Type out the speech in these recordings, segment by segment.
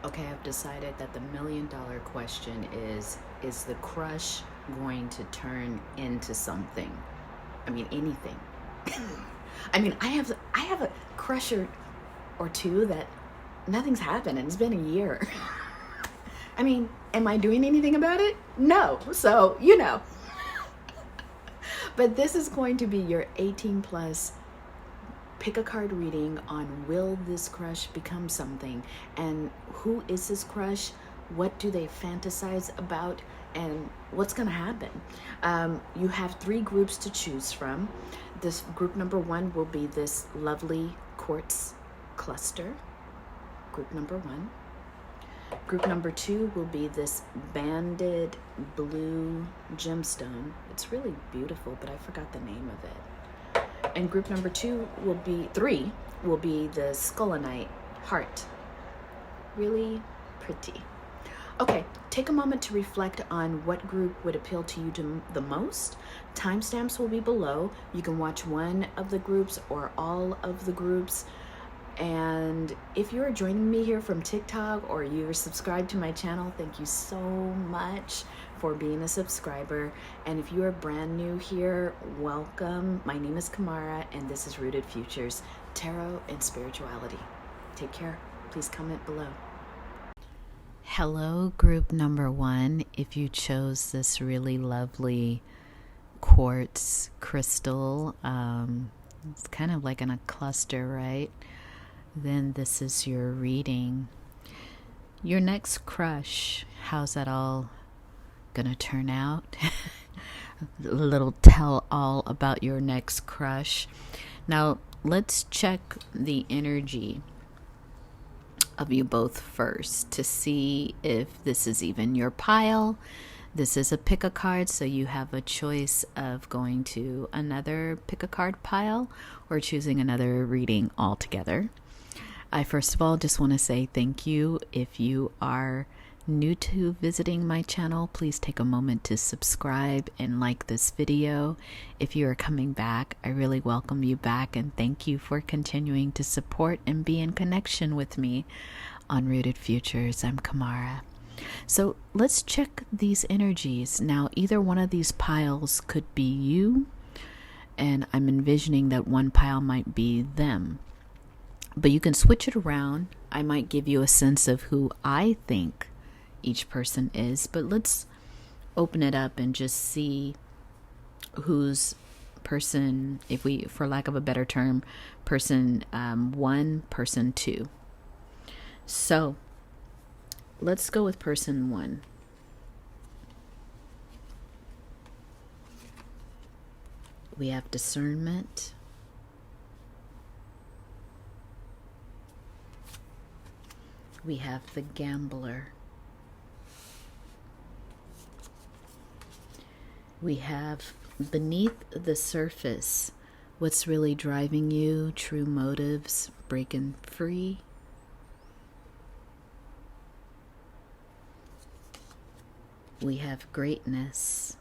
Okay, I've decided that the $1,000,000 question is the crush going to turn into something? I mean, anything. I mean, I have a crush or two that nothing's happened and it's been a year. I mean, am I doing anything about it? No. So, But this is going to be your 18 plus pick a card reading on will this crush become something, and who is this crush, what do they fantasize about, and what's going to happen. You have three groups to choose from. This group number one will be this lovely quartz cluster, group number one. Group number two will be this banded blue gemstone. It's really beautiful, but I forgot the name of it. And group number three will be the scolanite heart. Really pretty. Okay, take a moment to reflect on what group would appeal to you the most. Timestamps will be below. You can watch one of the groups or all of the groups. And if you're joining me here from TikTok or you're subscribed to my channel, thank you so much for being a subscriber. And if you are brand new here, welcome. My name is Kamara, and this is Rooted Futures, Tarot and Spirituality. Take care. Please comment below. Hello, group number one. If you chose this really lovely quartz crystal, it's kind of like in a cluster, right? Then this is your reading. Your next crush, how's that all gonna turn out? A little tell all about your next crush. Now let's check the energy of you both first to see if this is even your pile. This is a pick a card, so you have a choice of going to another pick a card pile or choosing another reading altogether. I first of all just want to say thank you. If you are new to visiting my channel, please take a moment to subscribe and like this video. If you are coming back, I really welcome you back and thank you for continuing to support and be in connection with me on Rooted Futures. I'm Kamara. So let's check these energies. Now, either one of these piles could be you, and I'm envisioning that one pile might be them. But you can switch it around. I might give you a sense of who I think each person is, but let's open it up and just see who's person, if we, for lack of a better term, person one, person two. So let's go with person one. We have discernment. We have the gambler. We have beneath the surface, what's really driving you, true motives, breaking free. We have greatness.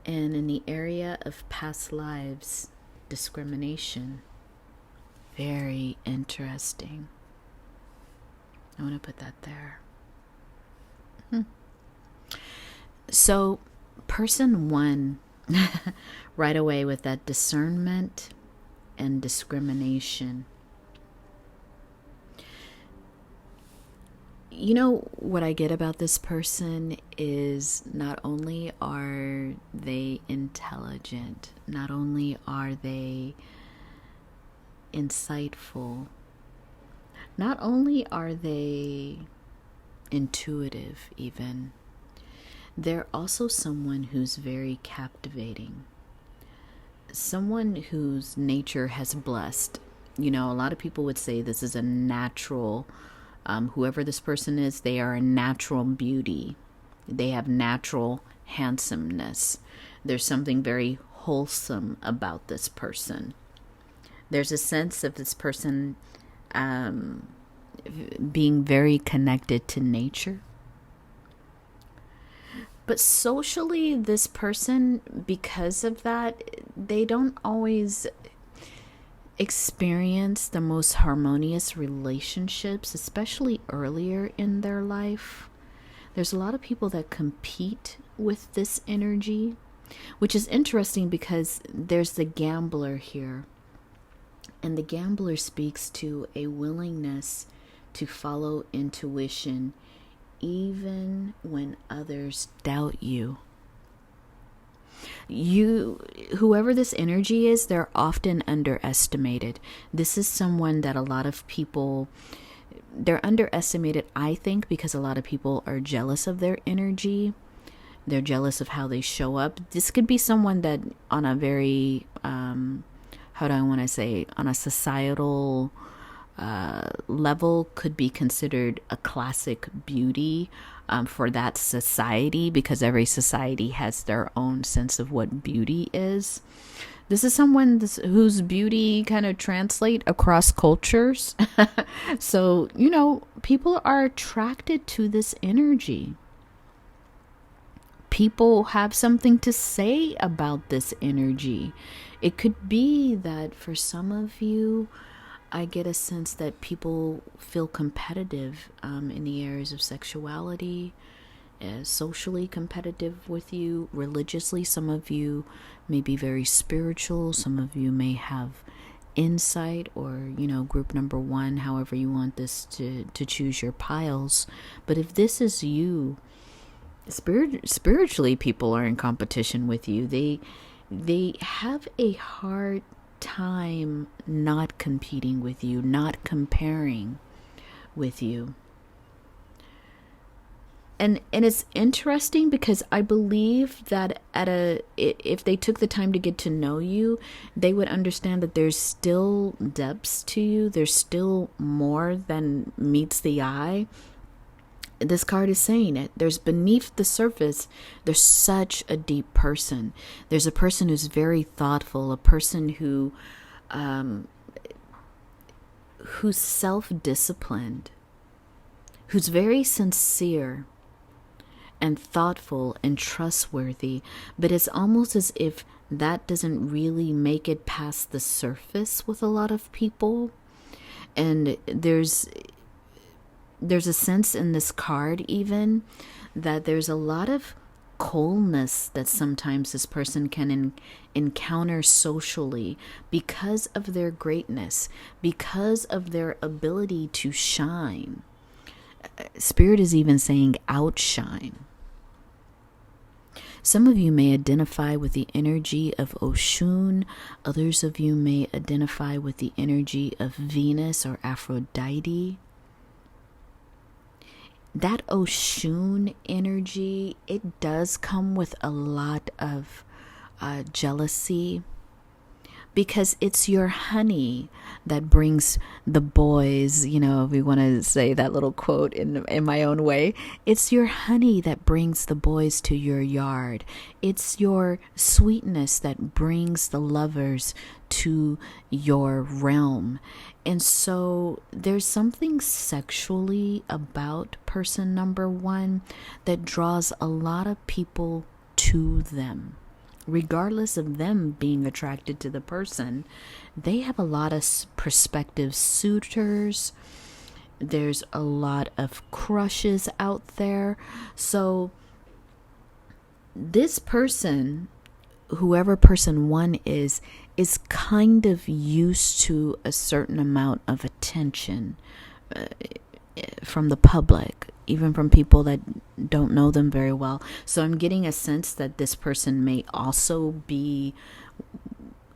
And in the area of past lives, discrimination. Very interesting. I want to put that there. So, person one, right away with that discernment and discrimination. You know what I get about this person is not only are they intelligent, not only are they insightful, not only are they intuitive even, they're also someone who's very captivating, someone whose nature has blessed. You know, a lot of people would say this is a natural, whoever this person is, they are a natural beauty. They have natural handsomeness. There's something very wholesome about this person. There's a sense of this person being very connected to nature. But socially, this person, because of that, they don't always experience the most harmonious relationships, especially earlier in their life. There's a lot of people that compete with this energy, which is interesting because there's the gambler here. And the gambler speaks to a willingness to follow intuition even when others doubt you. Whoever this energy is, they're often underestimated. This is someone that a lot of people, they're underestimated, I think, because a lot of people are jealous of their energy. They're jealous of how they show up. This could be someone that on a very, how do I want to say, on a societal level could be considered a classic beauty for that society, because every society has their own sense of what beauty is. This is someone whose beauty kind of translate across cultures. So, people are attracted to this energy. People have something to say about this energy. It could be that for some of you, I get a sense that people feel competitive in the areas of sexuality, socially competitive with you, religiously. Some of you may be very spiritual. Some of you may have insight or, group number one, however you want this to choose your piles. But if this is you, spiritually, people are in competition with you. They have a hard time not competing with you, not comparing with you. And it's interesting because I believe that if they took the time to get to know you, they would understand that there's still depths to you. There's still more than meets the eye. This card is saying it. There's beneath the surface, there's such a deep person. There's a person who's very thoughtful, a person who's self-disciplined, who's very sincere and thoughtful and trustworthy. But it's almost as if that doesn't really make it past the surface with a lot of people. And there's a sense in this card even that there's a lot of coldness that sometimes this person can encounter socially because of their greatness, because of their ability to shine. Spirit is even saying outshine. Some of you may identify with the energy of Oshun. Others of you may identify with the energy of Venus or Aphrodite. That Oshun energy, it does come with a lot of jealousy, because it's your honey that brings the boys, if we want to say that little quote in my own way, it's your honey that brings the boys to your yard. It's your sweetness that brings the lovers to your realm. And so there's something sexually about person number one that draws a lot of people to them. Regardless of them being attracted to the person, they have a lot of prospective suitors. There's a lot of crushes out there. So this person, whoever person one is kind of used to a certain amount of attention from the public, even from people that don't know them very well. So I'm getting a sense that this person may also be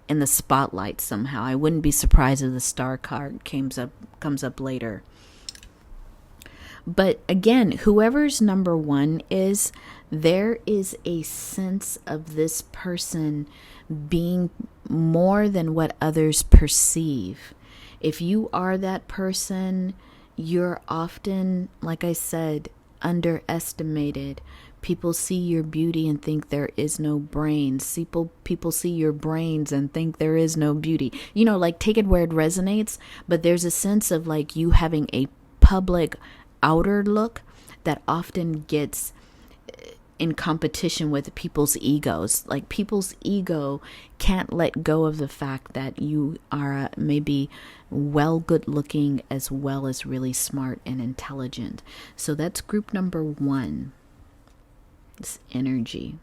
in the spotlight somehow. I wouldn't be surprised if the star card comes up later. But again, whoever's number one is, there is a sense of this person being more than what others perceive. If you are that person, you're often, like I said, underestimated. People see your beauty and think there is no brains. People see your brains and think there is no beauty. Take it where it resonates. But there's a sense of you having a public outer look that often gets in competition with people's egos. Like people's ego can't let go of the fact that you are maybe good looking as well as really smart and intelligent. So that's group number 1. This energy.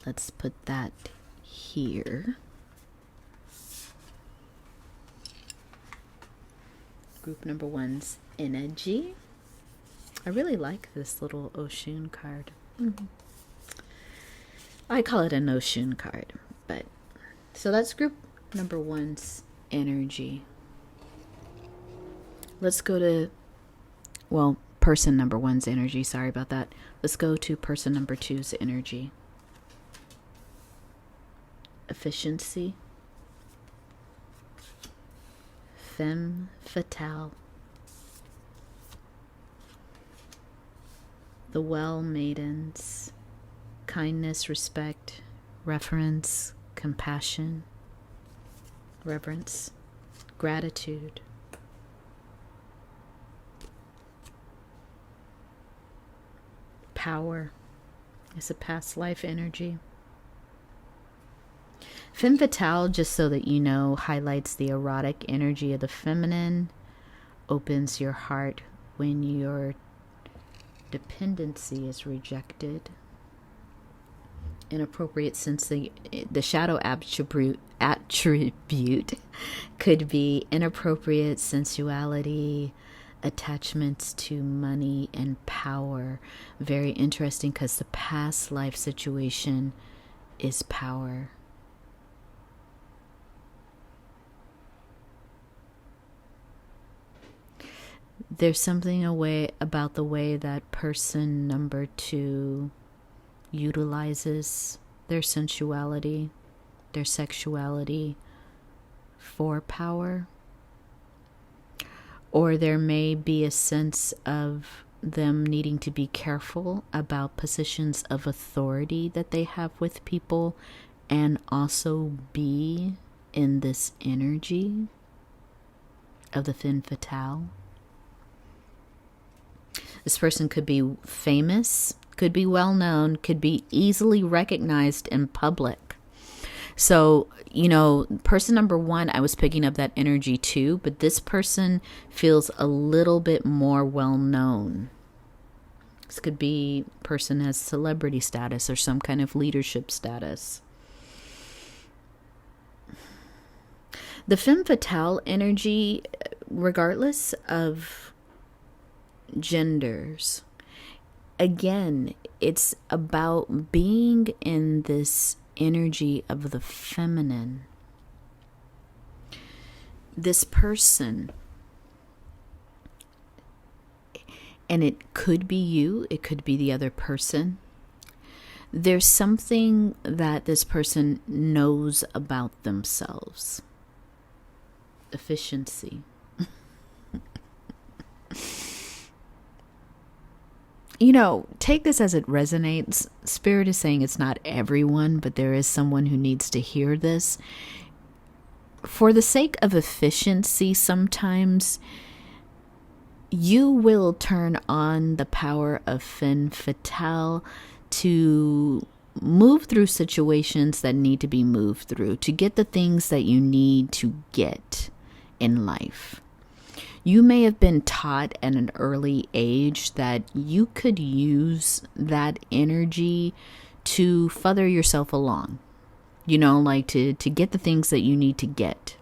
Let's put that here. Group number 1's energy. I really like this little Oshun card. I call it an Oshun card, but so that's group number 1's energy. Let's go to, person number 1's energy. Sorry about that. Let's go to person number 2's energy. Efficiency. Femme fatale. The well maidens. Kindness, respect, reverence, compassion, reverence, gratitude. Power is a past life energy. Femme fatale, just so that you know, highlights the erotic energy of the feminine, opens your heart when your dependency is rejected. Inappropriate sense, the shadow attribute could be inappropriate sensuality, attachments to money and power. Very interesting, because the past life situation is power. There's something about the way that person number 2 utilizes their sensuality, their sexuality for power. Or there may be a sense of them needing to be careful about positions of authority that they have with people, and also be in this energy of the femme fatale. This person could be famous, could be well known, could be easily recognized in public. So, person number 1, I was picking up that energy too, but this person feels a little bit more well known. This could be person has celebrity status or some kind of leadership status. The femme fatale energy, regardless of genders, again, it's about being in this energy of the feminine. This person, and it could be you, it could be the other person. There's something that this person knows about themselves. Efficiency. Take this as it resonates. Spirit is saying it's not everyone, but there is someone who needs to hear this. For the sake of efficiency, sometimes you will turn on the power of femme fatale to move through situations that need to be moved through, to get the things that you need to get in life. You may have been taught at an early age that you could use that energy to further yourself along, like to get the things that you need to get.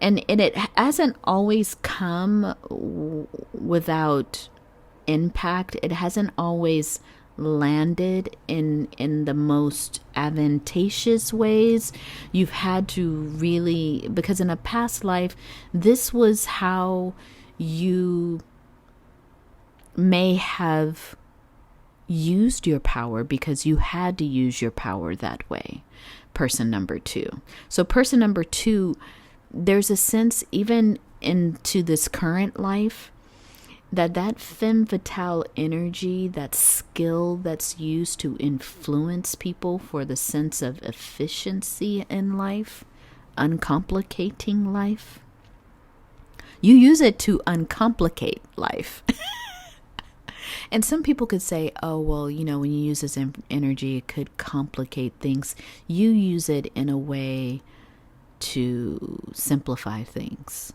And it hasn't always come without impact. It hasn't always landed in the most advantageous ways. You've had to really, because in a past life, this was how you may have used your power, because you had to use your power that way. Person number 2. So person number 2, there's a sense even into this current life that femme fatale energy, that skill that's used to influence people for the sense of efficiency in life, uncomplicating life. You use it to uncomplicate life. And some people could say, oh, well, when you use this energy, it could complicate things. You use it in a way to simplify things.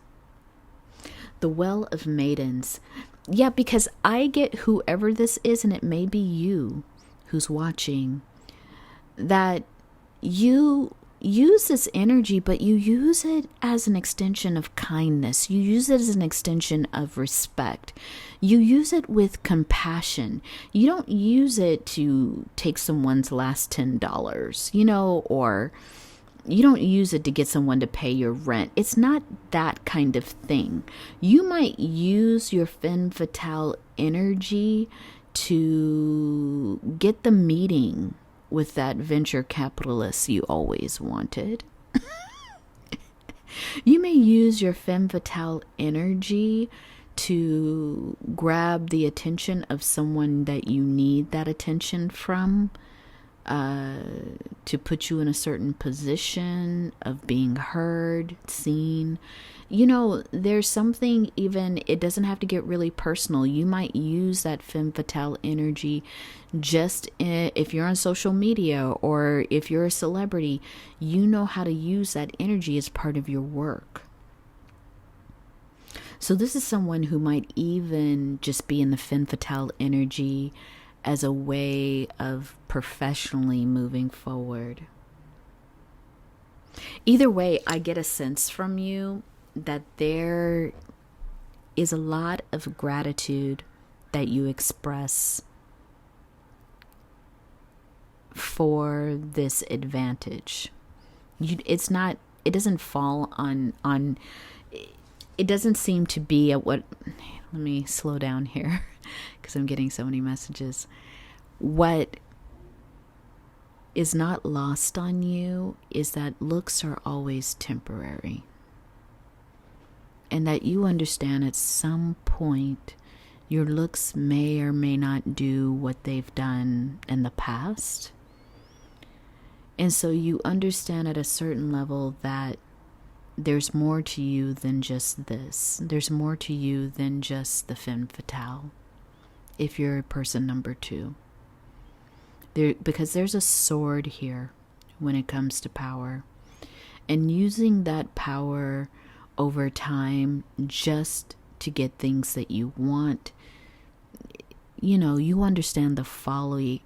The Well of Maidens. Yeah, because I get whoever this is, and it may be you who's watching, that you use this energy, but you use it as an extension of kindness. You use it as an extension of respect. You use it with compassion. You don't use it to take someone's last $10, or you don't use it to get someone to pay your rent. It's not that kind of thing. You might use your femme fatale energy to get the meeting with that venture capitalist you always wanted. You may use your femme fatale energy to grab the attention of someone that you need that attention from, to put you in a certain position of being heard, seen. There's something, even, it doesn't have to get really personal. You might use that femme fatale energy just if you're on social media, or if you're a celebrity, you know how to use that energy as part of your work. So this is someone who might even just be in the femme fatale energy as a way of professionally moving forward. Either way, I get a sense from you that there is a lot of gratitude that you express for this advantage. It doesn't fall on it doesn't seem to be at what, let me slow down here because I'm getting so many messages. What is not lost on you is that looks are always temporary. And that you understand at some point your looks may or may not do what they've done in the past. And so you understand at a certain level that there's more to you than just this. There's more to you than just the femme fatale, if you're person number 2. Because there's a sword here when it comes to power. And using that power over time just to get things that you want, you understand the folly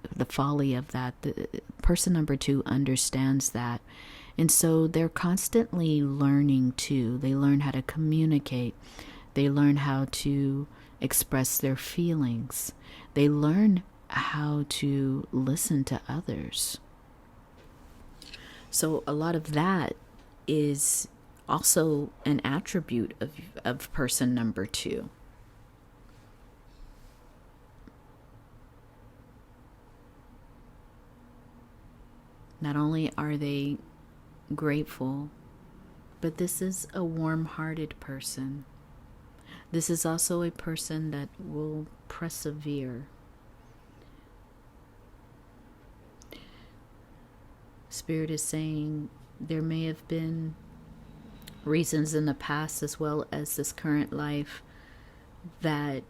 of that. The person number 2 understands that. And so they're constantly learning too. They learn how to communicate. They learn how to express their feelings. They learn how to listen to others. So a lot of that is also an attribute of person number 2. Not only are they grateful, but this is a warm-hearted person. This is also a person that will persevere. Spirit is saying there may have been reasons in the past as well as this current life that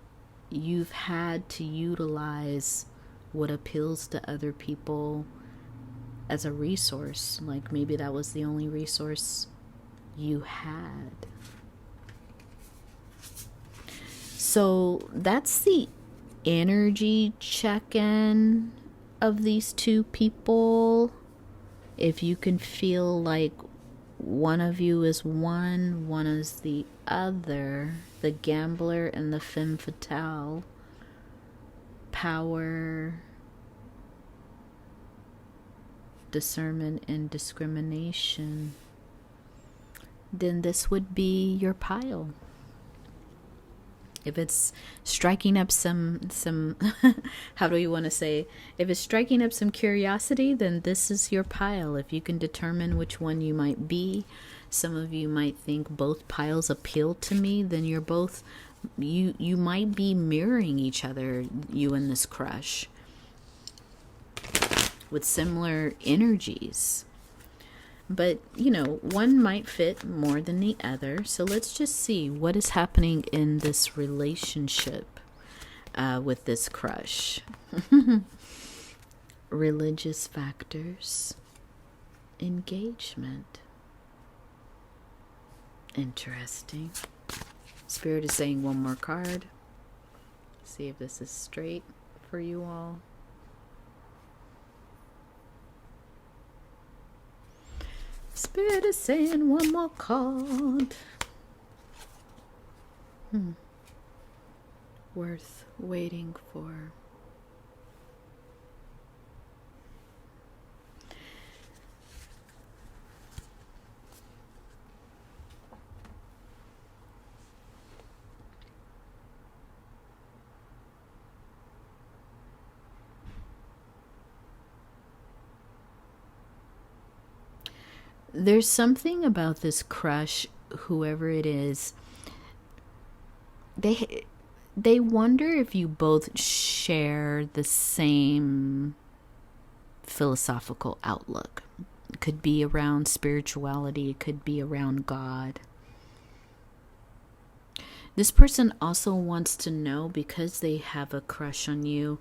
you've had to utilize what appeals to other people as a resource. Like maybe that was the only resource you had. So that's the energy check-in of these 2 people. If you can feel like one of you is one is the other, the gambler and the femme fatale, power, discernment, and discrimination, then this would be your pile. If it's striking up some how do you want to say, if it's striking up some curiosity, then this is your pile. If you can determine which one you might be, some of you might think both piles appeal to me, then you're both, you might be mirroring each other, you and this crush, with similar energies. But, one might fit more than the other. So let's just see what is happening in this relationship. with this crush. Religious factors, engagement. Interesting. Spirit is saying one more card. See if this is straight for you all. Spirit is saying one more card. Worth waiting for. There's something about this crush, whoever it is, they wonder if you both share the same philosophical outlook. It could be around spirituality, it could be around God. This person also wants to know, because they have a crush on you,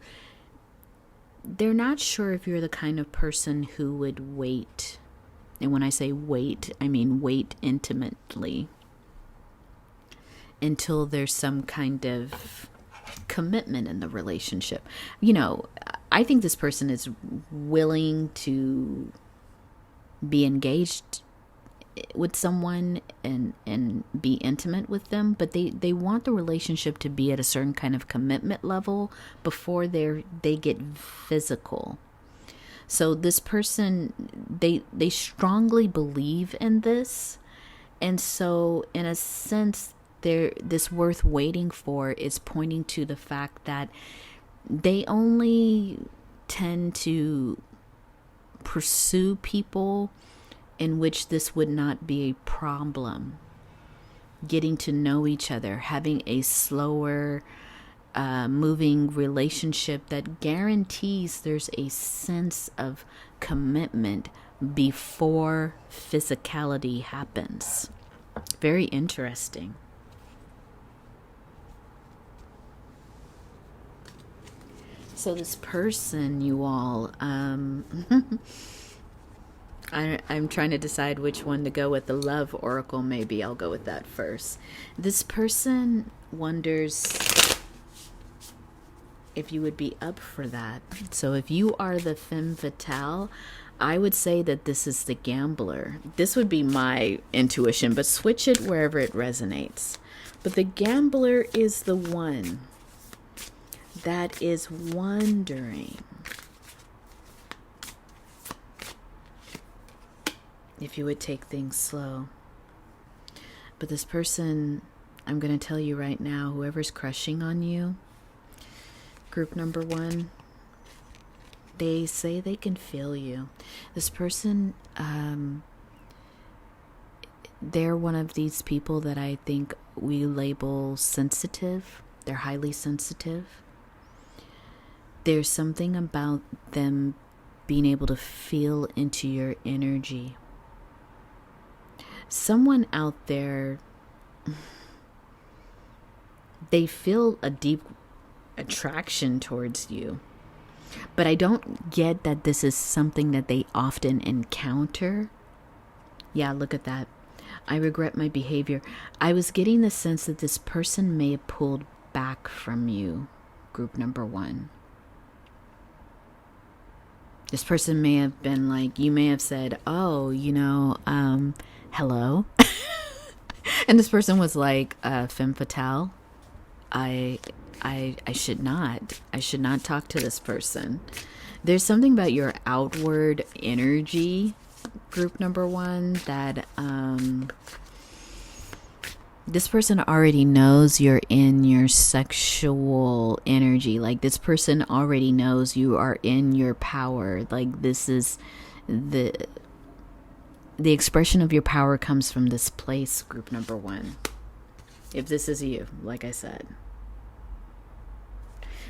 they're not sure if you're the kind of person who would wait. And when I say wait, I mean wait intimately until there's some kind of commitment in the relationship. You know, I think this person is willing to be engaged with someone and be intimate with them, but they want the relationship to be at a certain kind of commitment level before they get physical. So this person, they strongly believe in this. And so in a sense, this worth waiting for is pointing to the fact that they only tend to pursue people in which this would not be a problem. Getting to know each other, having a slower moving relationship that guarantees there's a sense of commitment before physicality happens. Very interesting. So this person, you all, I'm trying to decide which one to go with. The love oracle, maybe I'll go with that first. This person wonders if you would be up for that. So if you are the femme fatale, I would say that this is the gambler. This would be my intuition, but switch it wherever it resonates. But the gambler is the one that is wondering if you would take things slow. But this person, I'm going to tell you right now, whoever's crushing on you, group number 1, they say they can feel you. This person, they're one of these people that I think we label sensitive. They're highly sensitive. There's something about them being able to feel into your energy. Someone out there, they feel a deep attraction towards you, but I don't get that this is something that they often encounter. Yeah, look at that. I regret my behavior. I was getting the sense that this person may have pulled back from you, group number 1. This person may have been like, you may have said, oh, hello. And this person was like, femme fatale, I should not talk to this person. There's something about your outward energy, group number 1, that this person already knows you're in your sexual energy. Like, this person already knows you are in your power. Like, this is the expression of your power comes from this place, group number 1. If this is you, like I said.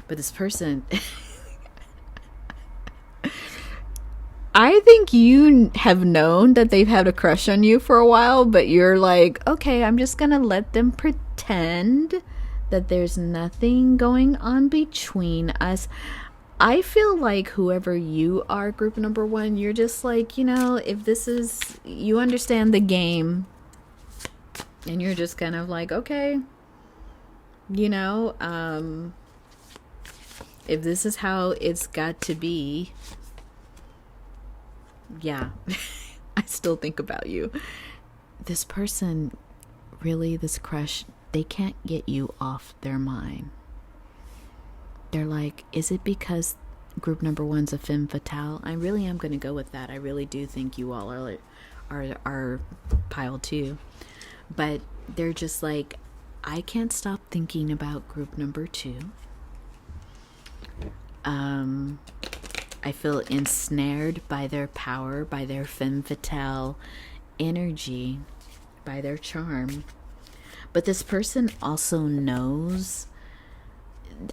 But this person, I think you have known that they've had a crush on you for a while, but you're like, okay, I'm just going to let them pretend that there's nothing going on between us. I feel like whoever you are, group number one, you're just like, if this is, you understand the game, and you're just kind of like, okay, if this is how it's got to be, yeah, I still think about you. This person, really, this crush, they can't get you off their mind. They're like, is it because group number one's a femme fatale? I really am going to go with that. I really do think you all are pile two. But they're just like, I can't stop thinking about group number two. I feel ensnared by their power, by their femme fatale energy, by their charm. But this person also knows,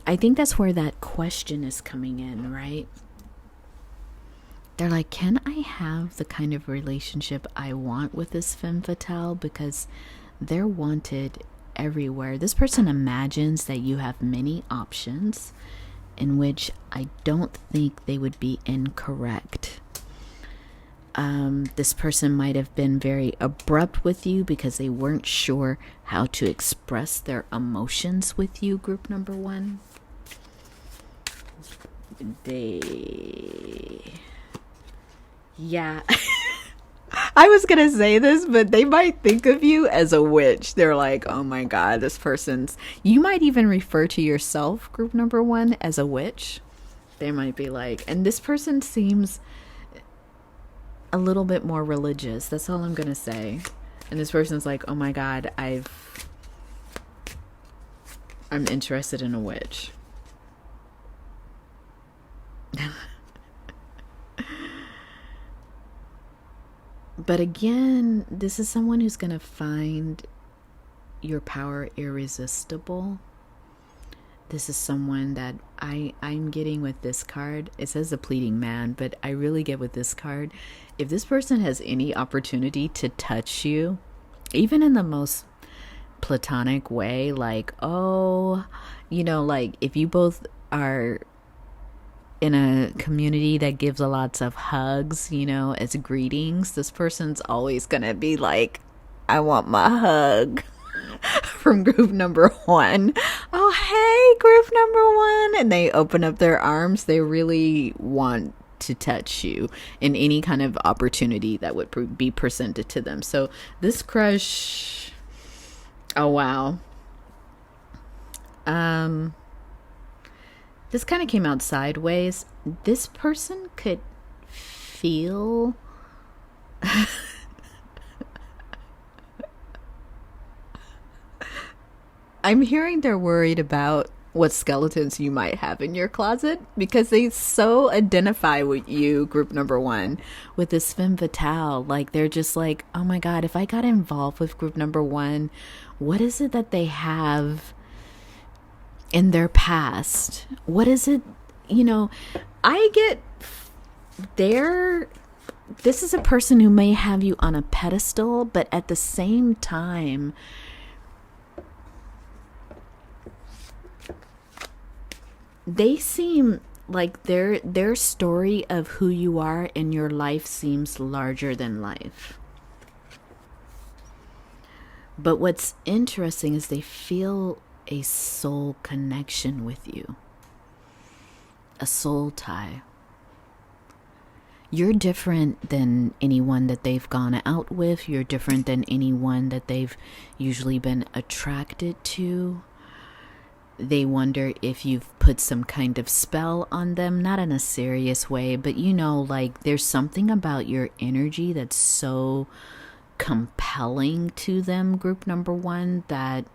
I think that's where that question is coming in, right? They're like, can I have the kind of relationship I want with this femme fatale? Because they're wanted everywhere. This person imagines that you have many options, in which I don't think they would be incorrect. This person might have been very abrupt with you because they weren't sure how to express their emotions with you, group number one. Yeah. I was going to say this, but they might think of you as a witch. They're like, oh my God, you might even refer to yourself, group number one, as a witch. They might be like, and this person seems a little bit more religious. That's all I'm going to say. And this person's like, oh my God, I'm interested in a witch. But again, this is someone who's going to find your power irresistible. This is someone that I'm getting with this card. It says the pleading man, but I really get with this card. If this person has any opportunity to touch you, even in the most platonic way, like, like if you both are in a community that gives lots of hugs, as greetings, this person's always gonna be like, I want my hug from group number one. Oh, hey, group number one. And they open up their arms. They really want to touch you in any kind of opportunity that would be presented to them. So this crush, oh, wow. This kind of came out sideways. This person could feel I'm hearing they're worried about what skeletons you might have in your closet, because they so identify with you, group number one, with this femme fatale. Like, they're just like, oh my God, if I got involved with group number one, what is it that they have in their past? What is it? I get this is a person who may have you on a pedestal, but at the same time, they seem like their story of who you are in your life seems larger than life. But what's interesting is they feel a soul connection with you, a soul tie. You're different than anyone that they've gone out with. You're different than anyone that they've usually been attracted to. They wonder if you've put some kind of spell on them, not in a serious way, but like there's something about your energy that's so compelling to them, group number one, that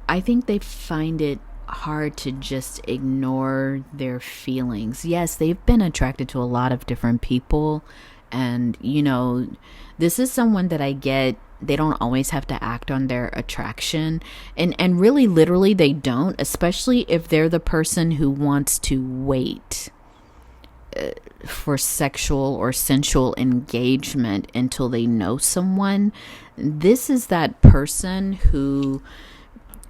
I think they find it hard to just ignore their feelings. Yes, they've been attracted to a lot of different people, and this is someone that I get, they don't always have to act on their attraction, and really literally they don't, especially if they're the person who wants to wait for sexual or sensual engagement until they know someone. This is that person who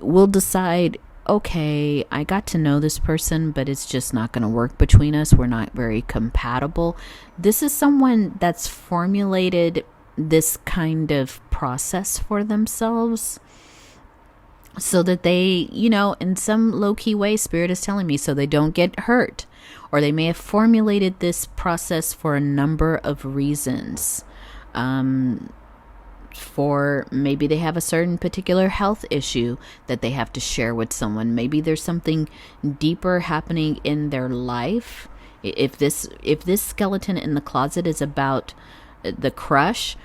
we'll decide, okay, I got to know this person, but it's just not going to work between us. We're not very compatible. This is someone that's formulated this kind of process for themselves so that they, in some low-key way, Spirit is telling me, so they don't get hurt. Or they may have formulated this process for a number of reasons. For maybe they have a certain particular health issue that they have to share with someone. Maybe there's something deeper happening in their life. If this skeleton in the closet is about the crush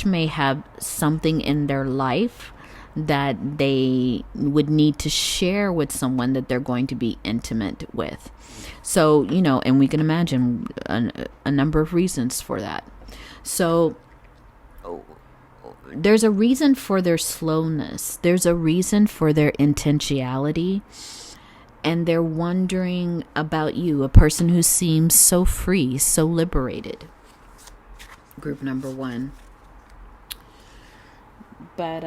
may have something in their life that they would need to share with someone that they're going to be intimate with. So, and we can imagine a number of reasons for that. So there's a reason for their slowness. There's a reason for their intentionality. And they're wondering about you, a person who seems so free, so liberated. Group number 1. But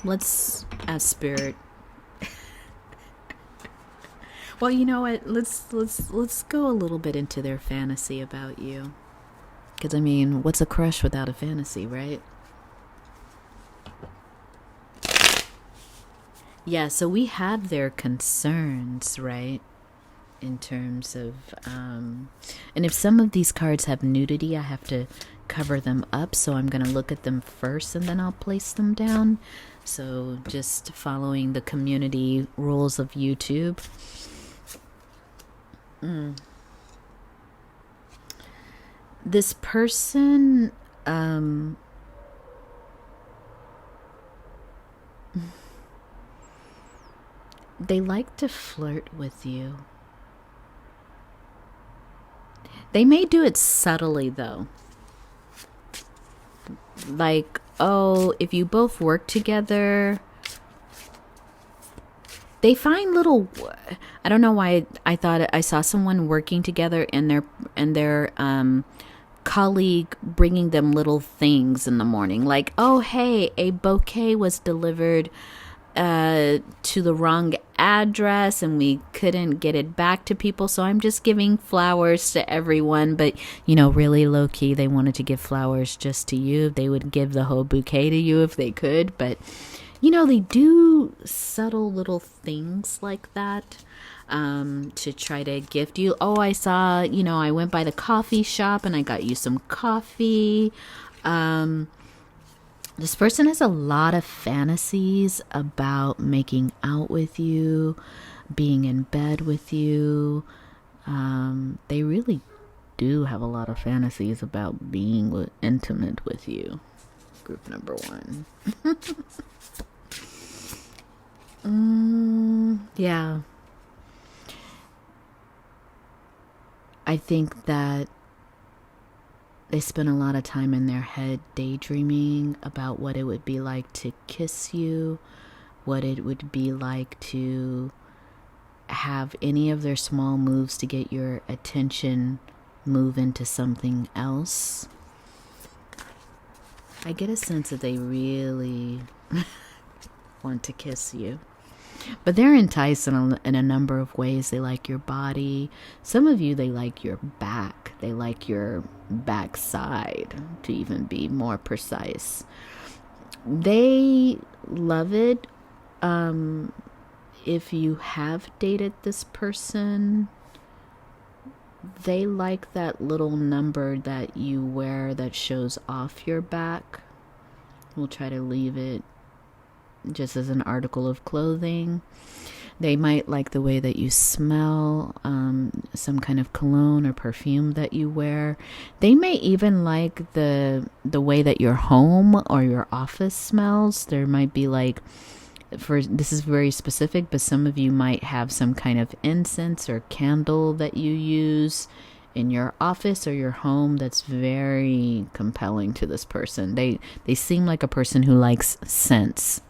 let's ask Spirit. Well, you know what? Let's go a little bit into their fantasy about you. Because, what's a crush without a fantasy, right? Yeah, so we have their concerns, right? In terms of, and if some of these cards have nudity, I have to cover them up. So I'm going to look at them first and then I'll place them down. So just following the community rules of YouTube. This person, they like to flirt with you. They may do it subtly, though. Like, if you both work together, they find little, I don't know why I thought I saw someone working together and their colleague bringing them little things in the morning. Like, oh, hey, a bouquet was delivered to the wrong address and we couldn't get it back to people, so I'm just giving flowers to everyone. But really low key, they wanted to give flowers just to you. They would give the whole bouquet to you if they could, but they do subtle little things like that to try to gift you. Oh, I saw, I went by the coffee shop and I got you some coffee. This person has a lot of fantasies about making out with you, being in bed with you. They really do have a lot of fantasies about being intimate with you. Group number 1. Yeah. I think that they spend a lot of time in their head daydreaming about what it would be like to kiss you, what it would be like to have any of their small moves to get your attention move into something else. I get a sense that they really want to kiss you. But they're enticed in a number of ways. They like your body. Some of you, they like your back. They like your backside, to even be more precise. They love it if you have dated this person. They like that little number that you wear that shows off your back. We'll try to leave it just as an article of clothing. They might like the way that you smell, some kind of cologne or perfume that you wear. They may even like the way that your home or your office smells. There might be this is very specific, but some of you might have some kind of incense or candle that you use in your office or your home that's very compelling to this person. They seem like a person who likes scents.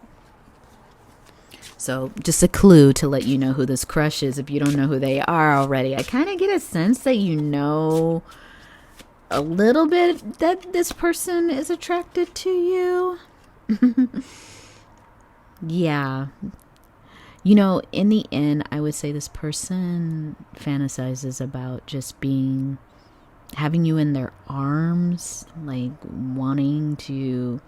So just a clue to let you know who this crush is if you don't know who they are already. I kind of get a sense that you know a little bit that this person is attracted to you. Yeah. You know, in the end, I would say this person fantasizes about just being, having you in their arms, like wanting to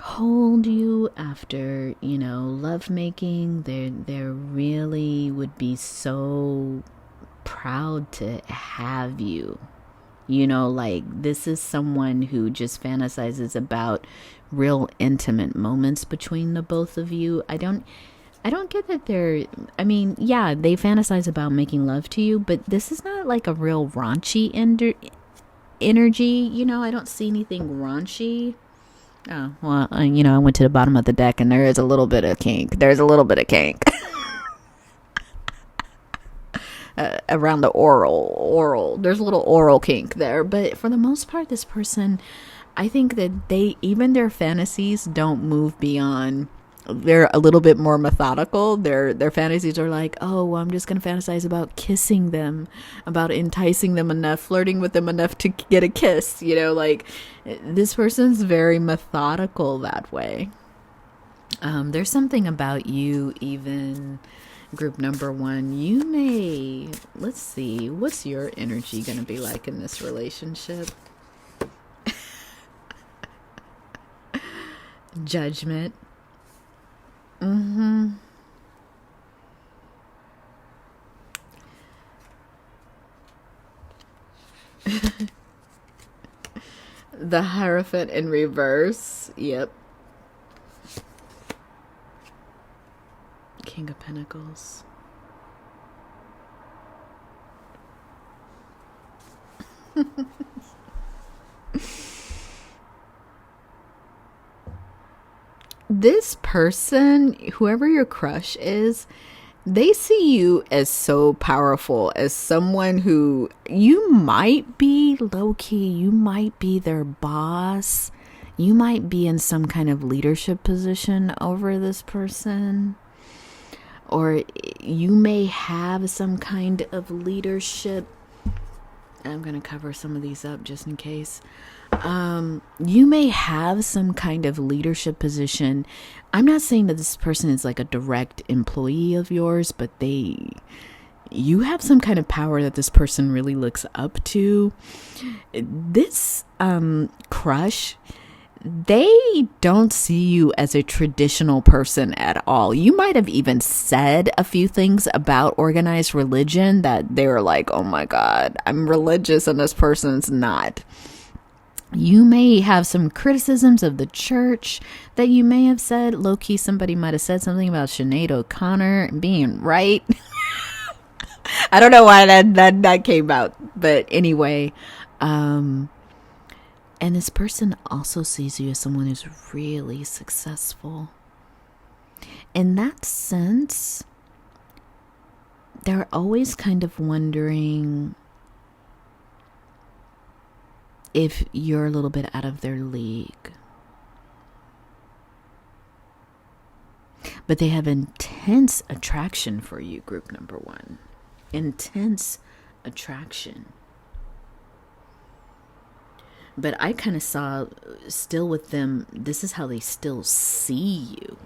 hold you after, you know, lovemaking. They really would be so proud to have you. You know, like this is someone who just fantasizes about real intimate moments between the both of you. I don't get that they're, I mean, yeah, they fantasize about making love to you, but this is not like a real raunchy energy. You know, I don't see anything raunchy. Oh, well, you know, I went to the bottom of the deck and there is a little bit of kink. There's a little bit of kink. Around the oral. There's a little oral kink there. But for the most part, this person, I think that even their fantasies don't move beyond, they're a little bit more methodical. Their fantasies are like, oh, well, I'm just going to fantasize about kissing them, about enticing them enough, flirting with them enough to get a kiss. You know, like this person's very methodical that way. There's something about you, even group number one. You may, let's see, what's your energy going to be like in this relationship? Judgment. The Hierophant in reverse. Yep. King of Pentacles. This person, whoever your crush is, they see you as so powerful, as someone who you might be low key, you might be their boss, you might be in some kind of leadership position over this person, or you may have some kind of leadership. I'm going to cover some of these up just in case. You may have some kind of leadership position. I'm not saying that this person is like a direct employee of yours, but you have some kind of power that this person really looks up to. This crush, they don't see you as a traditional person at all. You might have even said a few things about organized religion that they're like, oh my God, I'm religious and this person's not. You may have some criticisms of the church that you may have said. Low-key, somebody might have said something about Sinead O'Connor being right. I don't know why that came out. But anyway, and this person also sees you as someone who's really successful. In that sense, they're always kind of wondering if you're a little bit out of their league. But they have intense attraction for you, group number one. Intense attraction. But I kind of saw, still with them, this is how they still see you.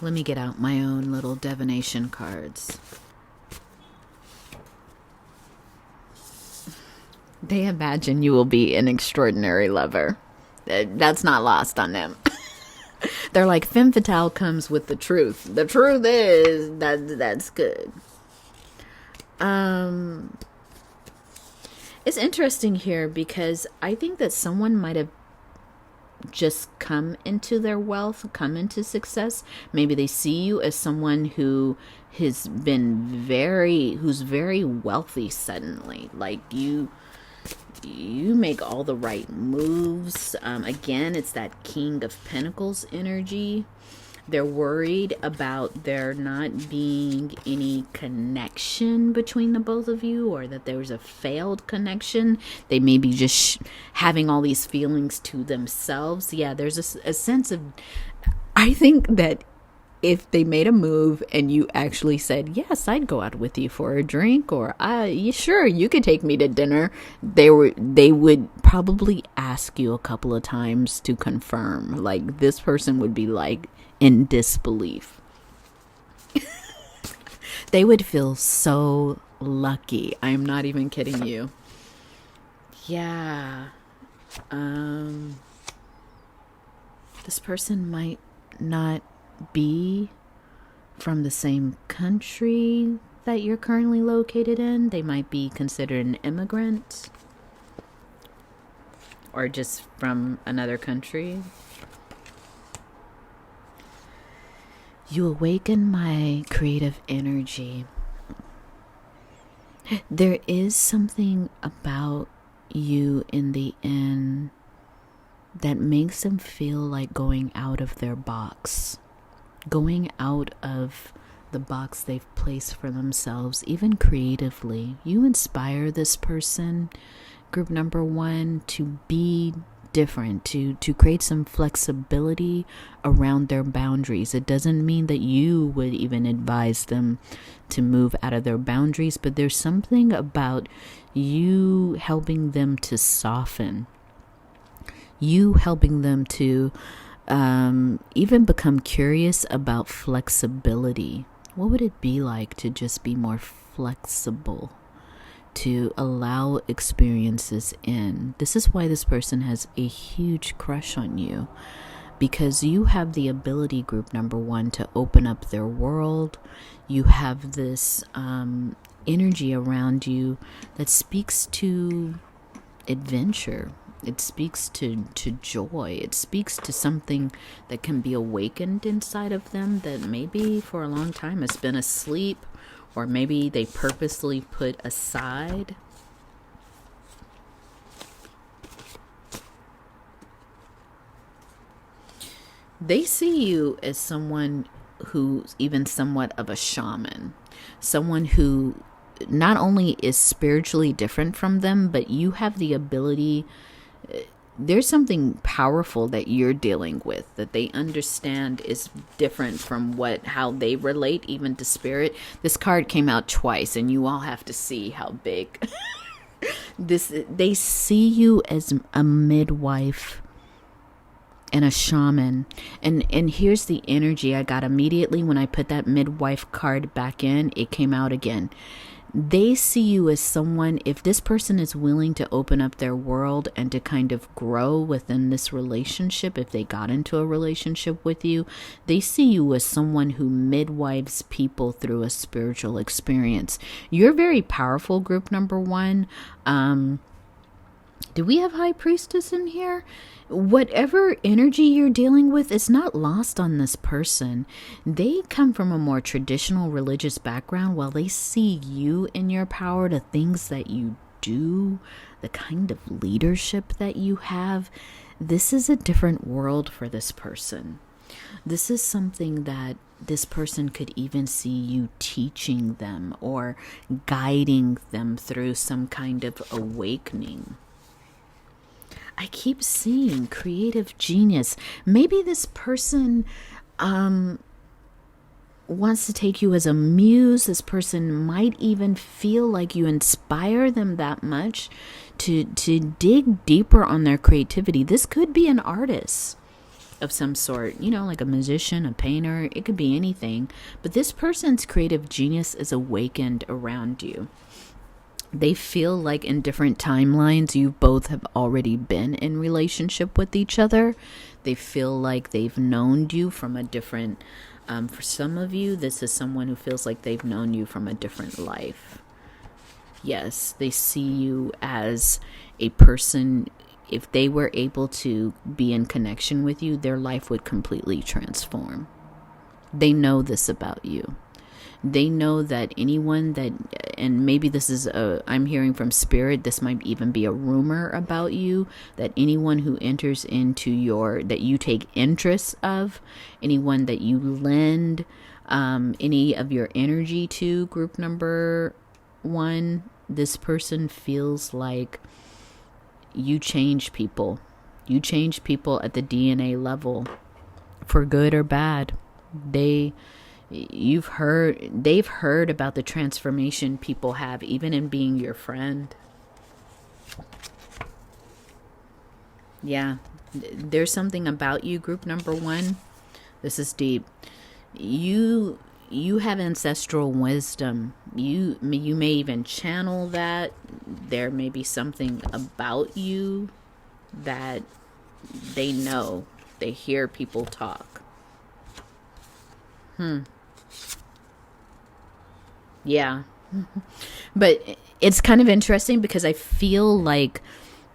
Let me get out my own little divination cards. They imagine you will be an extraordinary lover. That's not lost on them. They're like, femme fatale comes with the truth. The truth is that's good. It's interesting here because I think that someone might have just come into their wealth, come into success. Maybe they see you as someone who has been who's very wealthy suddenly. Like you make all the right moves. Again, it's that King of Pentacles energy. They're worried about there not being any connection between the both of you, or that there's a failed connection. They may be just having all these feelings to themselves. Yeah, there's a sense of, I think that if they made a move and you actually said, yes, I'd go out with you for a drink, or sure, you could take me to dinner, they would probably ask you a couple of times to confirm. Like, this person would be like in disbelief. They would feel so lucky. I'm not even kidding you. Yeah. This person might not be from the same country that you're currently located in. They might be considered an immigrant or just from another country. You awaken my creative energy. There is something about you in the end that makes them feel like going out of their box, going out of the box they've placed for themselves, even creatively. You inspire this person, group number 1, to be different, to create some flexibility around their boundaries. It doesn't mean that you would even advise them to move out of their boundaries, but there's something about you helping them to soften, you helping them to even become curious about flexibility. What would it be like to just be more flexible, to allow experiences in? This is why this person has a huge crush on you, because you have the ability, group number 1, to open up their world. You have this energy around you that speaks to adventure. It speaks to joy. It speaks to something that can be awakened inside of them that maybe for a long time has been asleep, or maybe they purposely put aside. They see you as someone who's even somewhat of a shaman, someone who not only is spiritually different from them, but you have the ability. There's something powerful that you're dealing with that they understand is different from how they relate even to spirit. This card came out twice, and you all have to see how big they see you as a midwife and a shaman. And here's the energy I got immediately when I put that midwife card back in. It came out again. They see you as someone, if this person is willing to open up their world and to kind of grow within this relationship, if they got into a relationship with you, they see you as someone who midwives people through a spiritual experience. You're very powerful, group number 1. Do we have High Priestess in here? Whatever energy you're dealing with is not lost on this person. They come from a more traditional religious background. While they see you in your power, the things that you do, the kind of leadership that you have, this is a different world for this person. This is something that this person could even see you teaching them or guiding them through some kind of awakening. I keep seeing creative genius. Maybe this person wants to take you as a muse. This person might even feel like you inspire them that much to dig deeper on their creativity. This could be an artist of some sort, like a musician, a painter. It could be anything. But this person's creative genius is awakened around you. They feel like in different timelines, you both have already been in relationship with each other. They feel like they've known you from a different, for some of you, this is someone who feels like they've known you from a different life. Yes, they see you as a person. If they were able to be in connection with you, their life would completely transform. They know this about you. They know that anyone that, and maybe this is I'm hearing from spirit, this might even be a rumor about you, that anyone who enters into that you take interest of, anyone that you lend any of your energy to, group number 1, this person feels like you change people. You change people at the DNA level, for good or bad. They've heard about the transformation people have even in being your friend. Yeah, there's something about you, group number one. This is deep. You have ancestral wisdom. You may even channel that. There may be something about you that they know. They hear people talk. Yeah. But it's kind of interesting because I feel like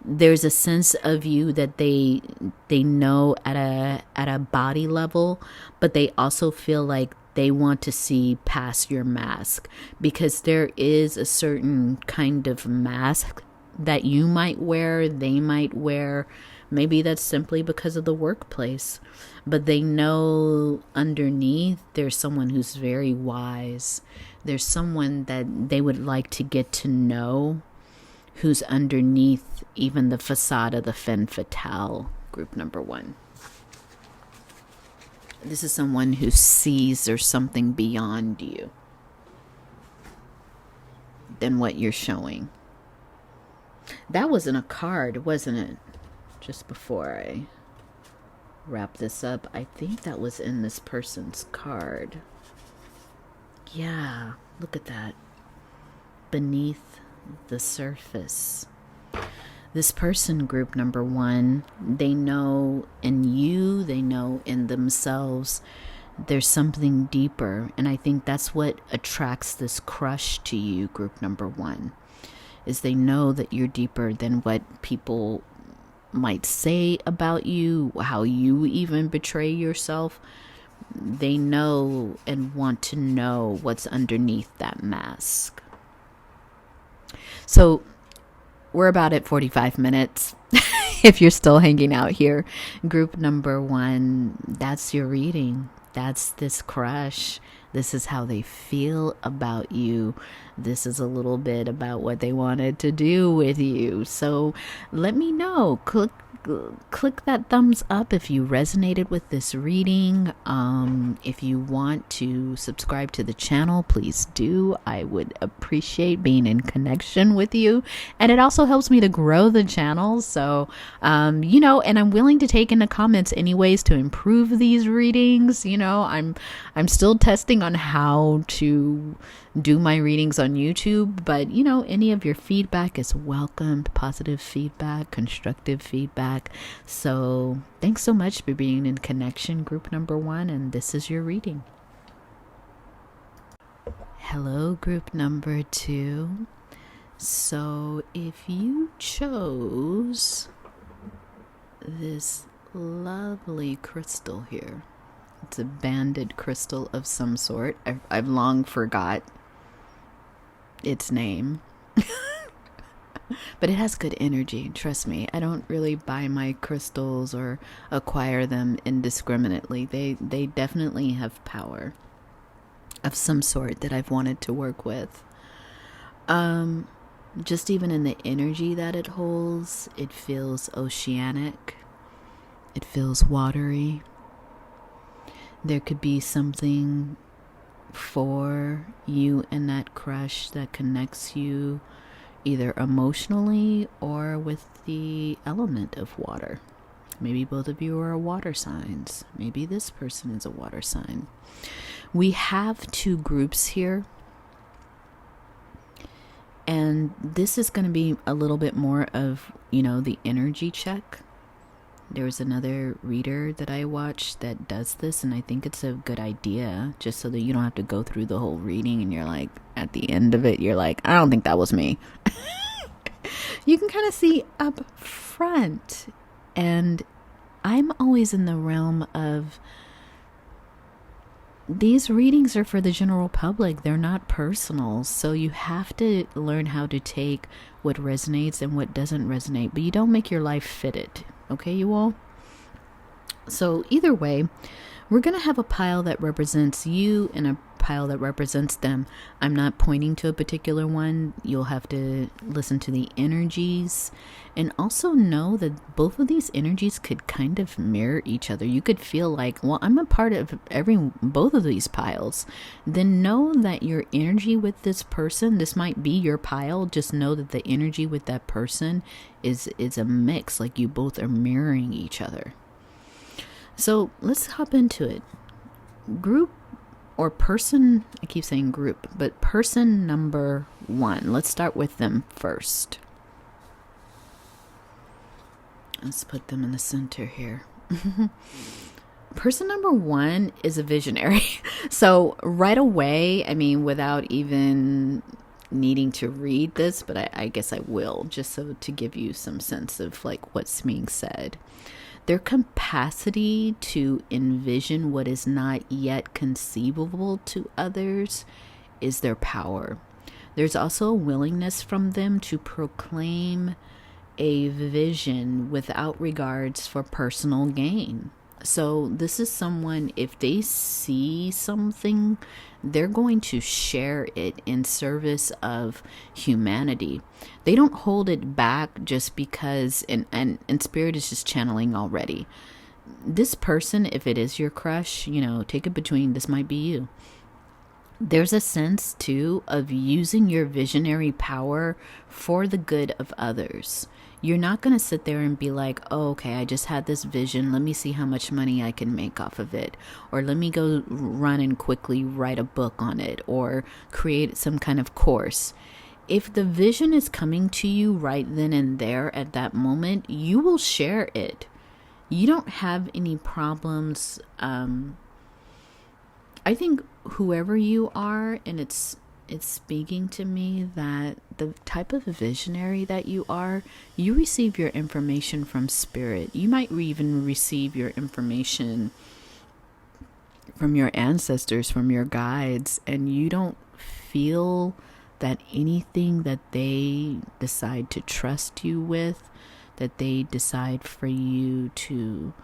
there's a sense of you that they know at a body level, but they also feel like they want to see past your mask, because there is a certain kind of mask that you might wear, they might wear. Maybe that's simply because of the workplace, but they know underneath there's someone who's very wise. There's someone that they would like to get to know, who's underneath even the facade of the femme fatale, group number one. This is someone who sees there's something beyond you than what you're showing. That wasn't a card, wasn't it? Just before I wrap this up, I think that was in this person's card. Yeah, look at that. Beneath the surface. This person, group number one, they know in you, they know in themselves, there's something deeper. And I think that's what attracts this crush to you, group number one, is they know that you're deeper than what people might say about you, how you even betray yourself. They know and want to know what's underneath that mask. So we're about at 45 minutes. If you're still hanging out here, group number one, that's your reading. That's this crush. This is how they feel about you. This is a little bit about what they wanted to do with you. So let me know. Click that thumbs up if you resonated with this reading. If you want to subscribe to the channel, please do. I would appreciate being in connection with you, and it also helps me to grow the channel. So and I'm willing to take into comments any ways to improve these readings. I'm still testing on how to do my readings on YouTube, but any of your feedback is welcomed. Positive feedback, constructive feedback. So thanks so much for being in connection, group number one, and this is your reading. Hello, group number two. So if you chose this lovely crystal here, it's a banded crystal of some sort. I've long forgot its name. But it has good energy, trust me. I don't really buy my crystals or acquire them indiscriminately. They definitely have power of some sort that I've wanted to work with. Just even in the energy that it holds, it feels oceanic. It feels watery. There could be something for you and that crush that connects you either emotionally or with the element of water. Maybe both of you are water signs. Maybe this person is a water sign. We have two groups here, and this is going to be a little bit more of, the energy check. There's another reader that I watch that does this, and I think it's a good idea, just so that you don't have to go through the whole reading and you're like, at the end of it, you're like, I don't think that was me. You can kind of see up front, and I'm always in the realm of these readings are for the general public. They're not personal, so you have to learn how to take what resonates and what doesn't resonate, but you don't make your life fit it. Okay, you all? So either way, We're going to have a pile that represents you and a pile that represents them. I'm not pointing to a particular one. You'll have to listen to the energies and also know that both of these energies could kind of mirror each other. You could feel like, well, I'm a part of both of these piles. Then know that your energy with this person, this might be your pile. Just know that the energy with that person is a mix, like you both are mirroring each other. So let's hop into it. Group or person, I keep saying group, but person number 1. Let's start with them first. Let's put them in the center here. Person number 1 is a visionary. So right away, I mean, without even needing to read this, but I guess I will, just so to give you some sense of like what's being said. Their capacity to envision what is not yet conceivable to others is their power. There's also a willingness from them to proclaim a vision without regards for personal gain. So this is someone, if they see something, they're going to share it in service of humanity. They don't hold it back just because, and spirit is just channeling already. This person, if it is your crush, take it between, this might be you. There's a sense too of using your visionary power for the good of others. You're not going to sit there and be like, oh, okay, I just had this vision. Let me see how much money I can make off of it. Or let me go run and quickly write a book on it or create some kind of course. If the vision is coming to you right then and there at that moment, you will share it. You don't have any problems. I think whoever you are, and it's speaking to me that the type of visionary that you are, you receive your information from spirit. You might even receive your information from your ancestors, from your guides, and you don't feel that anything that they decide to trust you with, that they decide for you to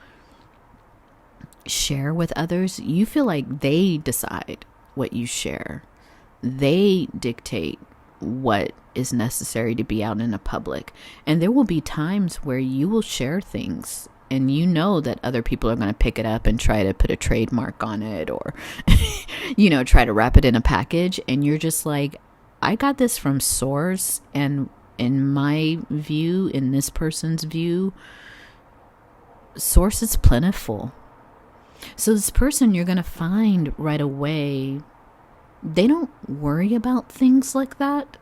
share with others, you feel like they decide what you share. They dictate what is necessary to be out in the public. And there will be times where you will share things and you know that other people are going to pick it up and try to put a trademark on it or, try to wrap it in a package. And you're just like, I got this from source. And in my view, in this person's view, source is plentiful. So this person, you're going to find right away, they don't worry about things like that.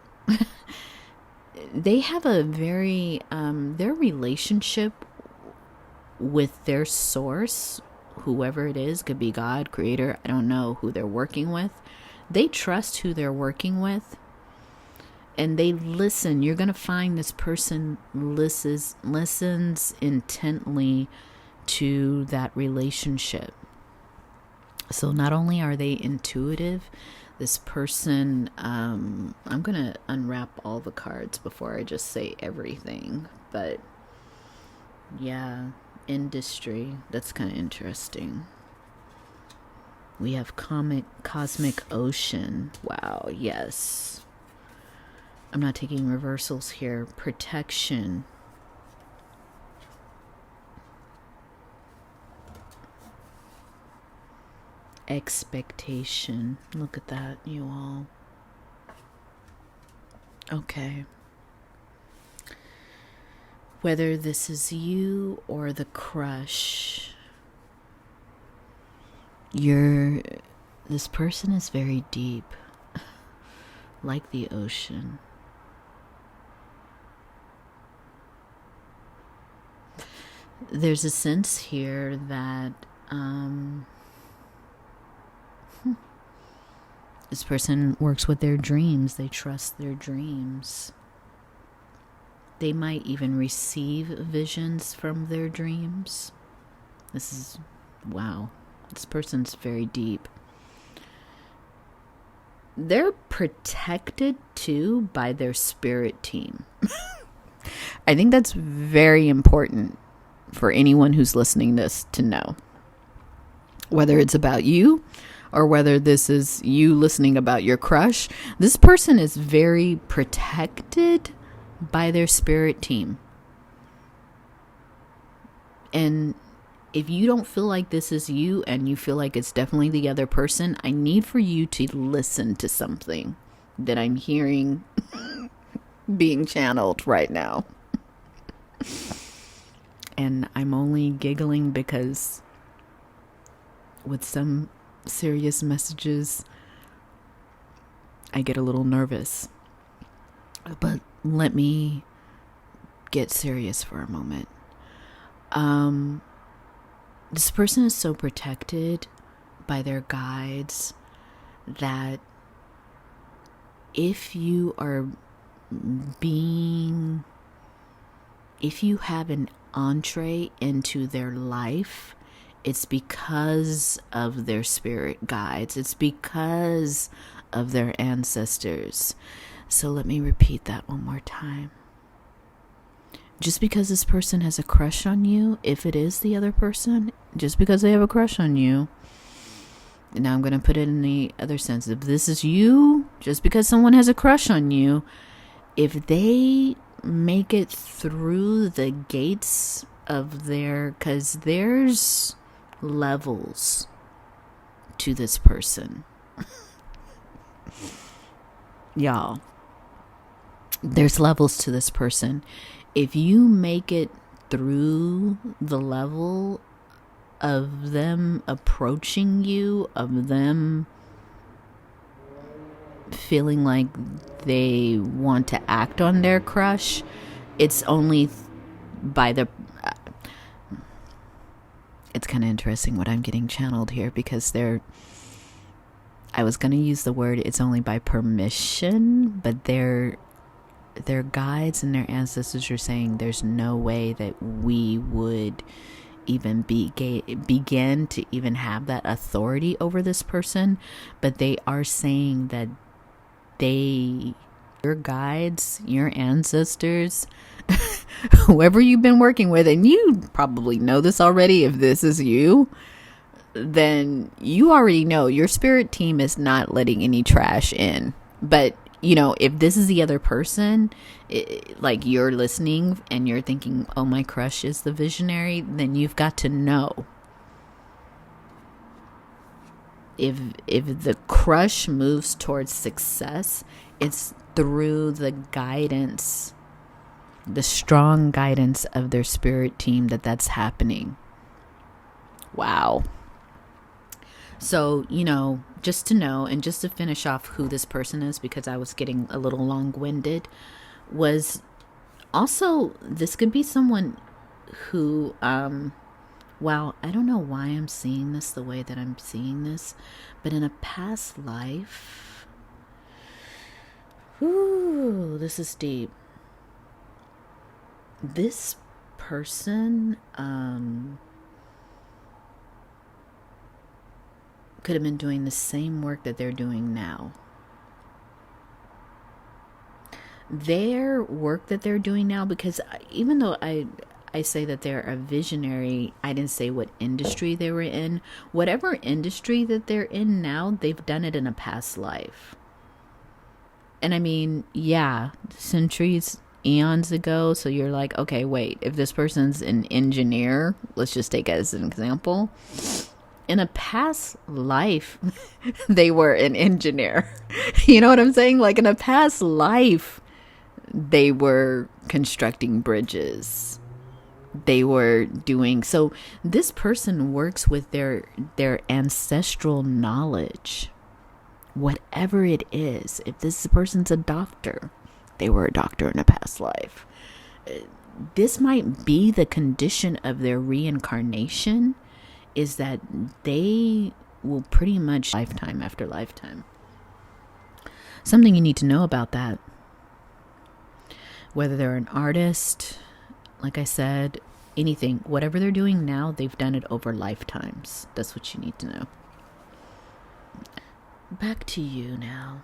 They have a very, their relationship with their source, whoever it is, could be God, creator, I don't know who they're working with. They trust who they're working with and they listen. You're going to find this person listens intently to that relationship. So not only are they intuitive, this person, I'm going to unwrap all the cards before I just say everything. But yeah, industry, that's kind of interesting. We have cosmic ocean. Wow, yes. I'm not taking reversals here. Protection. Expectation. Look at that, you all. Okay. Whether this is you or the crush, this person is very deep, like the ocean. There's a sense here that this person works with their dreams. They trust their dreams. They might even receive visions from their dreams. Wow. This person's very deep. They're protected too by their spirit team. I think that's very important for anyone who's listening to this to know. whether it's about you or whether this is you listening about your crush. This person is very protected by their spirit team. And if you don't feel like this is you and you feel like it's definitely the other person, I need for you to listen to something that I'm hearing being channeled right now. And I'm only giggling because with some serious messages, I get a little nervous. But let me get serious for a moment. This person is so protected by their guides that if you have an entree into their life, it's because of their spirit guides. It's because of their ancestors. So let me repeat that one more time. Just because this person has a crush on you, if it is the other person, just because they have a crush on you, now I'm going to put it in the other sense. If this is you, just because someone has a crush on you, if they make it through the gates of because there's levels to this person. Y'all, there's levels to this person. If you make it through the level of them approaching you, of them feeling like they want to act on their crush, it's only by it's kind of interesting what I'm getting channeled here, because I was going to use the word it's only by permission, but their guides and their ancestors are saying there's no way that we would even begin to even have that authority over this person. But they are saying that your guides, your ancestors, whoever you've been working with, and you probably know this already, if this is you, then you already know your spirit team is not letting any trash in. But if this is the other person, like you're listening and you're thinking, oh, my crush is the visionary, then you've got to know. If the crush moves towards success, it's through the guidance, the strong guidance of their spirit team that's happening. Wow. So, just to know, and just to finish off who this person is, because I was getting a little long-winded, was also, this could be someone who, well, I don't know why I'm seeing this the way that I'm seeing this, but in a past life, this is deep. This person, could have been doing the same work that they're doing now. Their work that they're doing now, because even though I say that they're a visionary, I didn't say what industry they were in. Whatever industry that they're in now, they've done it in a past life. And I mean, yeah, centuries, eons ago. So you're like, okay, wait, if this person's an engineer, let's just take it as an example. In a past life, they were an engineer. You know what I'm saying? Like in a past life, they were constructing bridges. They were doing, so this person works with their ancestral knowledge, whatever it is. If this person's a doctor, they were a doctor in a past life. This might be the condition of their reincarnation, is that they will pretty much lifetime after lifetime. Something you need to know about that. Whether they're an artist, like I said, anything, whatever they're doing now, they've done it over lifetimes. That's what you need to know. Back to you now.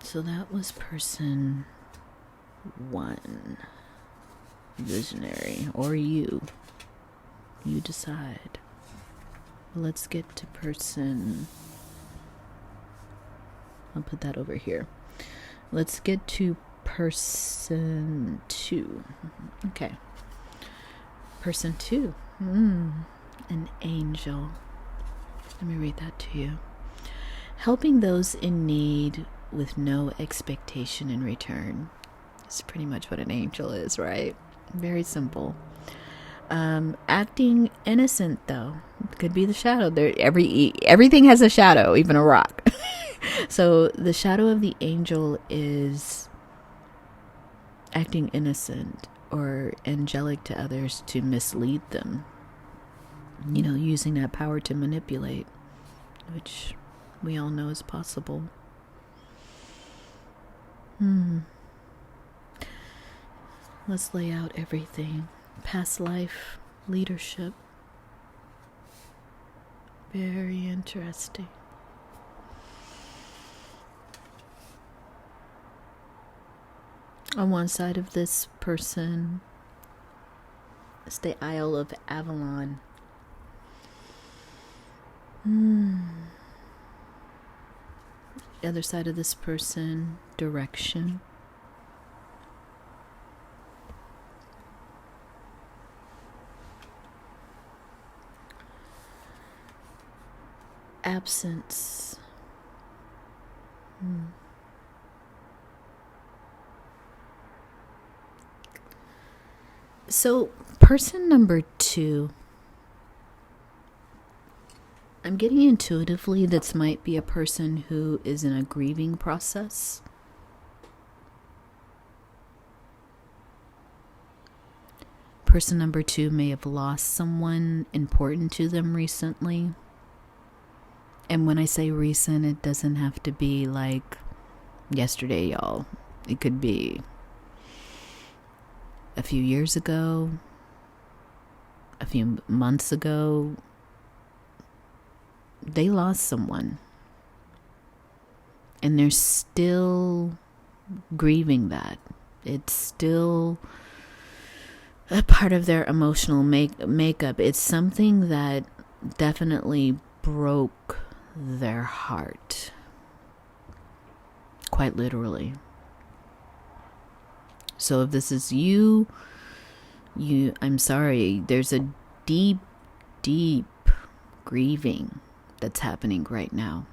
So that was person 1. Visionary, or you. You decide. Let's get to person. I'll put that over here. Let's get to person 2. Okay. Person 2. An angel. Let me read that to you. Helping those in need with no expectation in return. It's pretty much what an angel is, right? Very simple. Acting innocent, though, could be the shadow. Everything has a shadow, even a rock. So the shadow of the angel is acting innocent or angelic to others to mislead them. Using that power to manipulate, which we all know is possible. Let's lay out everything. Past life, leadership. Very interesting. On one side of this person is the Isle of Avalon. The other side of this person, direction. Absence. So, person number 2, I'm getting intuitively this might be a person who is in a grieving process. Person number 2 may have lost someone important to them recently. And when I say recent, it doesn't have to be like yesterday, y'all. It could be a few years ago, a few months ago. They lost someone. And they're still grieving that. It's still a part of their emotional makeup. It's something that definitely broke their heart. Quite literally. So if this is you, I'm sorry, there's a deep, deep grieving that's happening right now.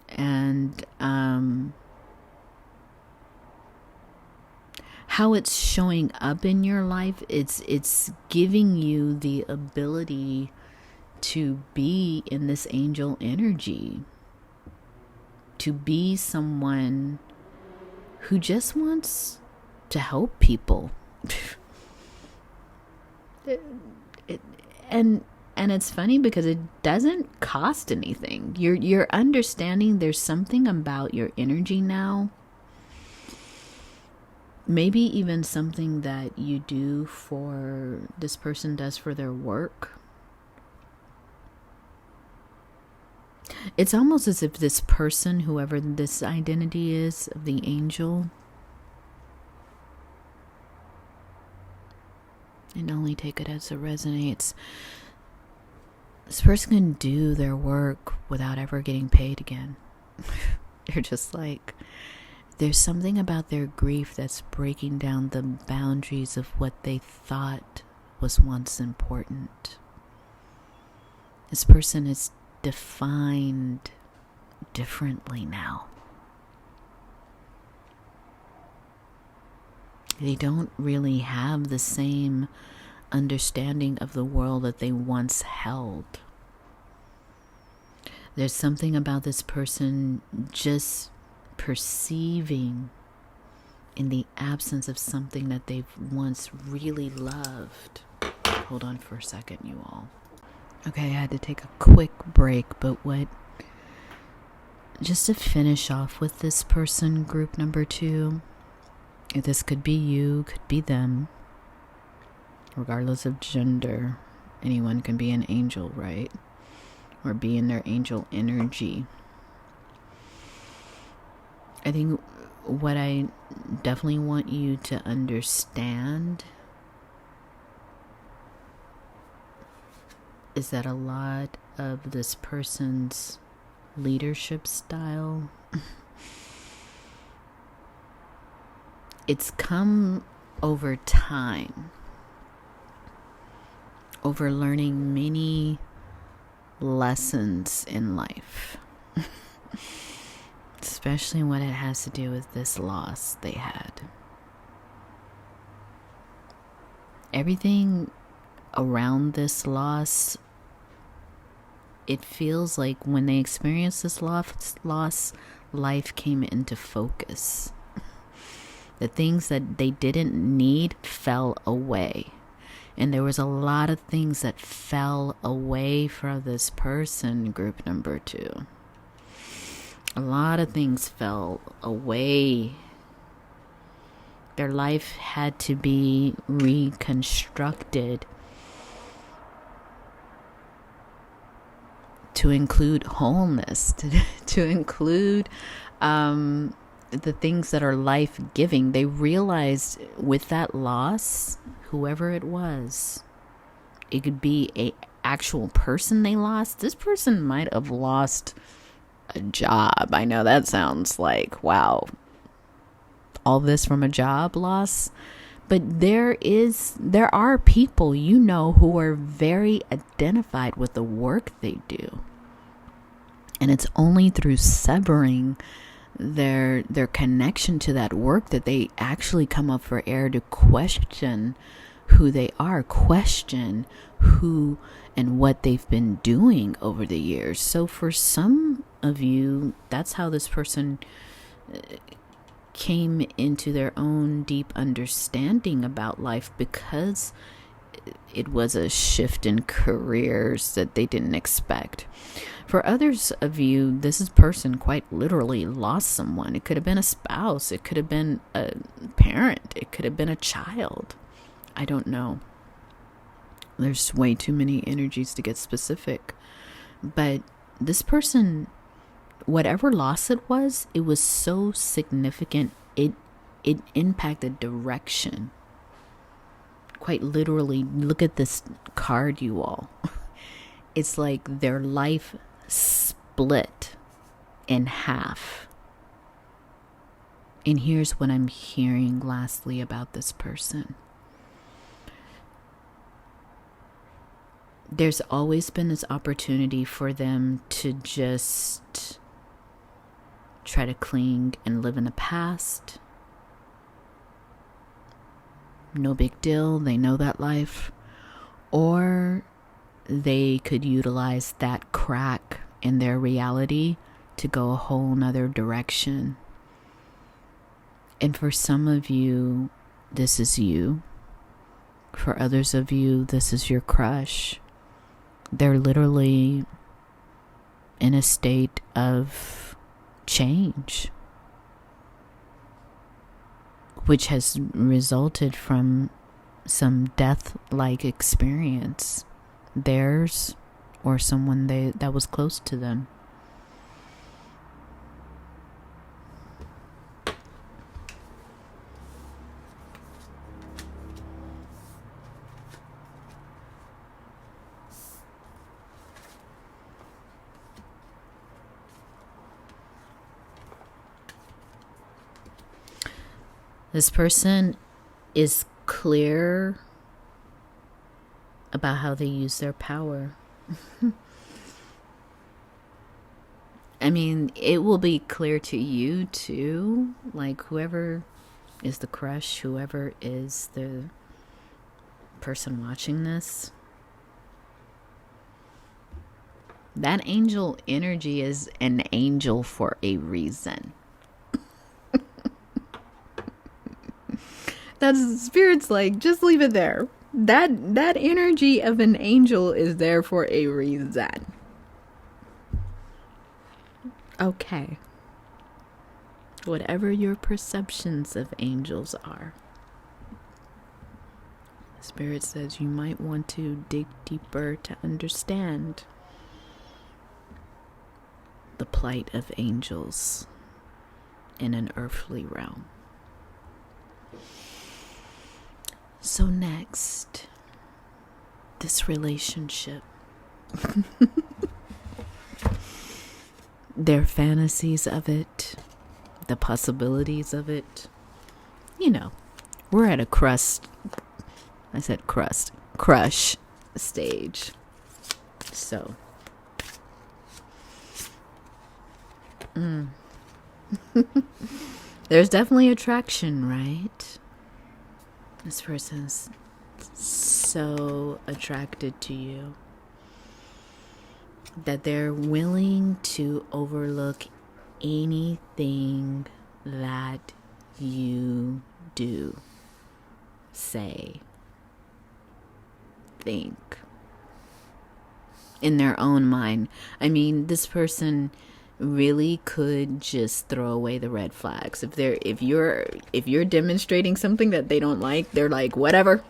And how it's showing up in your life, it's giving you the ability to be in this angel energy, to be someone who just wants to help people. And it's funny because it doesn't cost anything. You're understanding there's something about your energy now. Maybe even something that you do for, this person does for their work. It's almost as if this person, whoever this identity is of the angel, and only take it as it resonates, this person can do their work without ever getting paid again. They're just like, there's something about their grief that's breaking down the boundaries of what they thought was once important. This person is defined differently now. They don't really have the same understanding of the world that they once held. There's something about this person just perceiving in the absence of something that they've once really loved. Hold on for a second, you all. Okay, I had to take a quick break, but just to finish off with this person, group number 2, this could be you, could be them, regardless of gender. Anyone can be an angel, right? Or be in their angel energy. I think what I definitely want you to understand is that a lot of this person's leadership style, it's come over time, over learning many lessons in life, especially when it has to do with this loss they had. Everything around this loss, it feels like when they experienced this loss, life came into focus. The things that they didn't need fell away. And there was a lot of things that fell away from this person, group number 2. A lot of things fell away. Their life had to be reconstructed to include wholeness, to include the things that are life-giving. They realized with that loss, whoever it was, it could be a actual person they lost. This person might have lost a job. I know that sounds like, wow, all this from a job loss. But there are people, you know, who are very identified with the work they do. And it's only through severing their connection to that work that they actually come up for air to question who they are, question who and what they've been doing over the years. So for some of you, that's how this person came into their own deep understanding about life, because it was a shift in careers that they didn't expect. For others of you, this person quite literally lost someone. It could have been a spouse. It could have been a parent. It could have been a child. I don't know. There's way too many energies to get specific. But this person, whatever loss it was so significant. It impacted direction. Quite literally, look at this card, you all. It's like their life split in half. And here's what I'm hearing lastly about this person. There's always been this opportunity for them to just try to cling and live in the past. No big deal. They know that life. Or they could utilize that crack in their reality to go a whole nother direction. And for some of you, this is you. For others of you, this is your crush. They're literally in a state of change, which has resulted from some death-like experience, theirs or someone that was close to them. This person is clear about how they use their power. I mean, it will be clear to you too, like whoever is the crush, whoever is the person watching this. That angel energy is an angel for a reason. That's Spirit's like, just leave it there. That energy of an angel is there for a reason. Okay. Whatever your perceptions of angels are, Spirit says you might want to dig deeper to understand the plight of angels in an earthly realm. So next, this relationship. Their fantasies of it, the possibilities of it. We're at a crush stage. So, there's definitely attraction, right? This person's so attracted to you that they're willing to overlook anything that you do, say, think in their own mind. I mean, this person really could just throw away the red flags. If you're demonstrating something that they don't like, they're like, whatever.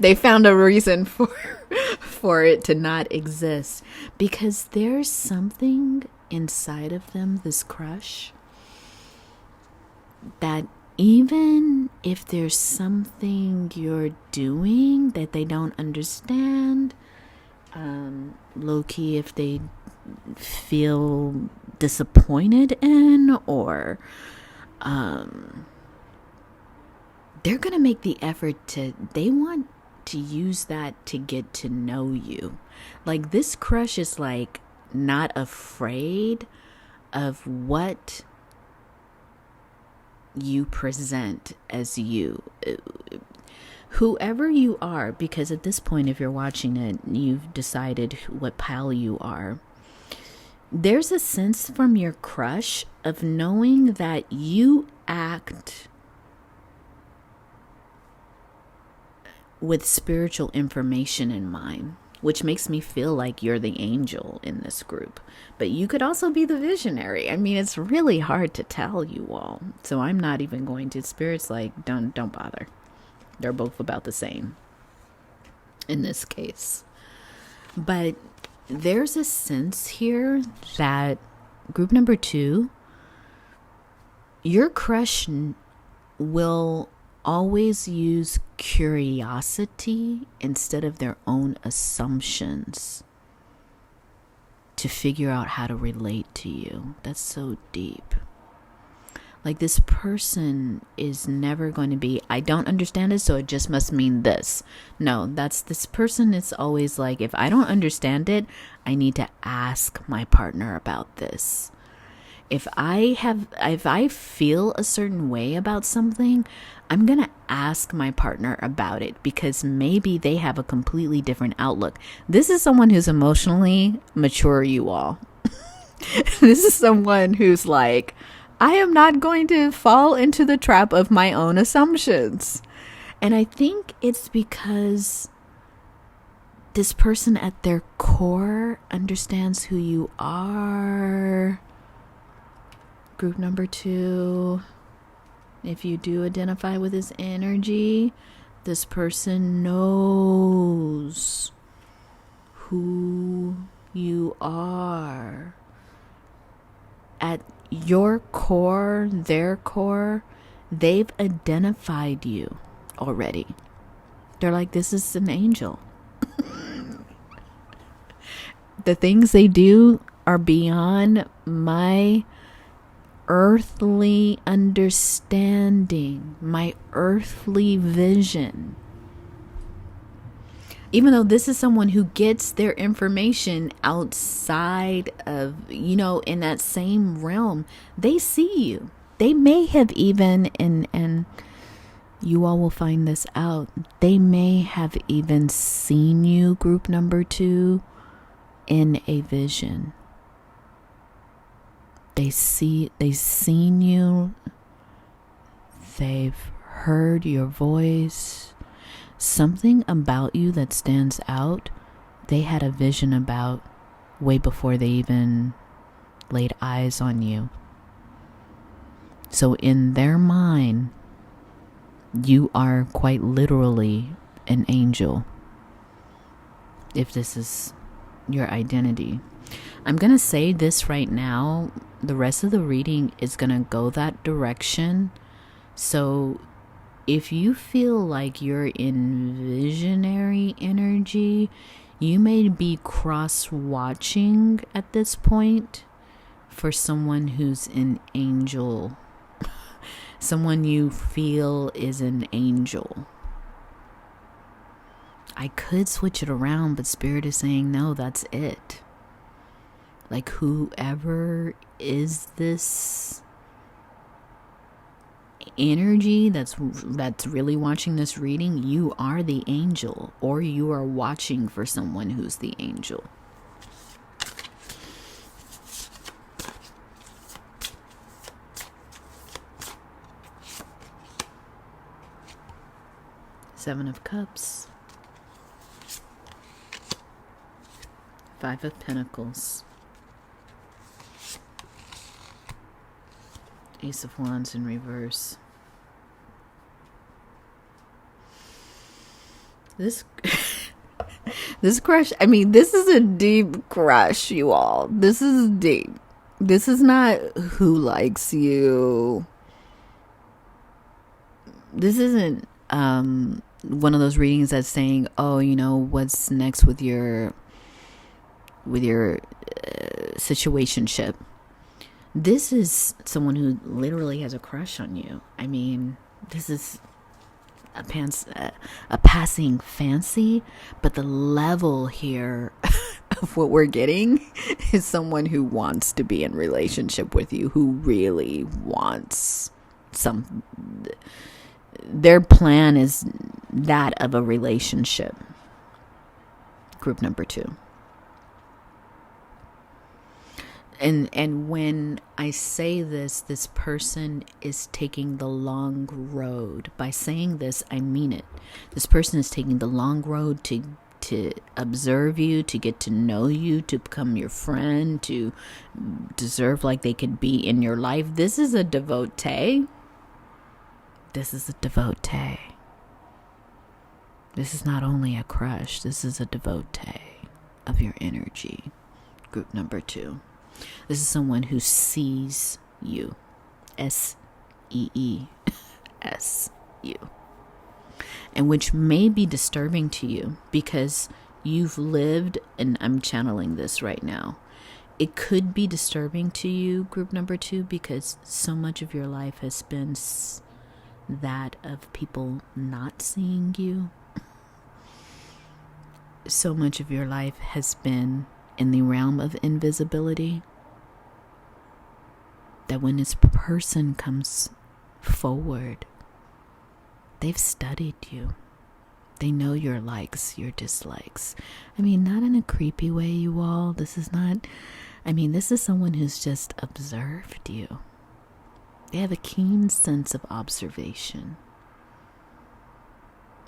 They found a reason for it to not exist, because there's something inside of them, this crush, that even if there's something you're doing that they don't understand, low-key, if they feel disappointed in, or they're gonna make the effort they want to use that to get to know you. Like, this crush is like not afraid of what you present as you, whoever you are, because at this point, if you're watching it, you've decided what pal you are. There's a sense from your crush of knowing that you act with spiritual information in mind, which makes me feel like you're the angel in this group. But you could also be the visionary. I mean, it's really hard to tell, you all. So I'm not even going to. Spirit's like, don't bother. They're both about the same in this case. But there's a sense here that group number 2, your crush will always use curiosity instead of their own assumptions to figure out how to relate to you. That's so deep. Like, this person is never going to be, I don't understand it, so it just must mean this. No, this person is always like, if I don't understand it, I need to ask my partner about this. If I feel a certain way about something, I'm going to ask my partner about it, because maybe they have a completely different outlook. This is someone who's emotionally mature, you all. This is someone who's like, I am not going to fall into the trap of my own assumptions. And I think it's because this person at their core understands who you are. Group number 2, if you do identify with this energy, this person knows who you are. At your core, their core, they've identified you already. They're like, this is an angel. The things they do are beyond my earthly understanding, my earthly vision. Even though this is someone who gets their information outside of, in that same realm, they see you. They may have even, and you all will find this out, they may have even seen you, group number 2, in a vision. They've seen you, they've heard your voice, something about you that stands out, they had a vision about way before they even laid eyes on you. So in their mind, you are quite literally an angel, if this is your identity. I'm going to say this right now. The rest of the reading is going to go that direction. So if you feel like you're in visionary energy, You may be cross-watching at this point for someone who's an angel, someone you feel is an angel. I could switch it around, but Spirit is saying, no, that's it. Like, whoever is this energy that's really watching this reading, you are the angel, or you are watching for someone who's the angel. Seven of Cups. Five of Pentacles. Ace of Wands in reverse. This crush, I mean, this is a deep crush, you all. This is deep. This is not who likes you. This isn't one of those readings that's saying, oh, you know, what's next with your situationship. This is someone who literally has a crush on you. I mean, this is a passing fancy, but the level here of what we're getting is someone who wants to be in relationship with you, who really wants their plan is that of a relationship. Group number 2. And when I say this person is taking the long road. By saying this, I mean it. This person is taking the long road to observe you, to get to know you, to become your friend, to deserve like they could be in your life. This is a devotee. This is a devotee. This is not only a crush. This is a devotee of your energy. Group number 2. This is someone who sees you. SEES you. And which may be disturbing to you because you've lived, and I'm channeling this right now. It could be disturbing to you, group number 2, because so much of your life has been that of people not seeing you. So much of your life has been in the realm of invisibility, that when this person comes forward, they've studied you. They know your likes, your dislikes. I mean, not in a creepy way, you all. This is someone who's just observed you. They have a keen sense of observation.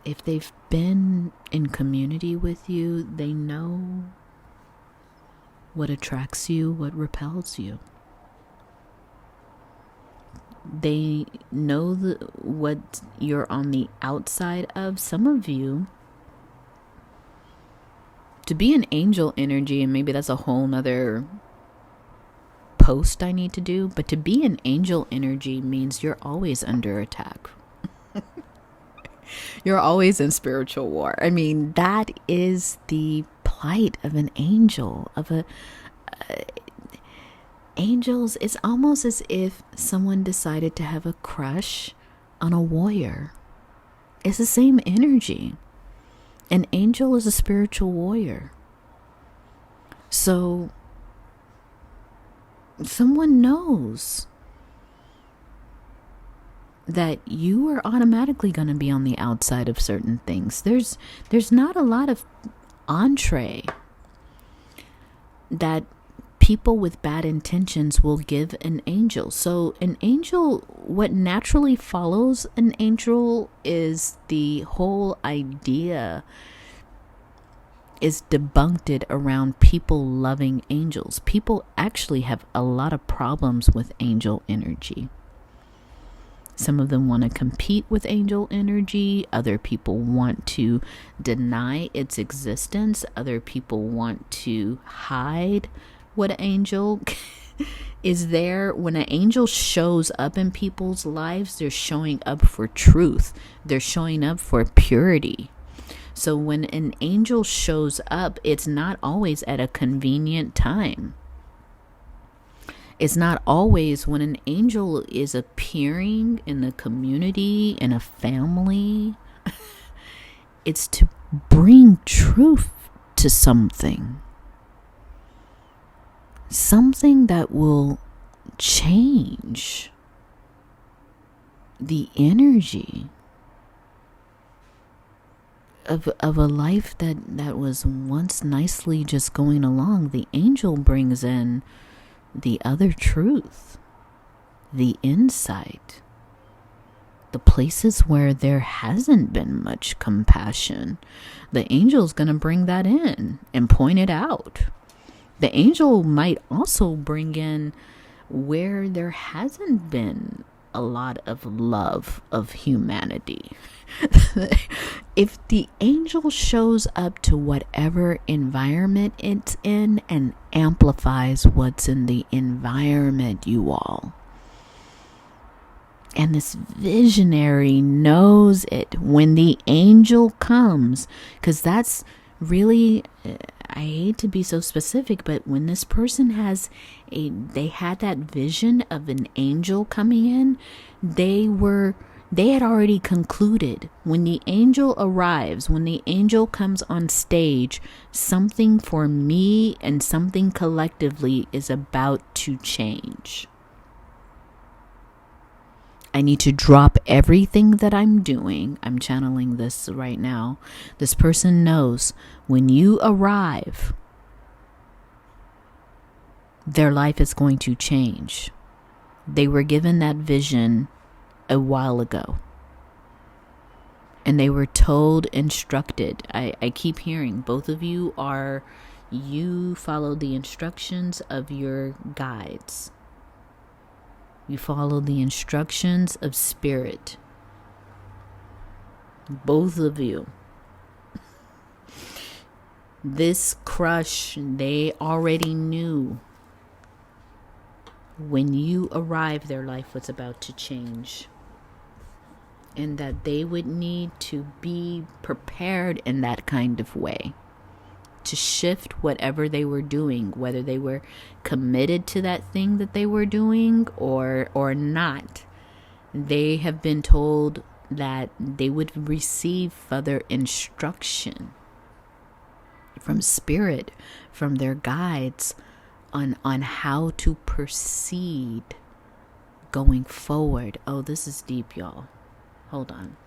If they've been in community with you, they know what attracts you, what repels you. They know what you're on the outside of. Some of you, to be an angel energy, and maybe that's a whole nother post I need to do, but to be an angel energy means you're always under attack. You're always in spiritual war. I mean, that is the plight of an angel, angels. It's almost as if someone decided to have a crush on a warrior. It's the same energy. An angel is a spiritual warrior. So someone knows that you are automatically going to be on the outside of certain things. There's not a lot of entree that people with bad intentions will give an angel. So an angel, what naturally follows an angel is the whole idea is debunked around people loving angels. People actually have a lot of problems with angel energy. Some of them want to compete with angel energy. Other people want to deny its existence. Other people want to hide what angel is there. When an angel shows up in people's lives, they're showing up for truth. They're showing up for purity. So when an angel shows up, it's not always at a convenient time. It's not always when an angel is appearing in the community, in a family. It's to bring truth to something. Something that will change the energy of a life that was once nicely just going along. The angel brings in the other truth, the insight, the places where there hasn't been much compassion. The angel's going to bring that in and point it out. The angel might also bring in where there hasn't been a lot of love of humanity. If the angel shows up to whatever environment it's in and amplifies what's in the environment, you all. And this visionary knows it when the angel comes, because that's really, I hate to be so specific, but when this person they had that vision of an angel coming in, they had already concluded when the angel arrives, when the angel comes on stage, something for me and something collectively is about to change. I need to drop everything that I'm doing. I'm channeling this right now. This person knows when you arrive, their life is going to change. They were given that vision a while ago. And they were told, instructed. I keep hearing both of you follow the instructions of your guides. You follow the instructions of spirit. Both of you. This crush, they already knew when you arrived, their life was about to change. And that they would need to be prepared in that kind of way. To shift whatever they were doing, whether they were committed to that thing that they were doing or not. They have been told that they would receive further instruction from spirit, from their guides on how to proceed going forward. Oh, this is deep, y'all. Hold on.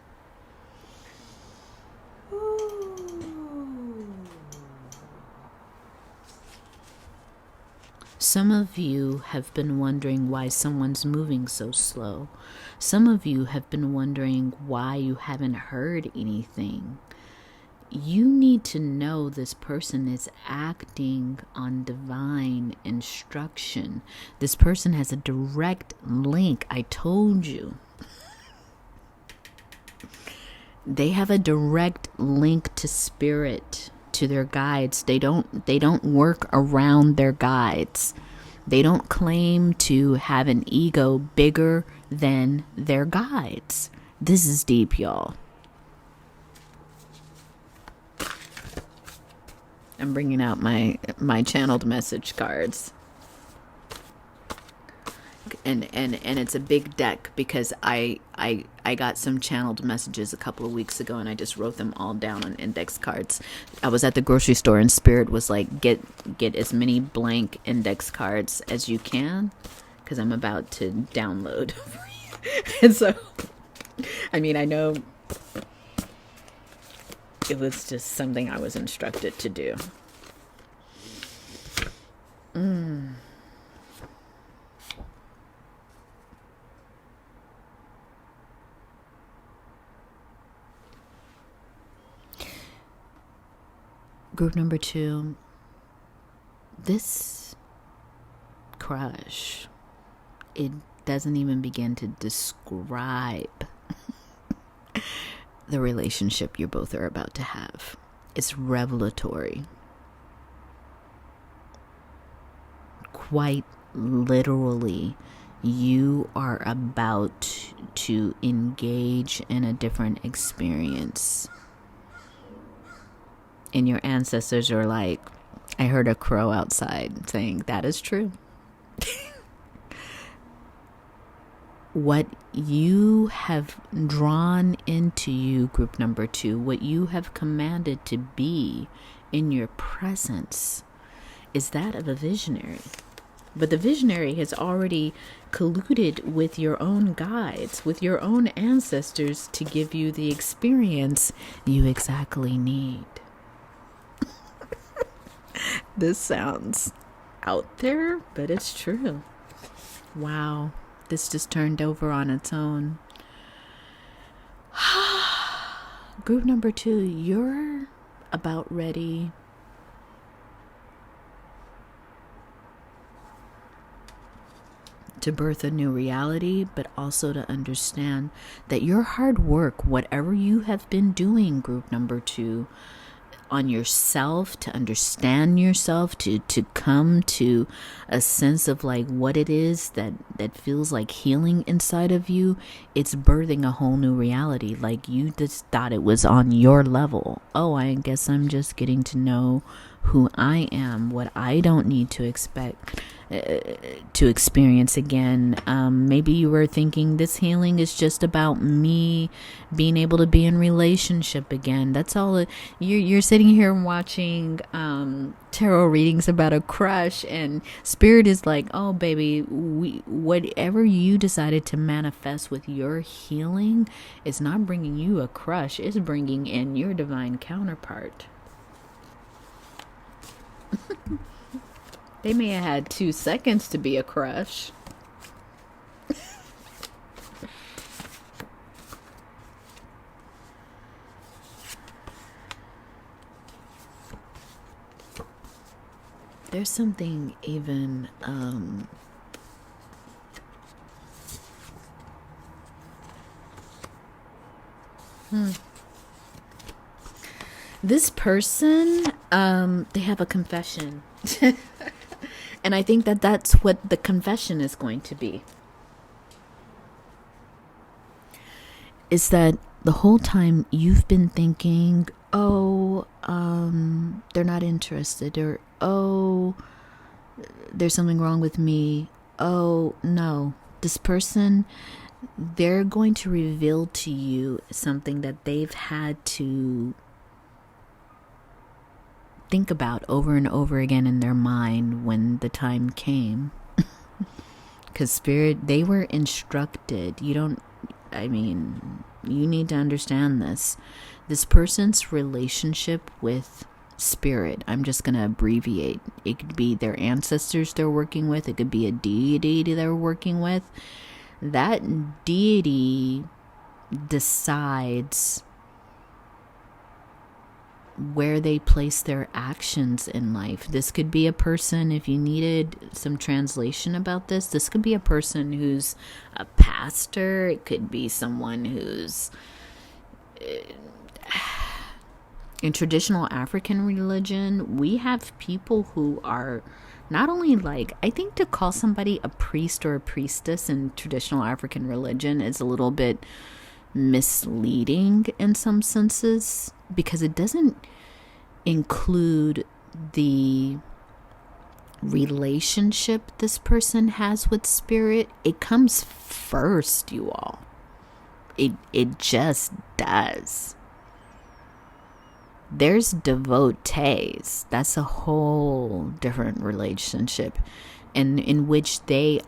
Some of you have been wondering why someone's moving so slow. Some of you have been wondering why you haven't heard anything. You need to know this person is acting on divine instruction. This person has a direct link. I told you. They have a direct link to spirit, to their guides. They don't work around their guides. They don't claim to have an ego bigger than their guides. This is deep, y'all. I'm bringing out my channeled message cards. And it's a big deck because I got some channeled messages a couple of weeks ago and I just wrote them all down on index cards. I was at the grocery store and Spirit was like, get as many blank index cards as you can because I'm about to download. And so, I mean, I know it was just something I was instructed to do. Group number 2, this crush, it doesn't even begin to describe the relationship you both are about to have. It's revelatory. Quite literally, you are about to engage in a different experience. And your ancestors are like, I heard a crow outside saying, that is true. What you have drawn into you, group number 2, what you have commanded to be in your presence is that of a visionary. But the visionary has already colluded with your own guides, with your own ancestors to give you the experience you exactly need. This sounds out there, but it's true. Wow, this just turned over on its own. Group number 2, you're about ready to birth a new reality, but also to understand that your hard work, whatever you have been doing, group number 2, on yourself, to understand yourself, to come to a sense of like what it is that feels like healing inside of you, it's birthing a whole new reality. Like you just thought it was on your level. Oh, I guess I'm just getting to know who I am, what I don't need to expect to experience again. Maybe you were thinking this healing is just about me being able to be in relationship again. That's all. You're sitting here watching tarot readings about a crush, and spirit is like, oh baby, whatever you decided to manifest with your healing is not bringing you a crush, it's bringing in your divine counterpart. They may have had 2 seconds to be a crush. There's something even this person, they have a confession. And I think that that's what the confession is going to be. Is that the whole time you've been thinking, oh, they're not interested, or oh, there's something wrong with me. Oh, no, this person, they're going to reveal to you something that they've had to think about over and over again in their mind when the time came. Because spirit, they were instructed. You need to understand this. This person's relationship with spirit, I'm just going to abbreviate. It could be their ancestors they're working with. It could be a deity they're working with. That deity decides where they place their actions in life. This could be a person, if you needed some translation about this, this could be a person who's a pastor. It could be someone who's in traditional African religion. We have people who are not only like, I think to call somebody a priest or a priestess in traditional African religion is a little bit misleading in some senses, because it doesn't include the relationship this person has with spirit. It comes first, you all. It just does. There's devotees. That's a whole different relationship, in which they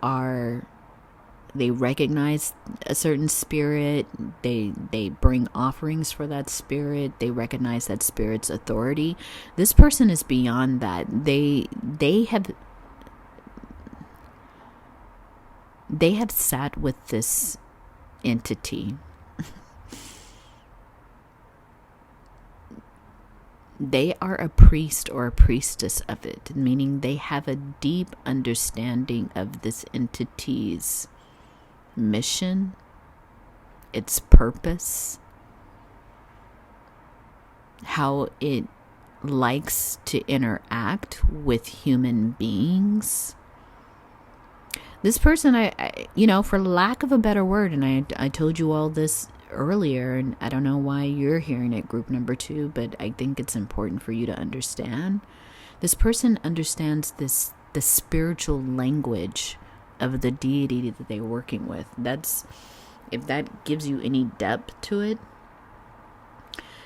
recognize a certain spirit. They bring offerings for that spirit. They recognize that spirit's authority. This person is beyond that. They have sat with this entity. They are a priest or a priestess of it, meaning they have a deep understanding of this entity's mission, its purpose, how it likes to interact with human beings. This person, I for lack of a better word, and I told you all this earlier, and I don't know why you're hearing it, group number 2, but I think it's important for you to understand. This person understands the spiritual language of the deity that they're working with. That's, if that gives you any depth to it.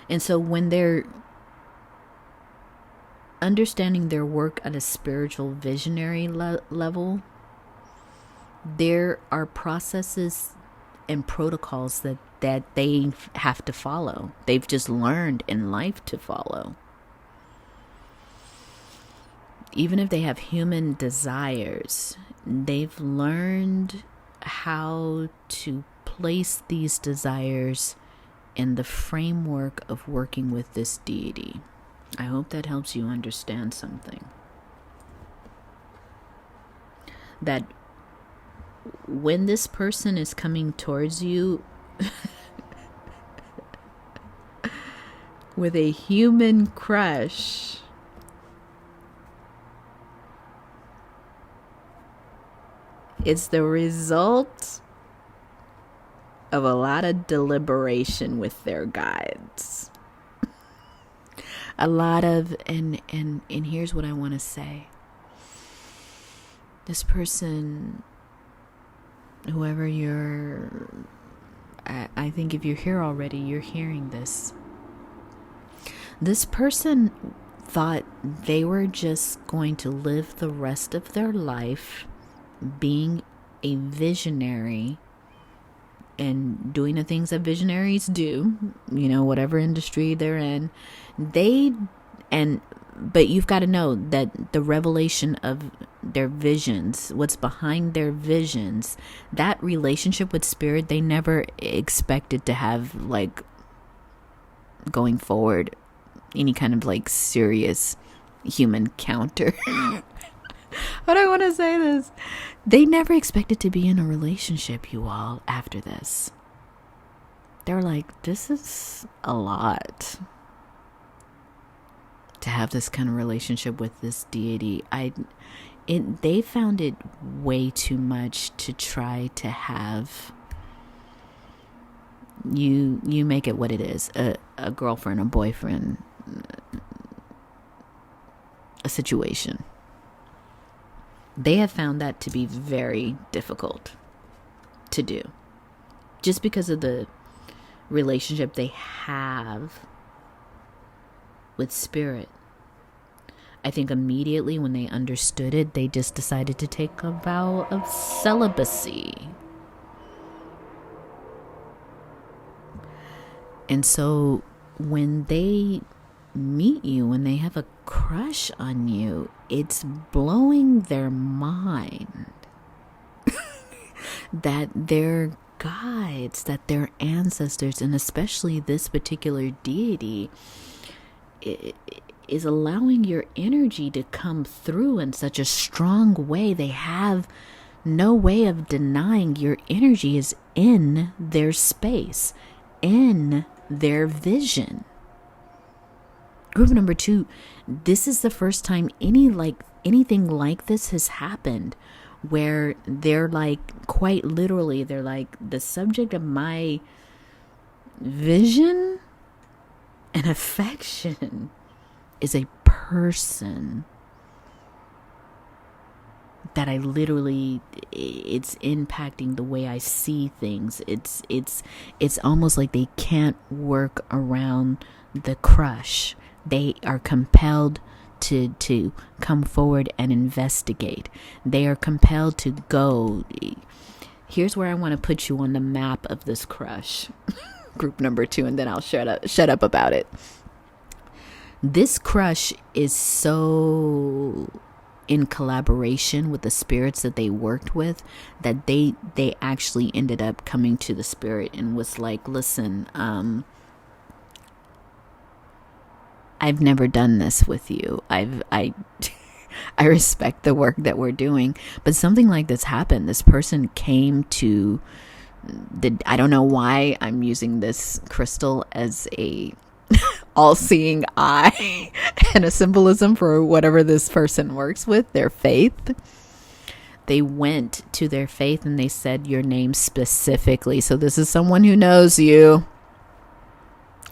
And so when they're understanding their work at a spiritual visionary level, there are processes and protocols that they have to follow. They've just learned in life to follow. Even if they have human desires, they've learned how to place these desires in the framework of working with this deity. I hope that helps you understand something. That when this person is coming towards you with a human crush, it's the result of a lot of deliberation with their guides. A lot of, and here's what I want to say. This person, whoever you're, I think if you're here already, you're hearing this. This person thought they were just going to live the rest of their life being a visionary and doing the things that visionaries do, whatever industry they're in. But you've got to know that the revelation of their visions, what's behind their visions, that relationship with spirit, they never expected to have, like, going forward, any kind of, like, serious human counter. But I want to say this. They never expected to be in a relationship, you all, after this. They're like, this is a lot to have this kind of relationship with this deity. They found it way too much to try to have you make it what it is, a girlfriend, a boyfriend, a situation. They have found that to be very difficult to do, just because of the relationship they have with spirit. I think immediately when they understood it, they just decided to take a vow of celibacy. And so when they meet you, when they have a crush on you, it's blowing their mind that their guides, that their ancestors, and especially this particular deity, is allowing your energy to come through in such a strong way. They have no way of denying your energy is in their space, in their vision. Group number 2, this is the first time anything like this has happened, where they're like, quite literally, they're like, the subject of my vision and affection is a person that I literally, it's impacting the way I see things. It's almost like they can't work around the crush. They are compelled to come forward and investigate. They are compelled to go. Here's where I want to put you on the map of this crush. Group number 2, and then I'll shut up about it. This crush is so in collaboration with the spirits that they worked with that they actually ended up coming to the spirit and was like, listen, I've never done this with you. I respect the work that we're doing, but something like this happened. This person came to I don't know why I'm using this crystal as a all-seeing eye and a symbolism for whatever this person works with, their faith. They went to their faith and they said your name specifically. So this is someone who knows you.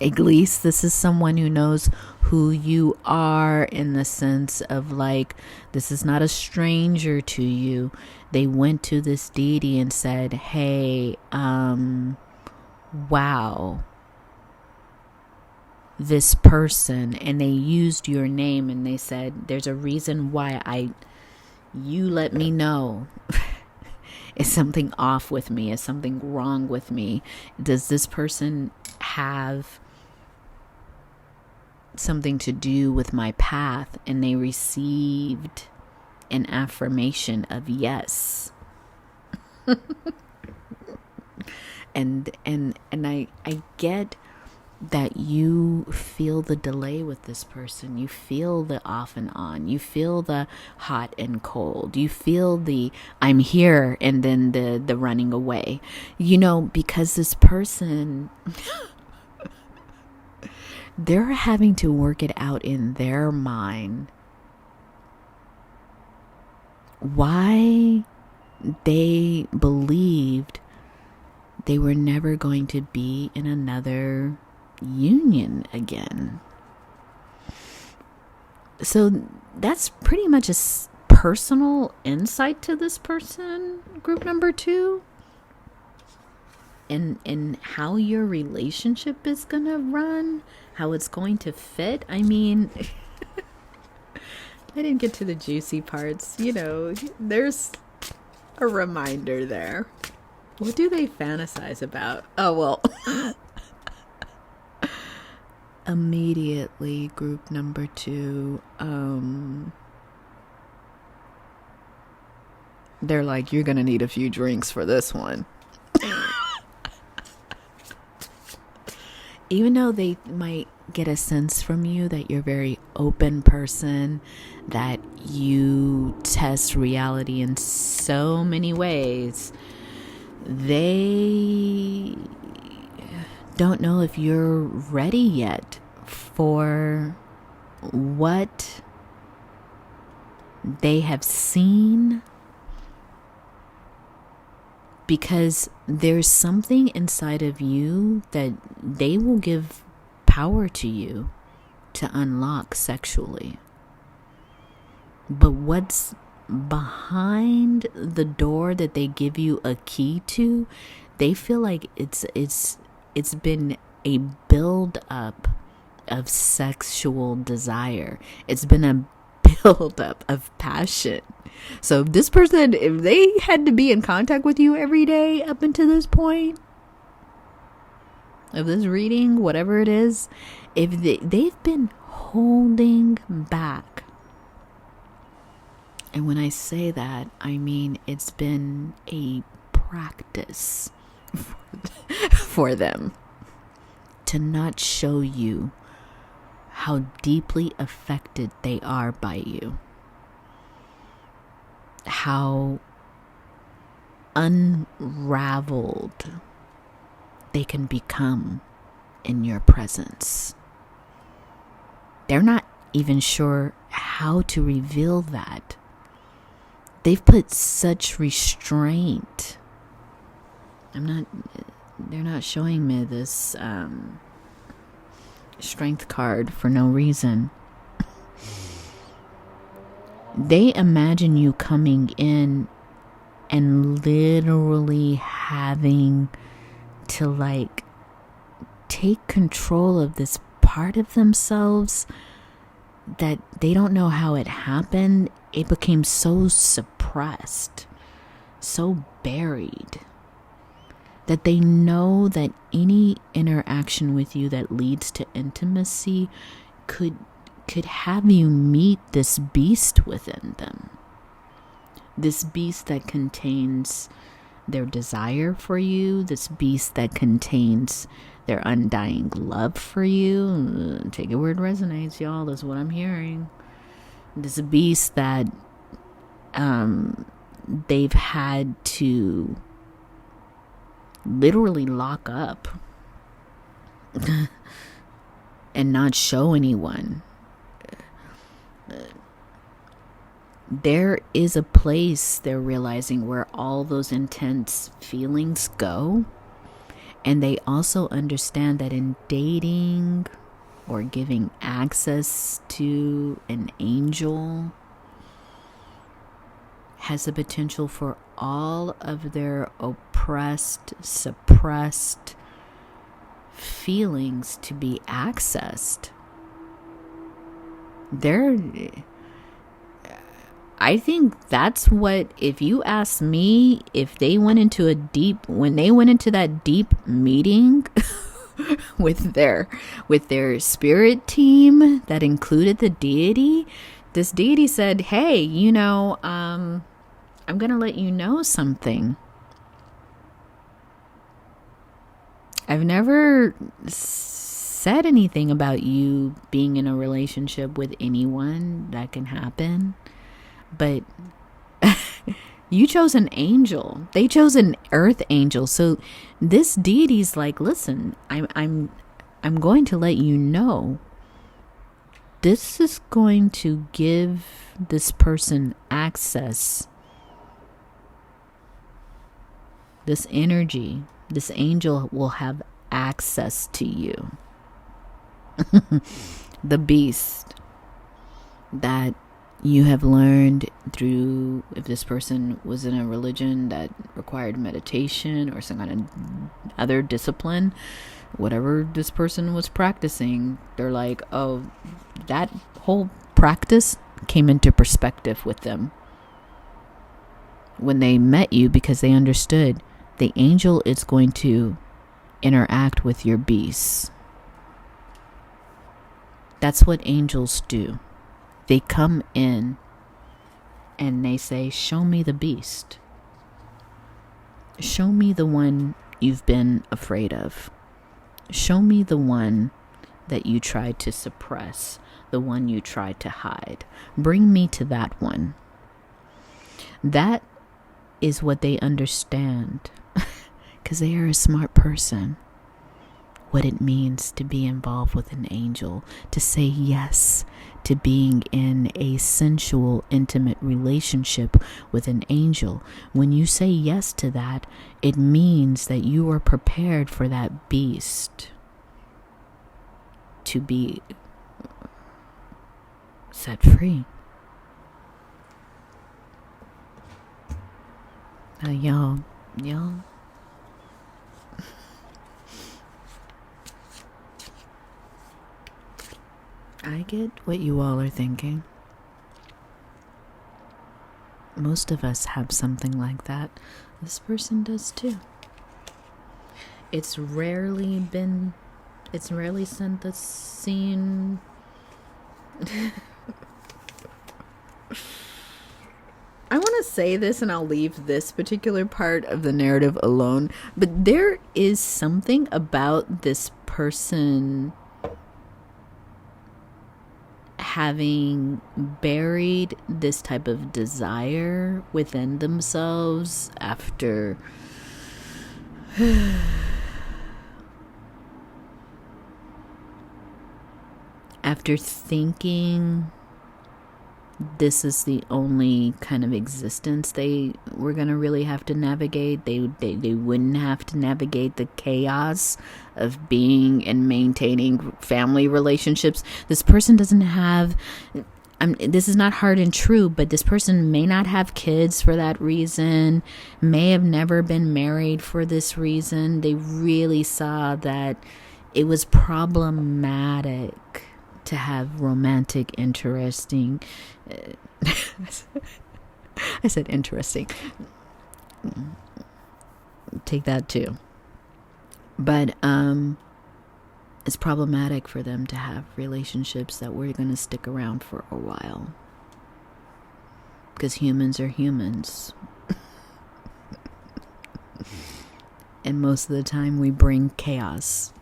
At least this is someone who knows who you are, in the sense of like, this is not a stranger to you. They went to this deity and said, hey, wow, this person, and they used your name and they said, there's a reason why you let me know. Is something off with me? Is something wrong with me? Does this person have something to do with my path? And they received an affirmation of yes. and I get that you feel the delay with this person. You feel the off and on. You feel the hot and cold. You feel the I'm here and then the running away. Because this person, they're having to work it out in their mind why they believed they were never going to be in another union again. So that's pretty much a personal insight to this person, group number 2, and how your relationship is gonna run, how it's going to fit. I mean, I didn't get to the juicy parts. There's a reminder there. What do they fantasize about? Oh, well. Immediately, group number 2, they're like, you're gonna need a few drinks for this one. Even though they might get a sense from you that you're a very open person, that you test reality in so many ways, they don't know if you're ready yet for what they have seen, because there's something inside of you that they will give power to you to unlock sexually. But what's behind the door that they give you a key to, they feel like it's been a build up of sexual desire. It's been a build up of passion. So this person, if they had to be in contact with you every day up until this point of this reading, whatever it is, if they've been holding back. And when I say that, I mean it's been a practice for them to not show you how deeply affected they are by you, how unraveled they can become in your presence. They're not even sure how to reveal that. They've put such restraint. They're not showing me this strength card for no reason. They imagine you coming in and literally having to like take control of this part of themselves that they don't know how it happened. It became so suppressed, so buried, that they know that any interaction with you that leads to intimacy could have you meet this beast within them. This beast that contains their desire for you, this beast that contains their undying love for you. Take it where it resonates, y'all. That's what I'm hearing. This beast that they've had to literally lock up and not show anyone. there is a place they're realizing where all those intense feelings go. And they also understand that in dating or giving access to an angel has the potential for all of their oppressed, suppressed feelings to be accessed. I think that's what, if you ask me, if they went into when they went into that deep meeting with their spirit team that included the deity, this deity said, hey, I'm going to let you know something. I've never said anything about you being in a relationship with anyone. That can happen. But you chose an angel. They chose an earth angel. So this deity's like, listen, I'm going to let you know. This is going to give this person access. This energy, this angel will have access to you. The beast that you have learned through, if this person was in a religion that required meditation or some kind of other discipline, whatever this person was practicing, they're like, oh, that whole practice came into perspective with them when they met you, because they understood the angel is going to interact with your beast. That's what angels do. They come in and they say, show me the beast. Show me the one you've been afraid of. Show me the one that you tried to suppress, the one you tried to hide. Bring me to that one. That is what they understand, because they are a smart person. What it means to be involved with an angel, to say yes to being in a sensual, intimate relationship with an angel. When you say yes to that, it means that you are prepared for that beast to be set free. Y'all. I get what you all are thinking. Most of us have something like that. This person does too. It's rarely sent the scene. I want to say this and I'll leave this particular part of the narrative alone, but there is something about this person having buried this type of desire within themselves after thinking this is the only kind of existence they were going to really have to navigate. They wouldn't have to navigate the chaos of being and maintaining family relationships. This person doesn't have, this is not hard and true, but this person may not have kids for that reason, may have never been married for this reason. They really saw that it was problematic to have romantic, interesting. I said interesting. Take that too. But it's problematic for them to have relationships that were going to stick around for a while. Because humans are humans. And most of the time we bring chaos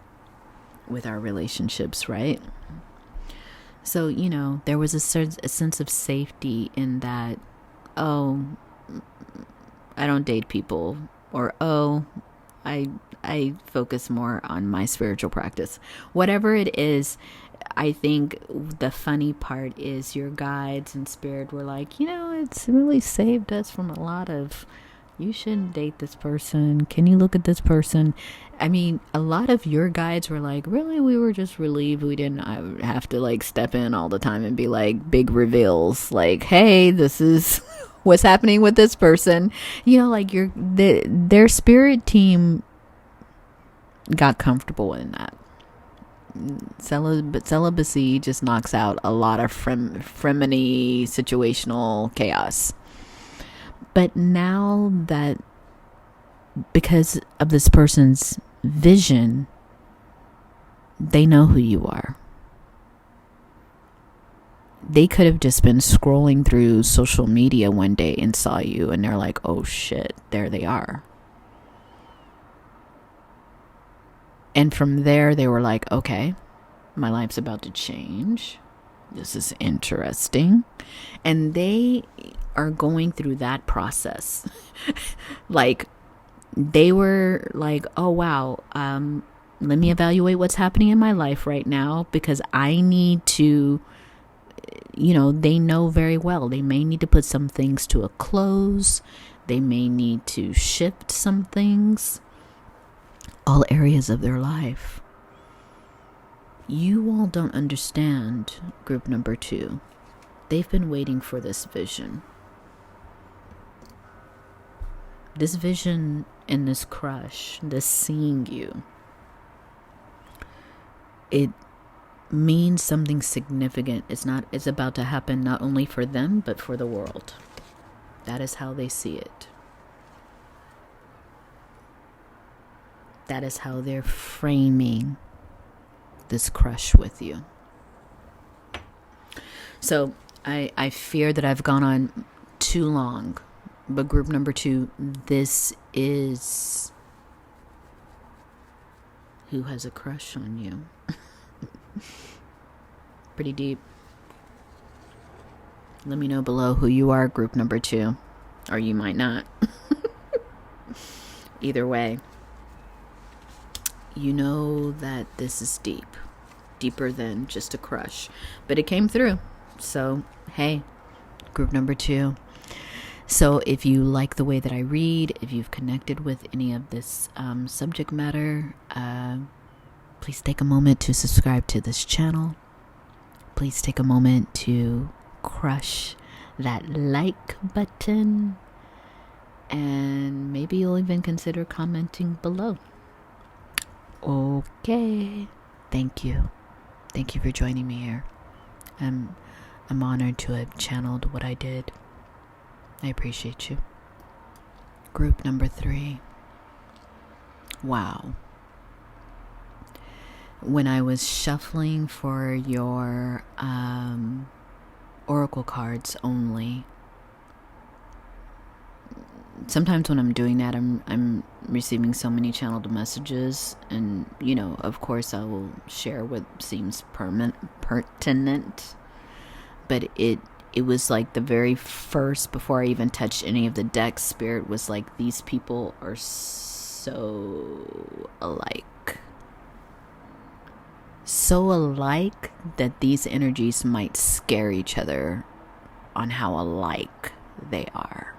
with our relationships, right? So, there was a sense of safety in that, oh, I don't date people, or oh, I I focus more on my spiritual practice. Whatever it is, I think the funny part is your guides and spirit were like, it's really saved us from a lot of, you shouldn't date this person. Can you look at this person? I mean, a lot of your guides were like, really? We were just relieved we didn't have to like step in all the time and be like big reveals. Like, hey, this is what's happening with this person. Like their spirit team got comfortable in that. Celibacy just knocks out a lot of fremony situational chaos. But now that, because of this person's vision, they know who you are. They could have just been scrolling through social media one day and saw you, and they're like, oh shit, there they are. And from there, they were like, okay, my life's about to change. This is interesting. And they are going through that process. Like, they were like, oh, wow, let me evaluate what's happening in my life right now, because I need to, they know very well. They may need to put some things to a close. They may need to shift some things. All areas of their life. You all don't understand, group number 2. They've been waiting for this vision. This vision and this crush, this seeing you, it means something significant. It's about to happen not only for them, but for the world. That is how they see it. That is how they're framing this crush with you. So I fear that I've gone on too long. But group number 2, this is who has a crush on you. Pretty deep. Let me know below who you are, group number 2. Or you might not. Either way. You know that this is deep. Deeper than just a crush. But it came through. So, hey, group number 2. So if you like the way that I read, if you've connected with any of this subject matter, please take a moment to subscribe to this channel. Please take a moment to crush that like button. And maybe you'll even consider commenting below. Okay. Thank you. Thank you for joining me here. I'm honored to have channeled what I did. I appreciate you. Group number 3. Wow. When I was shuffling for your oracle cards only, sometimes when I'm doing that, I'm receiving so many channeled messages, and of course I will share what seems pertinent, but it was like the very first, before I even touched any of the decks, Spirit was like, these people are so alike that these energies might scare each other on how alike they are.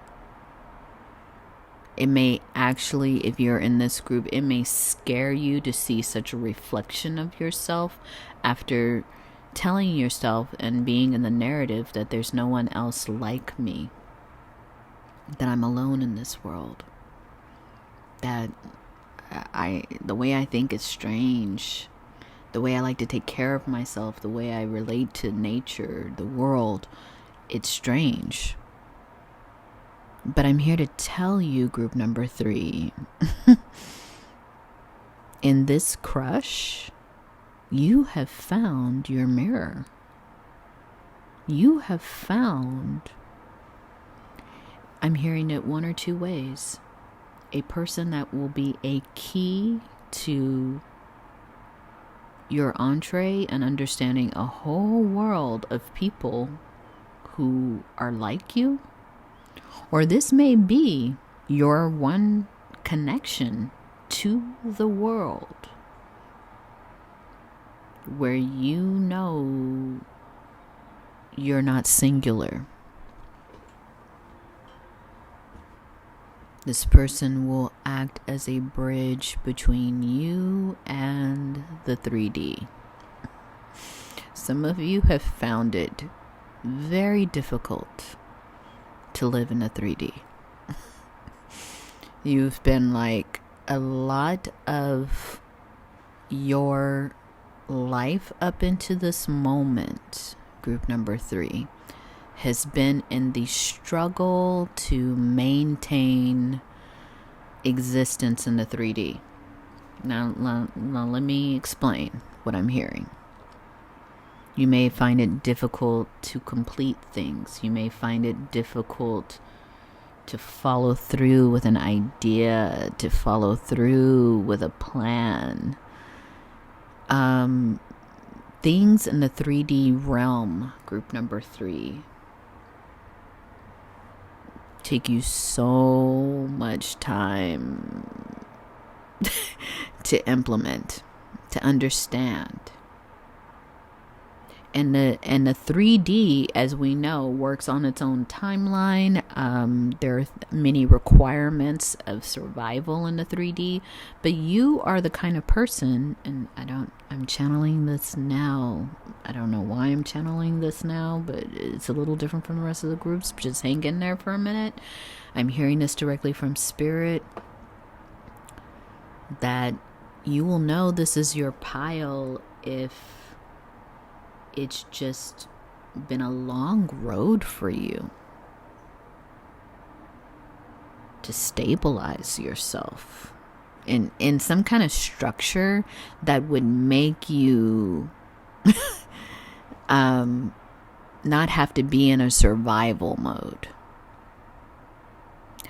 It may actually, if you're in this group, it may scare you to see such a reflection of yourself after telling yourself and being in the narrative that there's no one else like me, that I'm alone in this world, that the way I think is strange, the way I like to take care of myself, the way I relate to nature, the world, it's strange. But I'm here to tell you, group number 3, in this crush, you have found your mirror. You have found, I'm hearing it one or two ways, a person that will be a key to your entree and understanding a whole world of people who are like you. Or this may be your one connection to the world where you know you're not singular. This person will act as a bridge between you and the 3D. Some of you have found it very difficult to live in the 3D. You've been like, a lot of your life up into this moment, group number 3, has been in the struggle to maintain existence in the 3D. Now let me explain what I'm hearing. You may find it difficult to complete things. You may find it difficult to follow through with an idea, to follow through with a plan. Things in the 3D realm, group number 3, take you so much time to implement, to understand. And the 3D, as we know, works on its own timeline. There are many requirements of survival in the 3D, but you are the kind of person, and I'm channeling this now. I don't know why I'm channeling this now, but it's a little different from the rest of the groups. Just hang in there for a minute. I'm hearing this directly from Spirit, that you will know this is your pile if it's just been a long road for you to stabilize yourself in some kind of structure that would make you not have to be in a survival mode.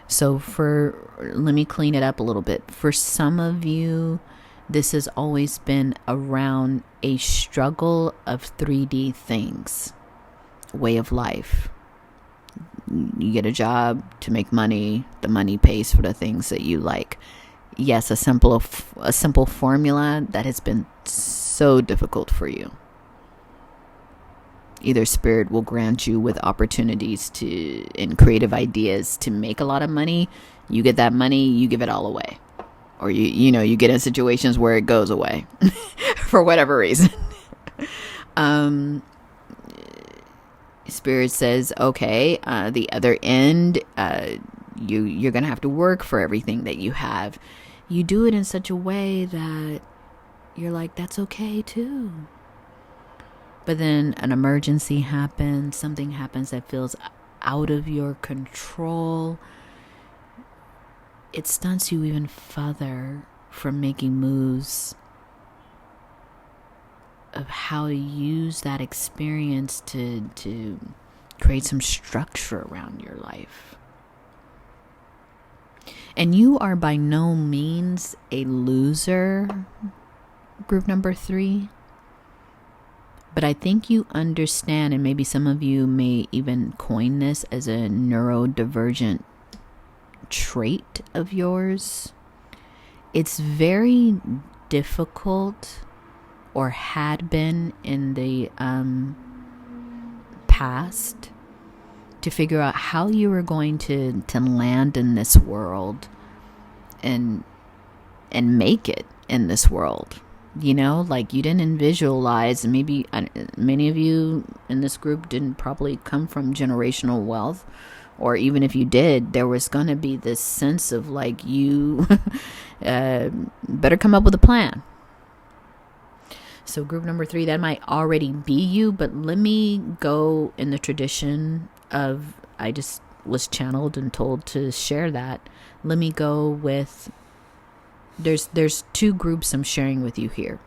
So let me clean it up a little bit. For some of you, this has always been around a struggle of 3D things, way of life. You get a job to make money. The money pays for the things that you like. Yes, a simple formula that has been so difficult for you. Either Spirit will grant you with opportunities and creative ideas to make a lot of money. You get that money, you give it all away. Or you get in situations where it goes away for whatever reason. Spirit says, okay, the other end, you're going to have to work for everything that you have. You do it in such a way that you're like, that's okay too. But then an emergency happens, something happens that feels out of your control. It stunts you even further from making moves of how to use that experience to create some structure around your life. And you are by no means a loser, group number 3. But I think you understand, and maybe some of you may even coin this as a neurodivergent trait of yours. It's very difficult, or had been in the past, to figure out how you were going to land in this world and make it in this world. Like you didn't visualize, and maybe many of you in this group didn't probably come from generational wealth. Or even if you did, there was going to be this sense of like, you better come up with a plan. So group number 3, that might already be you, but let me go in the tradition of, I just was channeled and told to share that. Let me go with, there's 2 groups I'm sharing with you here.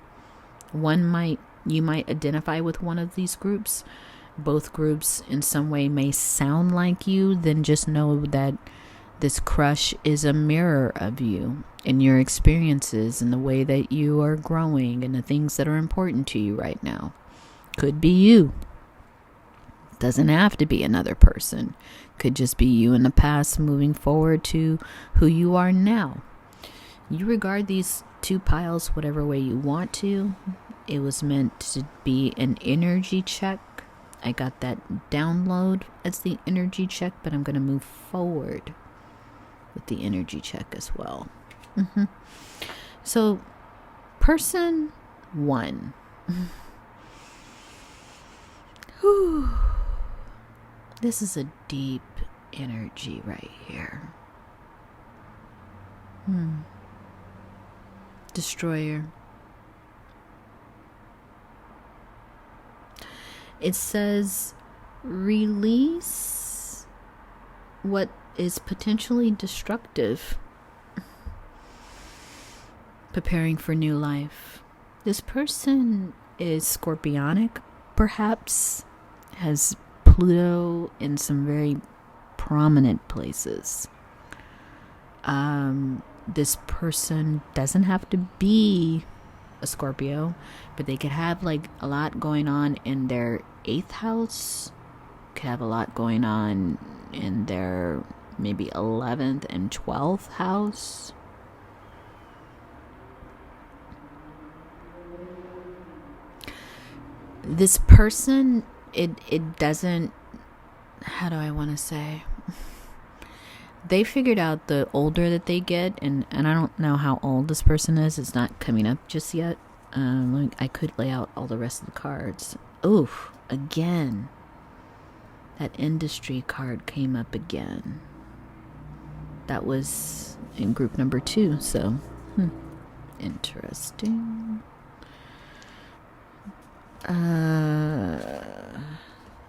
You might identify with one of these groups. Both groups in some way may sound like you. Then just know that this crush is a mirror of you and your experiences and the way that you are growing and the things that are important to you right now. Could be you. Doesn't have to be another person. Could just be you in the past moving forward to who you are now. You regard these two piles whatever way you want to. It was meant to be an energy check. I got that download as the energy check, but I'm going to move forward with the energy check as well. So, person 1. This is a deep energy right here. Destroyer. It says release what is potentially destructive. Preparing for new life. This person is scorpionic, perhaps, has Pluto in some very prominent places. This person doesn't have to be a Scorpio, but they could have like a lot going on in their 8th house, could have a lot going on in their maybe 11th and 12th house. This person, it doesn't, how do I want to say? They figured out the older that they get, and I don't know how old this person is. It's not coming up just yet. I could lay out all the rest of the cards. Oof, again. That industry card came up again. That was in group number 2, so interesting.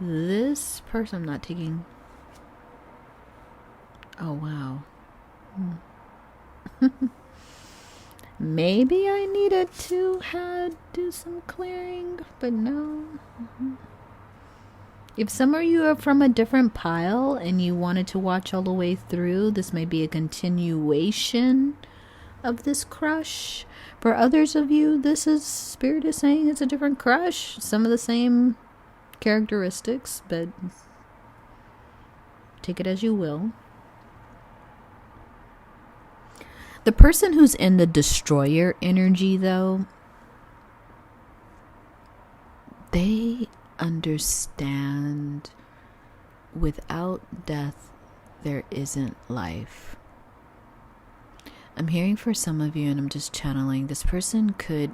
This person, I'm not taking. Oh, wow. Maybe I needed to do some clearing, but no. If some of you are from a different pile and you wanted to watch all the way through, this may be a continuation of this crush. For others of you, Spirit is saying it's a different crush. Some of the same characteristics, but take it as you will. The person who's in the destroyer energy, though, they understand without death, there isn't life. I'm hearing for some of you, and I'm just channeling, this person could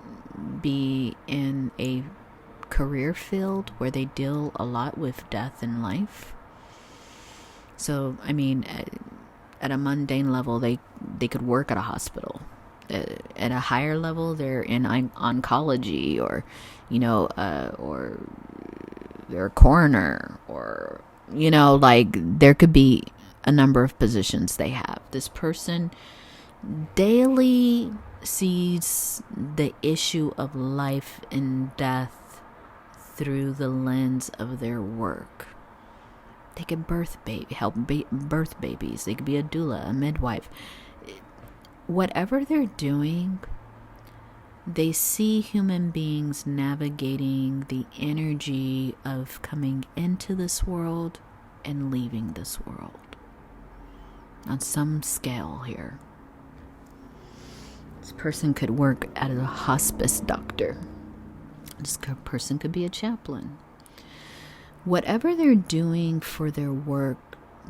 be in a career field where they deal a lot with death and life. So, I mean, at a mundane level, they could work at a hospital. At a higher level, they're in oncology, or or they're a coroner, or like there could be a number of positions they have. This person daily sees the issue of life and death through the lens of their work. They could help birth babies. They could be a doula, a midwife. Whatever they're doing, they see human beings navigating the energy of coming into this world and leaving this world on some scale here. This person could work as a hospice doctor. This person could be a chaplain. Whatever they're doing for their work,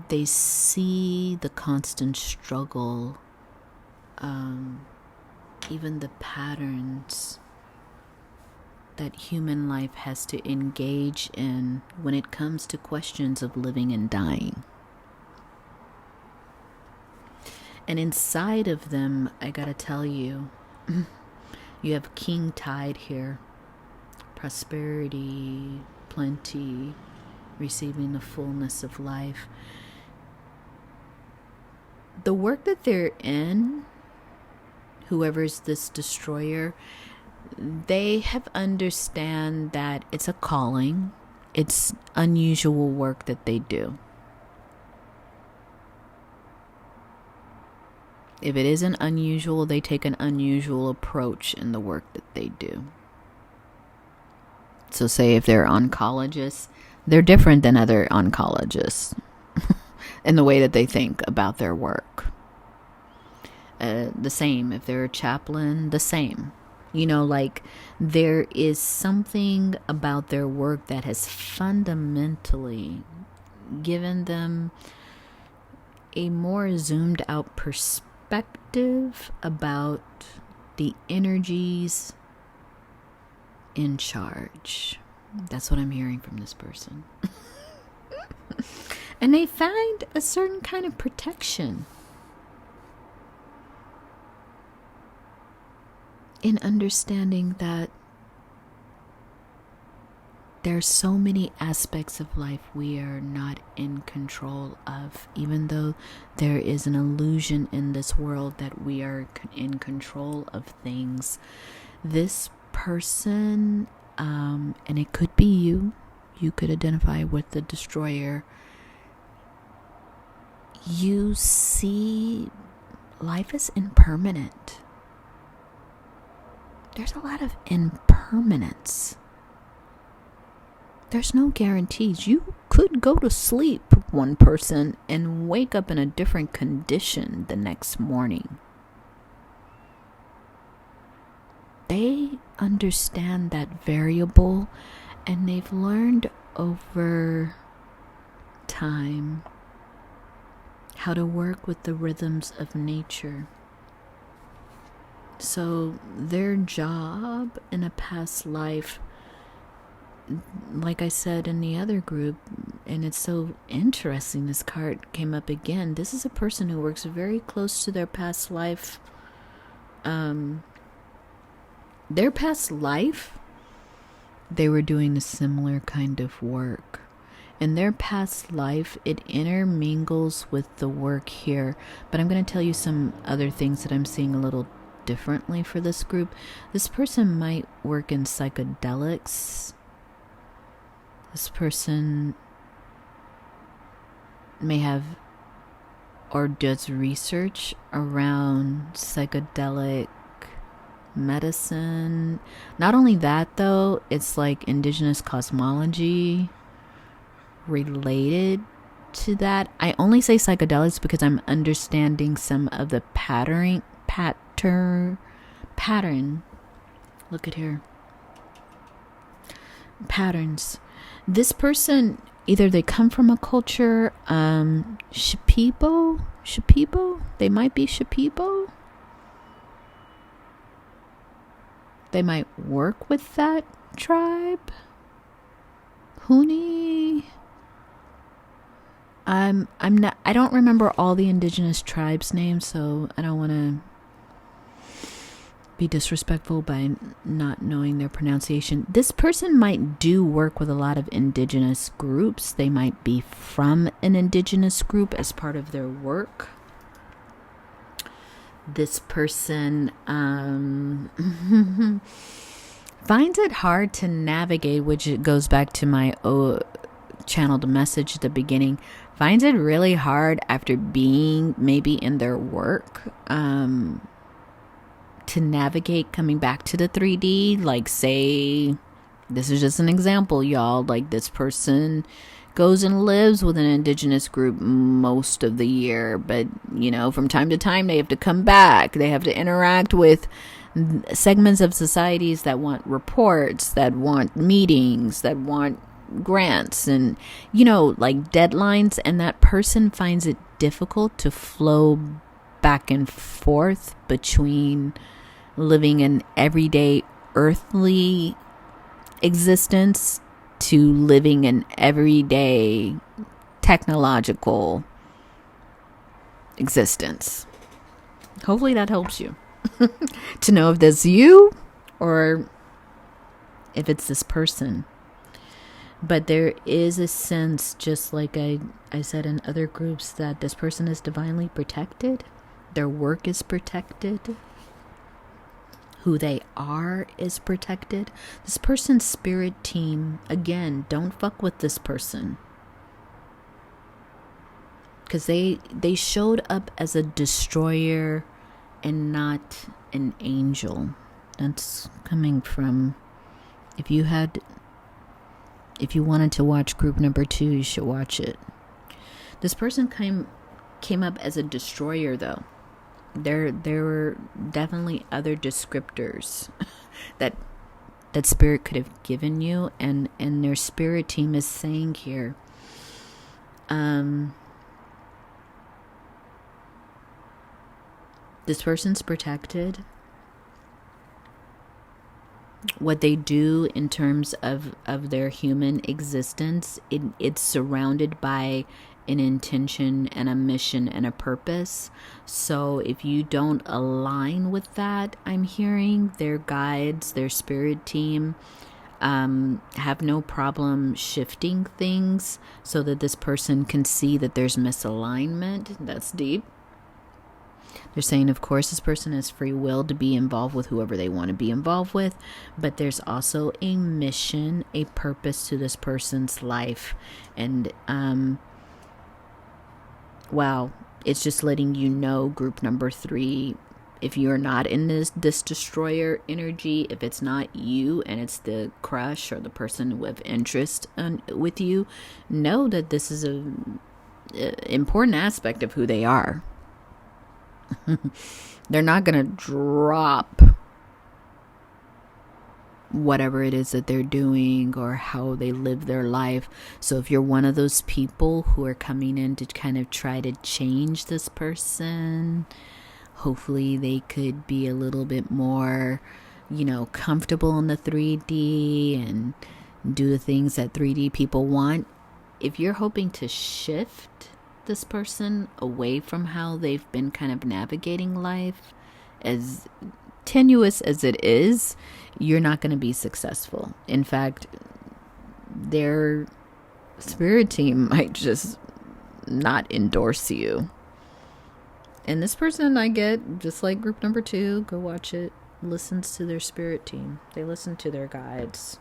they see the constant struggle, even the patterns that human life has to engage in when it comes to questions of living and dying. And inside of them, I gotta tell you, you have King Tide here. Prosperity, plenty, receiving the fullness of life. The work that they're in, whoever's this destroyer, they have understand that it's a calling. It's unusual work that they do. If it isn't unusual, they take an unusual approach in the work that they do. So say if they're oncologists, they're different than other oncologists in the way that they think about their work. the same. If they're a chaplain, the same. Like there is something about their work that has fundamentally given them a more zoomed out perspective about the energies in charge. That's what I'm hearing from this person. And they find a certain kind of protection in understanding that there's so many aspects of life we are not in control of, even though there is an illusion in this world that we are in control of things. This person, and it could be you could identify with the destroyer. You see life as impermanent. There's a lot of impermanence. There's no guarantees. You could go to sleep, one person, and wake up in a different condition the next morning. They understand that variable, and they've learned over time how to work with the rhythms of nature. So their job in a past life, like I said in the other group, and it's so interesting, this card came up again. This is a person who works very close to their past life. Their past life, they were doing a similar kind of work. In their past life, it intermingles with the work here. But I'm going to tell you some other things that I'm seeing a little differently for this group. This person might work in psychedelics. This person may have or does research around psychedelic medicine. Not only that, though, it's like indigenous cosmology related to that. I only say psychedelics because I'm understanding some of the pattern. Look at here. Patterns. This person, either they come from a culture, Shipibo, they might be Shipibo. They might work with that tribe. Huni. I don't remember all the indigenous tribes' names, so I don't want to be disrespectful by not knowing their pronunciation. This person might do work with a lot of indigenous groups. They might be from an indigenous group as part of their work. This person finds it hard to navigate, which it goes back to my channeled message at the beginning. Finds it really hard after being maybe in their work to navigate coming back to the 3D. Like, say, this is just an example, y'all. Like, this person goes and lives with an indigenous group most of the year, but from time to time they have to come back. They have to interact with segments of societies that want reports, that want meetings, that want grants, and like deadlines, and that person finds it difficult to flow back and forth between living an everyday earthly existence to living an everyday technological existence. Hopefully that helps you to know if that's you or if it's this person. But there is a sense, just like I said in other groups, that this person is divinely protected. Their work is protected. Who they are is protected. This person's spirit team, again, don't fuck with this person. Because they showed up as a destroyer and not an angel. That's coming from, if you wanted to watch group number 2, you should watch it. This person came up as a destroyer, though. There were definitely other descriptors that spirit could have given you, and their spirit team is saying here, this person's protected. What they do in terms of their human existence, it's surrounded by an intention and a mission and a purpose. So if you don't align with that, I'm hearing their guides, their spirit team, have no problem shifting things so that this person can see that there's misalignment. That's deep. They're saying, of course, this person has free will to be involved with whoever they want to be involved with, but there's also a mission, a purpose to this person's life. And, wow, it's just letting you know, group number 3, if you're not in this destroyer energy, if it's not you and it's the crush or the person with interest with you, know that this is a important aspect of who they are. They're not going to drop whatever it is that they're doing or how they live their life. So if you're one of those people who are coming in to kind of try to change this person, hopefully they could be a little bit more, comfortable in the 3D and do the things that 3D people want. If you're hoping to shift this person away from how they've been kind of navigating life, as tenuous as it is, you're not going to be successful. In fact, their spirit team might just not endorse you. And this person, I get, just like group number 2, go watch it, listens to their spirit team. They listen to their guides.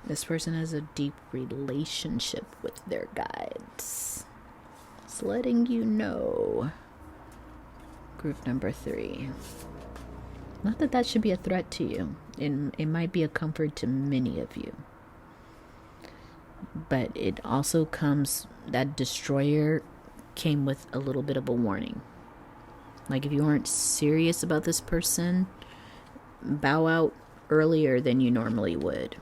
This person has a deep relationship with their guides. It's letting you know. Group number 3. Not that should be a threat to you. It might be a comfort to many of you. But it also comes, that destroyer came with a little bit of a warning. Like if you aren't serious about this person, bow out earlier than you normally would.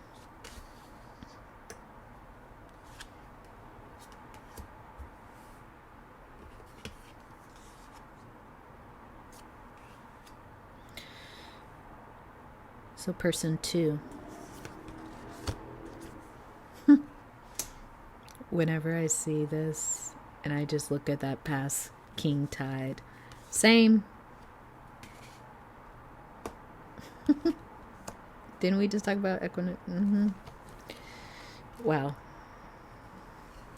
So person 2. Whenever I see this and I just look at that past king tide, same. Didn't we just talk about equinox? Wow.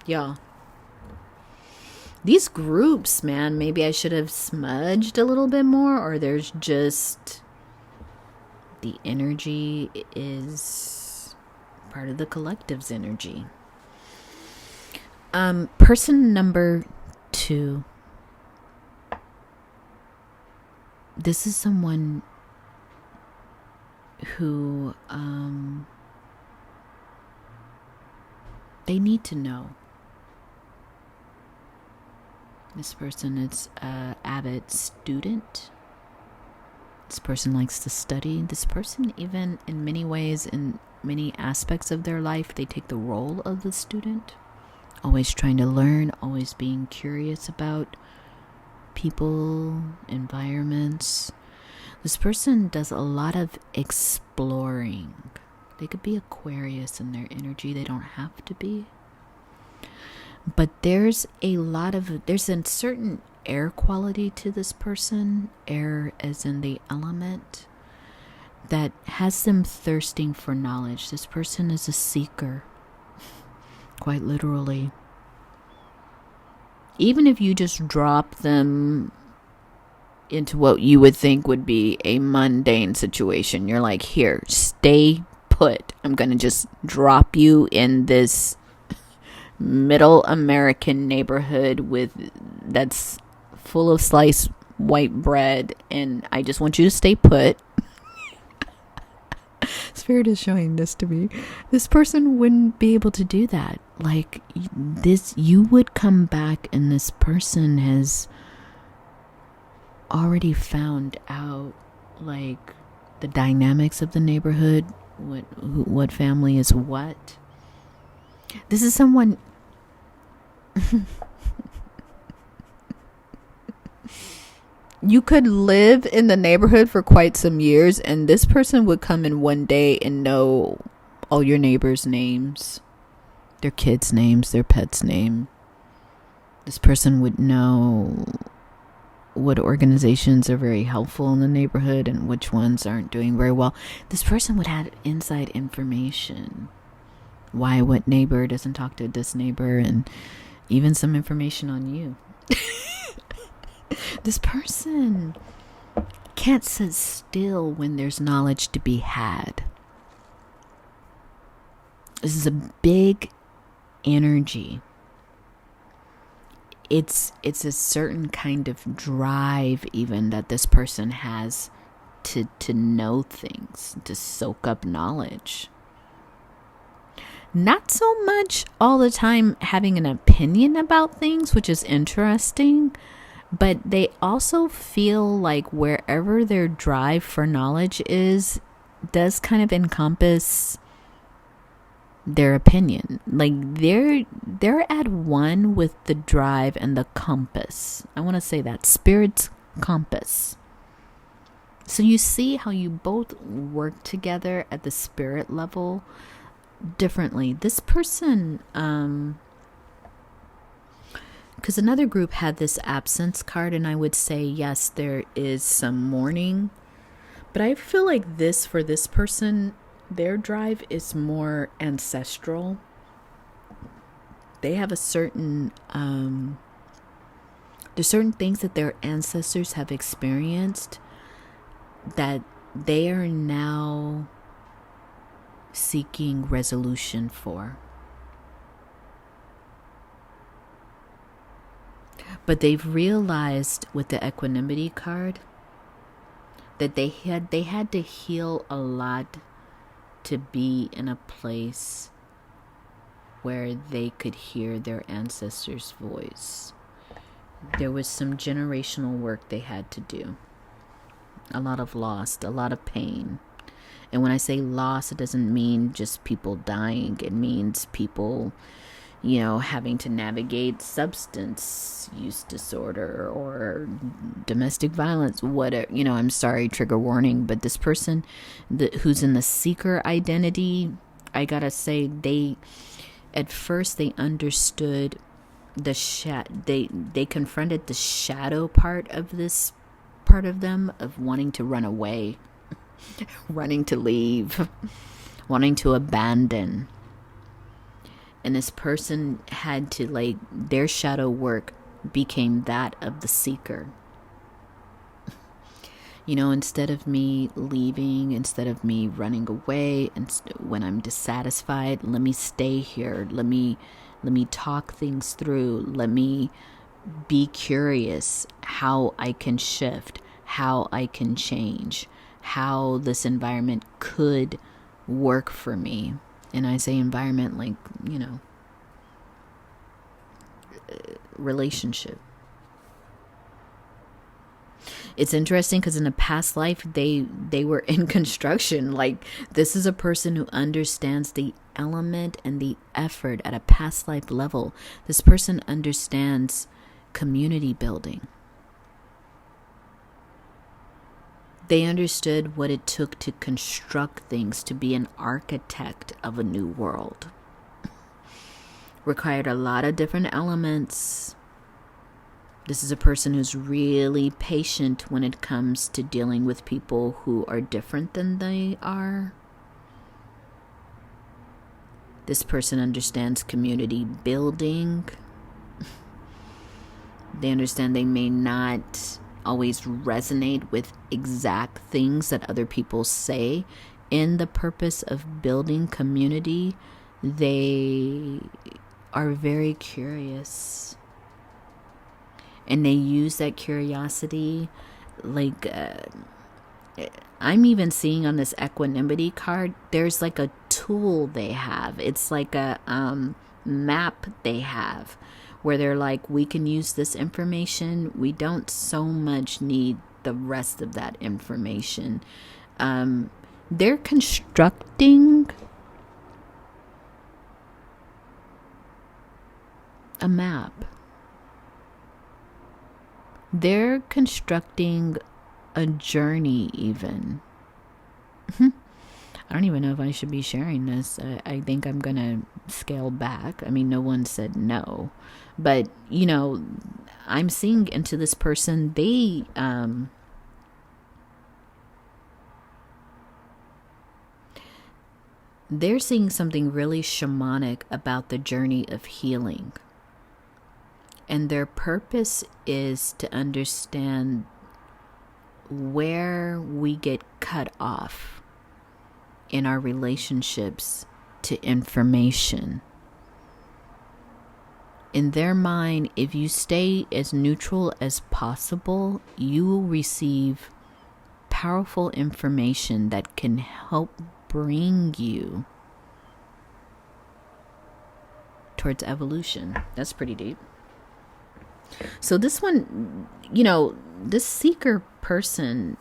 Y'all. These groups, man, maybe I should have smudged a little bit more, or there's just... the energy is part of the collective's energy. Person number 2. This is someone who they need to know. This person is an avid student. This person likes to study. This person, even in many ways, in many aspects of their life, they take the role of the student. Always trying to learn, always being curious about people, environments. This person does a lot of exploring. They could be Aquarius in their energy. They don't have to be. But there's a certain air quality to this person, air as in the element, that has them thirsting for knowledge. This person is a seeker, quite literally. Even if you just drop them into what you would think would be a mundane situation, you're like, here, stay put. I'm going to just drop you in this middle American neighborhood that's full of sliced white bread, and I just want you to stay put. Spirit is showing this to me. This person wouldn't be able to do that. Like this, you would come back and this person has already found out like the dynamics of the neighborhood, what family is what. This is someone you could live in the neighborhood for quite some years, and this person would come in one day and know all your neighbors' names, their kids' names, their pets' name. This person would know what organizations are very helpful in the neighborhood and which ones aren't doing very well. This person would have inside information. Why what neighbor doesn't talk to this neighbor, and even some information on you. This person can't sit still when there's knowledge to be had. This is a big energy. It's a certain kind of drive even that this person has to know things, to soak up knowledge. Not so much all the time having an opinion about things, which is interesting, but they also feel like wherever their drive for knowledge is, does kind of encompass their opinion. Like they're at one with the drive and the compass. I want to say that spirit's compass. So you see how you both work together at the spirit level differently. This person, because another group had this absence card, and I would say yes, there is some mourning, but I feel like for this person, their drive is more ancestral. They have a certain there's certain things that their ancestors have experienced that they are now seeking resolution for. But they've realized with the equanimity card that they had to heal a lot to be in a place where they could hear their ancestors' voice. There was some generational work they had to do. A lot of loss, a lot of pain. And when I say loss, it doesn't mean just people dying. It means people, having to navigate substance use disorder or domestic violence, whatever. I'm sorry, trigger warning, but this person who's in the seeker identity, I gotta say, at first they understood they confronted the shadow part of this part of them, of wanting to run away, wanting to leave, wanting to abandon. And this person had to, their shadow work became that of the seeker. Instead of me leaving, instead of me running away, and when I'm dissatisfied, let me stay here. Let me talk things through. Let me be curious how I can shift, how I can change, how this environment could work for me. And I say environment like, relationship. It's interesting because in a past life, they were in construction. This is a person who understands the element and the effort at a past life level. This person understands community building. They understood what it took to construct things, to be an architect of a new world. Required a lot of different elements. This is a person who's really patient when it comes to dealing with people who are different than they are. This person understands community building. They understand they may not always resonate with exact things that other people say. In the purpose of building community, they are very curious. And they use that curiosity, I'm even seeing on this equanimity card, there's a tool they have. It's like a map they have where they're like, we can use this information. We don't so much need the rest of that information. They're constructing a map. They're constructing a journey even. I don't even know if I should be sharing this. I think I'm going to scale back. I mean, no one said no. But, you know, I'm seeing into this person. They're seeing something really shamanic about the journey of healing. And their purpose is to understand where we get cut off in our relationships to information. In their mind, if you stay as neutral as possible, you will receive powerful information that can help bring you towards evolution. That's pretty deep. So this one, you know, this seeker person,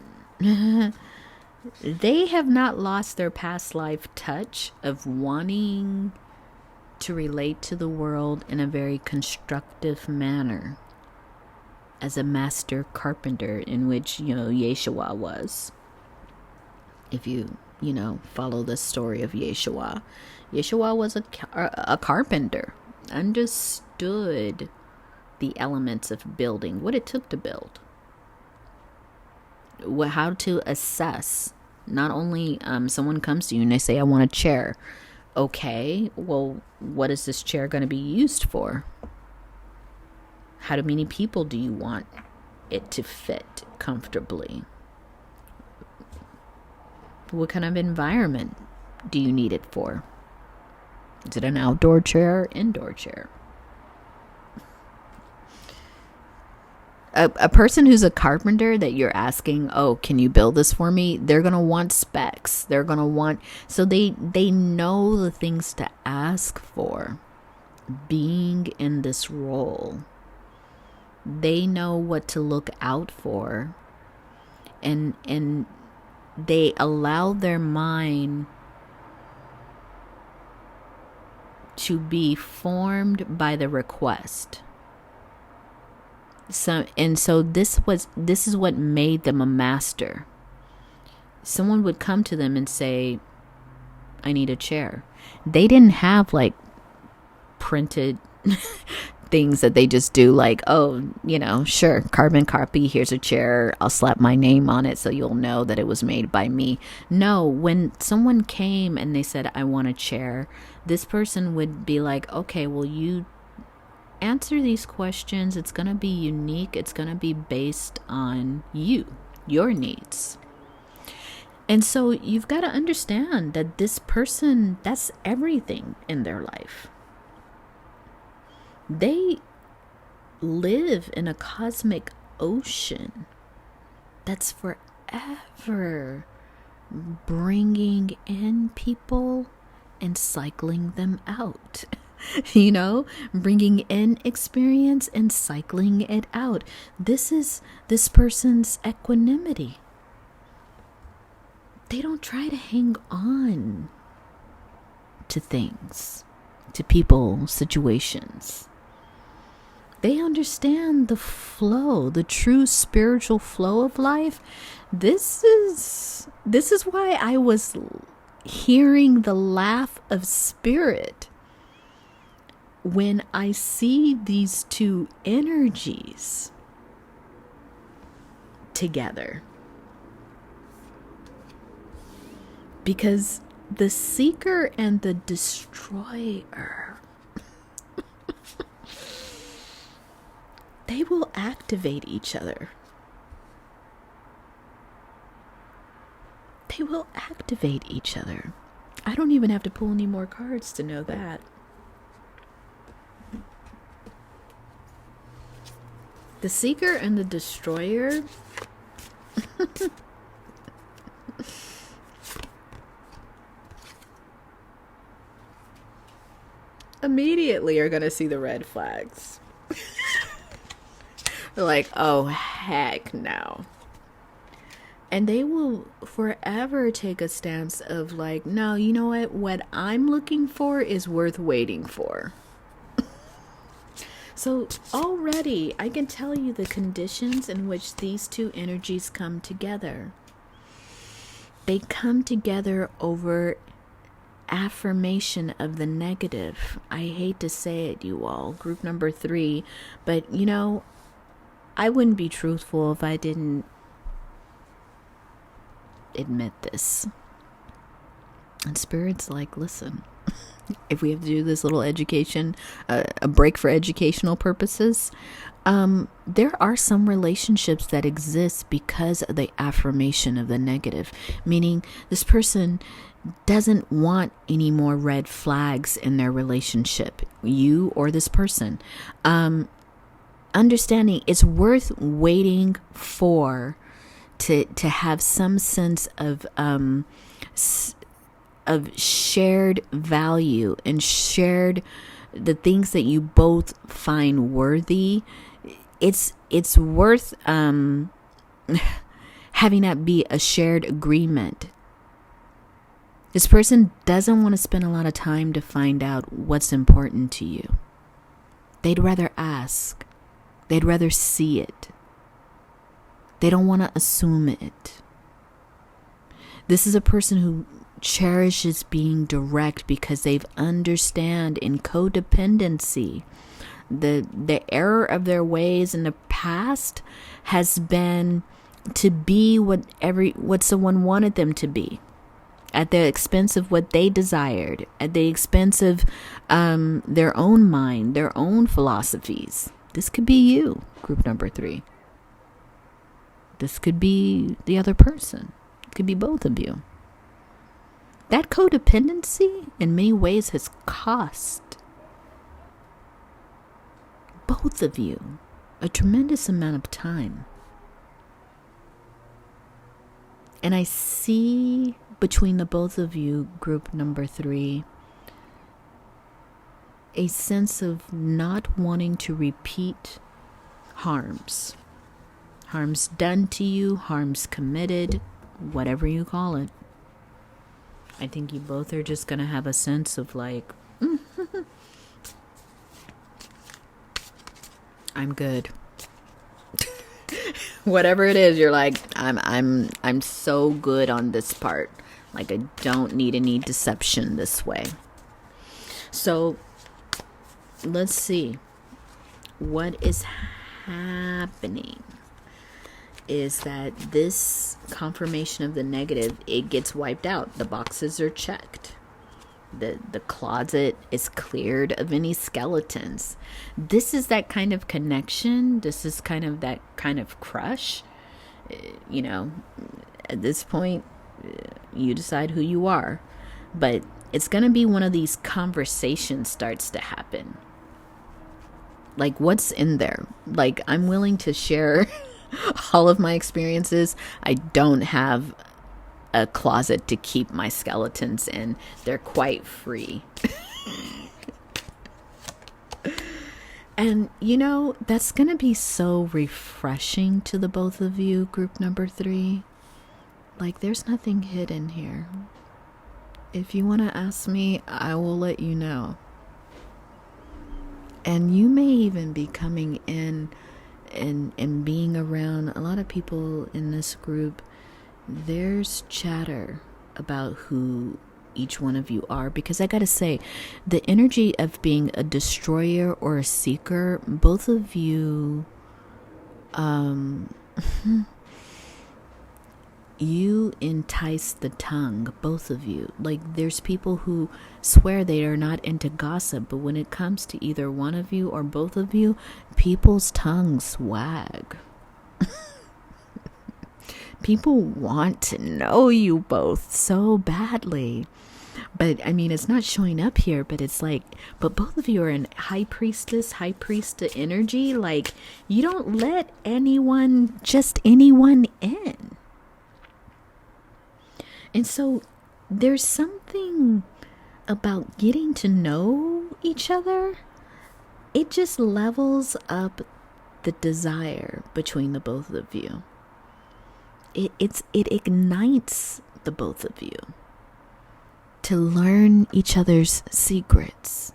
they have not lost their past life touch of wanting to relate to the world in a very constructive manner as a master carpenter, in which, you know, Yeshua was. If you follow the story of Yeshua. Yeshua was a carpenter, understood the elements of building, what it took to build, how to assess. Not only someone comes to you and they say, I want a chair. Okay, well, what is this chair going to be used for? How many people do you want it to fit comfortably? What kind of environment do you need it for? Is it an outdoor chair, indoor chair? A person who's a carpenter that you're asking, oh, can you build this for me? They're going to want specs. They're going to want, so they know the things to ask for being in this role. They know what to look out for. And they allow their mind to be formed by the request. So this is what made them a master. Someone would come to them and say, I need a chair. They didn't have like printed things that they just do, like, oh, sure, carbon copy, here's a chair, I'll slap my name on it so you'll know that it was made by me. No, when someone came and they said, I want a chair, this person would be like, okay, well, you answer these questions. It's going to be unique. It's going to be based on your needs. And so you've got to understand that this person, that's everything in their life. They live in a cosmic ocean that's forever bringing in people and cycling them out. Bringing in experience and cycling it out. This is this person's equanimity. They don't try to hang on to things, to people, situations. They understand the flow, the true spiritual flow of life. This is why I was hearing the laugh of spirit when I see these two energies together. Because the seeker and the destroyer, they will activate each other. They will activate each other. I don't even have to pull any more cards to know that. The seeker and the destroyer immediately are going to see the red flags. Like, oh, heck no. And they will forever take a stance of like, no, you know what I'm looking for is worth waiting for. So already I can tell you the conditions in which these two energies come together. They come together over affirmation of the negative. I hate to say it, you all, group number 3, but I wouldn't be truthful if I didn't admit this. And Spirit's like, listen, if we have to do this little education, a break for educational purposes, there are some relationships that exist because of the affirmation of the negative, meaning this person doesn't want any more red flags in their relationship, you or this person. Understanding it's worth waiting for to have some sense of shared value and shared the things that you both find worthy. It's worth having that be a shared agreement. This person doesn't want to spend a lot of time to find out what's important to you. They'd rather ask. They'd rather see it. They don't want to assume it. This is a person who cherishes being direct because they've understand in codependency. The error of their ways in the past has been to be what someone wanted them to be, at the expense of what they desired, at the expense of their own mind, their own philosophies. This could be you, group number 3. This could be the other person. It could be both of you. That codependency in many ways has cost both of you a tremendous amount of time. And I see between the both of you, group number 3, a sense of not wanting to repeat harms. Harms done to you, harms committed, whatever you call it. I think you both are just going to have a sense of like, I'm good. Whatever it is, you're like, I'm so good on this part. Like, I don't need any deception this way. So let's see. What is happening is that this confirmation of the negative, it gets wiped out. The boxes are checked. The closet is cleared of any skeletons. This is that kind of connection. This is kind of that kind of crush. At this point, you decide who you are. But it's going to be one of these conversations starts to happen. Like, what's in there? Like, I'm willing to share all of my experiences. I don't have a closet to keep my skeletons in. They're quite free. And, that's going to be so refreshing to the both of you, group number 3. Like, there's nothing hidden here. If you want to ask me, I will let you know. And you may even be coming in and being around a lot of people in this group. There's chatter about who each one of you are, because I gotta say, the energy of being a destroyer or a seeker, both of you, you entice the tongue, both of you. Like, there's people who swear they are not into gossip, but when it comes to either one of you or both of you, people's tongues wag. People want to know you both so badly. But I mean, it's not showing up here, but it's like, but both of you are in high priest energy. Like, you don't let anyone in. And so there's something about getting to know each other. It just levels up the desire between the both of you. It ignites the both of you to learn each other's secrets.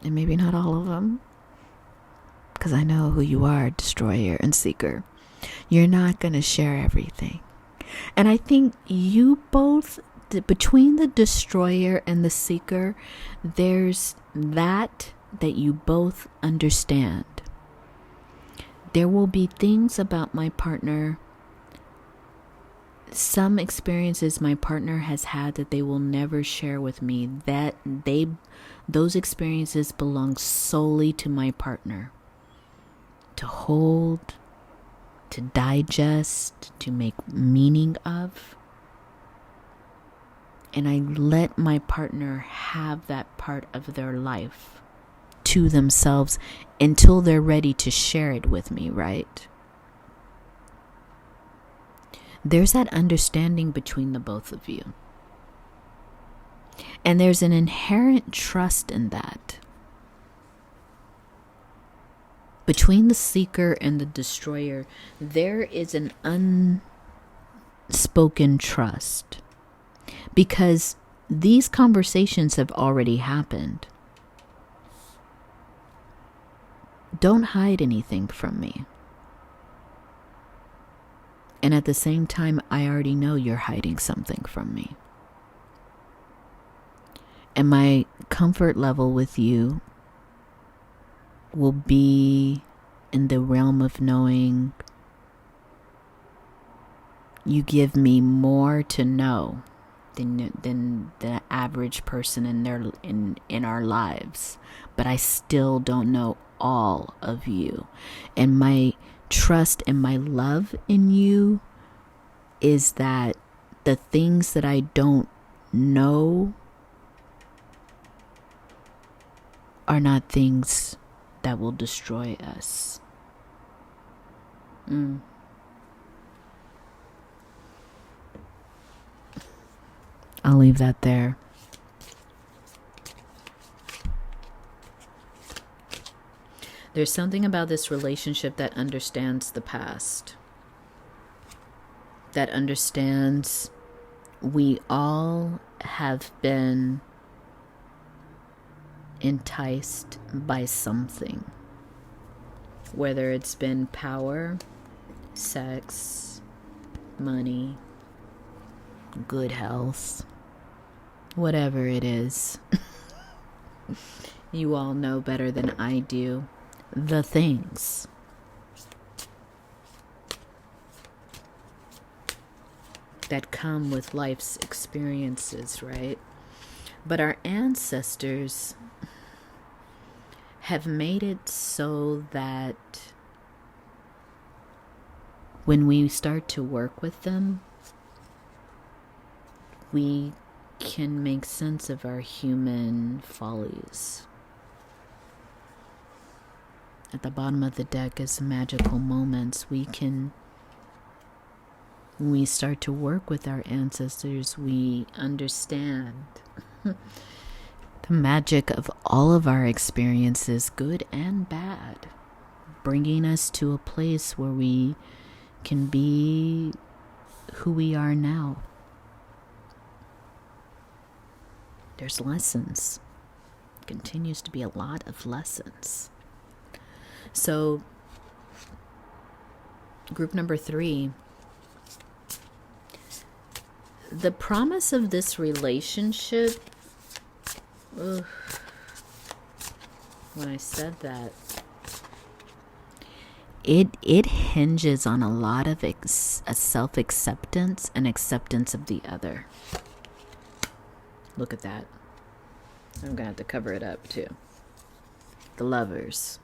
And maybe not all of them, because I know who you are, destroyer and seeker. You're not going to share everything. And I think you both, between the destroyer and the seeker, there's that you both understand. There will be things about my partner, some experiences my partner has had that they will never share with me, that those experiences belong solely to my partner to hold, to digest, to make meaning of. And I let my partner have that part of their life to themselves until they're ready to share it with me, right? There's that understanding between the both of you. And there's an inherent trust in that. Between the seeker and the destroyer, there is an unspoken trust. Because these conversations have already happened. Don't hide anything from me. And at the same time, I already know you're hiding something from me. And my comfort level with you will be in the realm of knowing you give me more to know than the average person in our lives. But I still don't know all of you. And my trust and my love in you is that the things that I don't know are not things that will destroy us. I'll leave that there. There's something about this relationship that understands the past. That understands we all have been enticed by something. Whether it's been power, sex, money, good health, whatever it is. You all know better than I do the things. That come with life's experiences, right? But our ancestors have made it so that when we start to work with them, we can make sense of our human follies. At the bottom of the deck is magical moments. When we start to work with our ancestors, we understand the magic of all of our experiences, good and bad, bringing us to a place where we can be who we are now. There's lessons. Continues to be a lot of lessons. So, group number 3, the promise of this relationship, when I said that, it hinges on a lot of self-acceptance and acceptance of the other. Look at that. I'm going to have to cover it up too. The Lovers.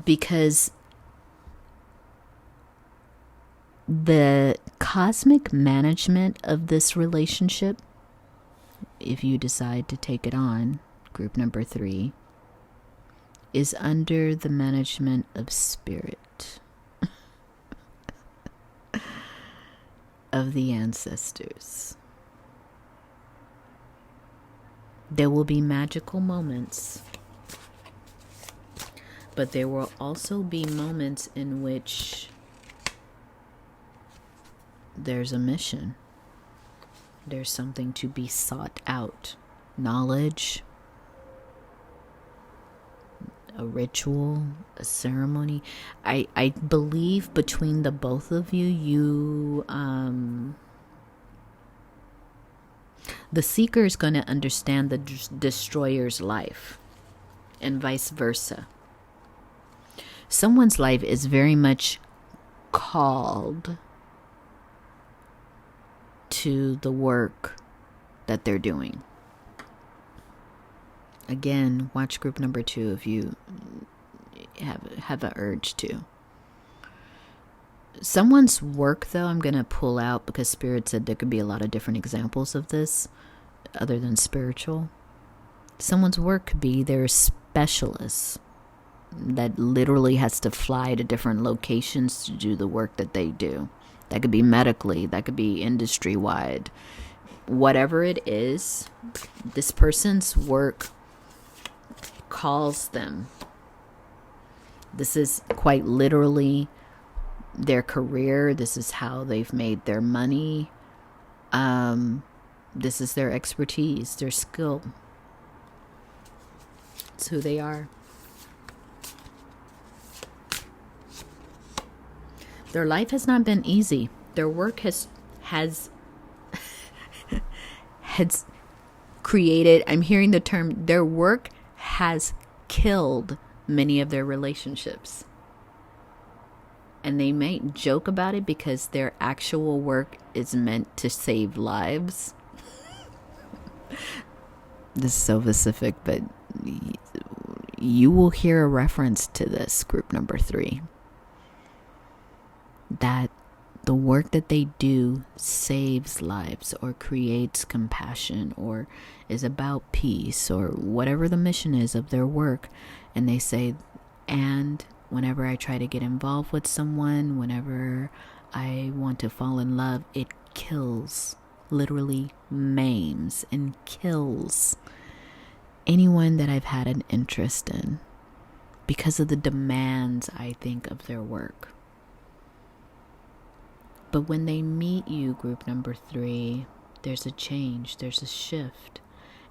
Because the cosmic management of this relationship, if you decide to take it on, group number 3, is under the management of spirit, of the ancestors. There will be magical moments But there will also be moments in which there's a mission. There's something to be sought out. Knowledge, a ritual, a ceremony. I believe between the both of you, the seeker is going to understand the destroyer's life, and vice versa. Someone's life is very much called to the work that they're doing. Again, watch group number 2 if you have an urge to. Someone's work, though, I'm going to pull out because Spirit said there could be a lot of different examples of this other than spiritual. Someone's work could be they're a specialist that literally has to fly to different locations to do the work that they do. That could be medically, that could be industry-wide. Whatever it is, this person's work calls them. This is quite literally their career. This is how they've made their money. This is their expertise, their skill. It's who they are. Their life has not been easy. Their work has created, I'm hearing the term, their work has killed many of their relationships. And they may joke about it because their actual work is meant to save lives. This is so specific, but you will hear a reference to this, group number 3. That the work that they do saves lives or creates compassion or is about peace or whatever the mission is of their work. And they say, and whenever I try to get involved with someone, whenever I want to fall in love, it kills, literally maims and kills anyone that I've had an interest in because of the demands, I think, of their work. But when they meet you, group number 3, there's a change, there's a shift.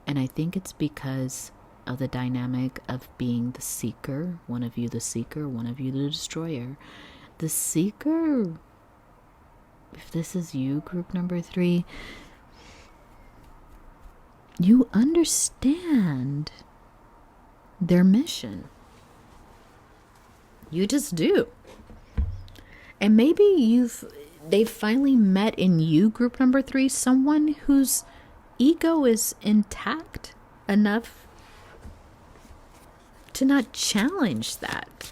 And I think it's because of the dynamic of being the seeker, one of you the seeker, one of you the destroyer. The seeker, if this is you, group number 3, you understand their mission. You just do. And maybe they've finally met in you, group number 3, someone whose ego is intact enough to not challenge that.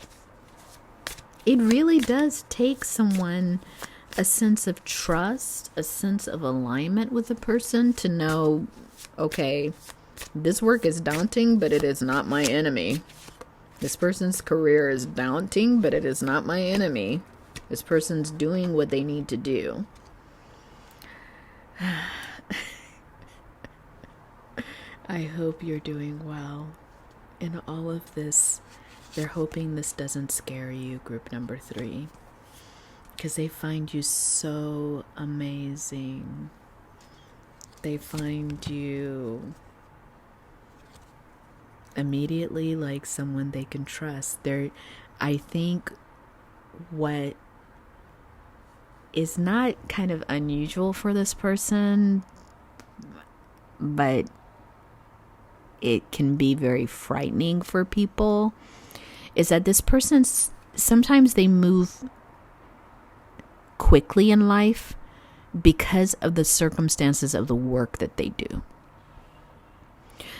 It really does take someone a sense of trust, a sense of alignment with a person to know, okay, this work is daunting, but it is not my enemy. This person's career is daunting, but it is not my enemy. This person's doing what they need to do. I hope you're doing well in all of this. They're hoping this doesn't scare you, group number 3, because they find you so amazing. They find you immediately like someone they can trust. I think what is not kind of unusual for this person, but it can be very frightening for people, is that this person, sometimes they move quickly in life because of the circumstances of the work that they do.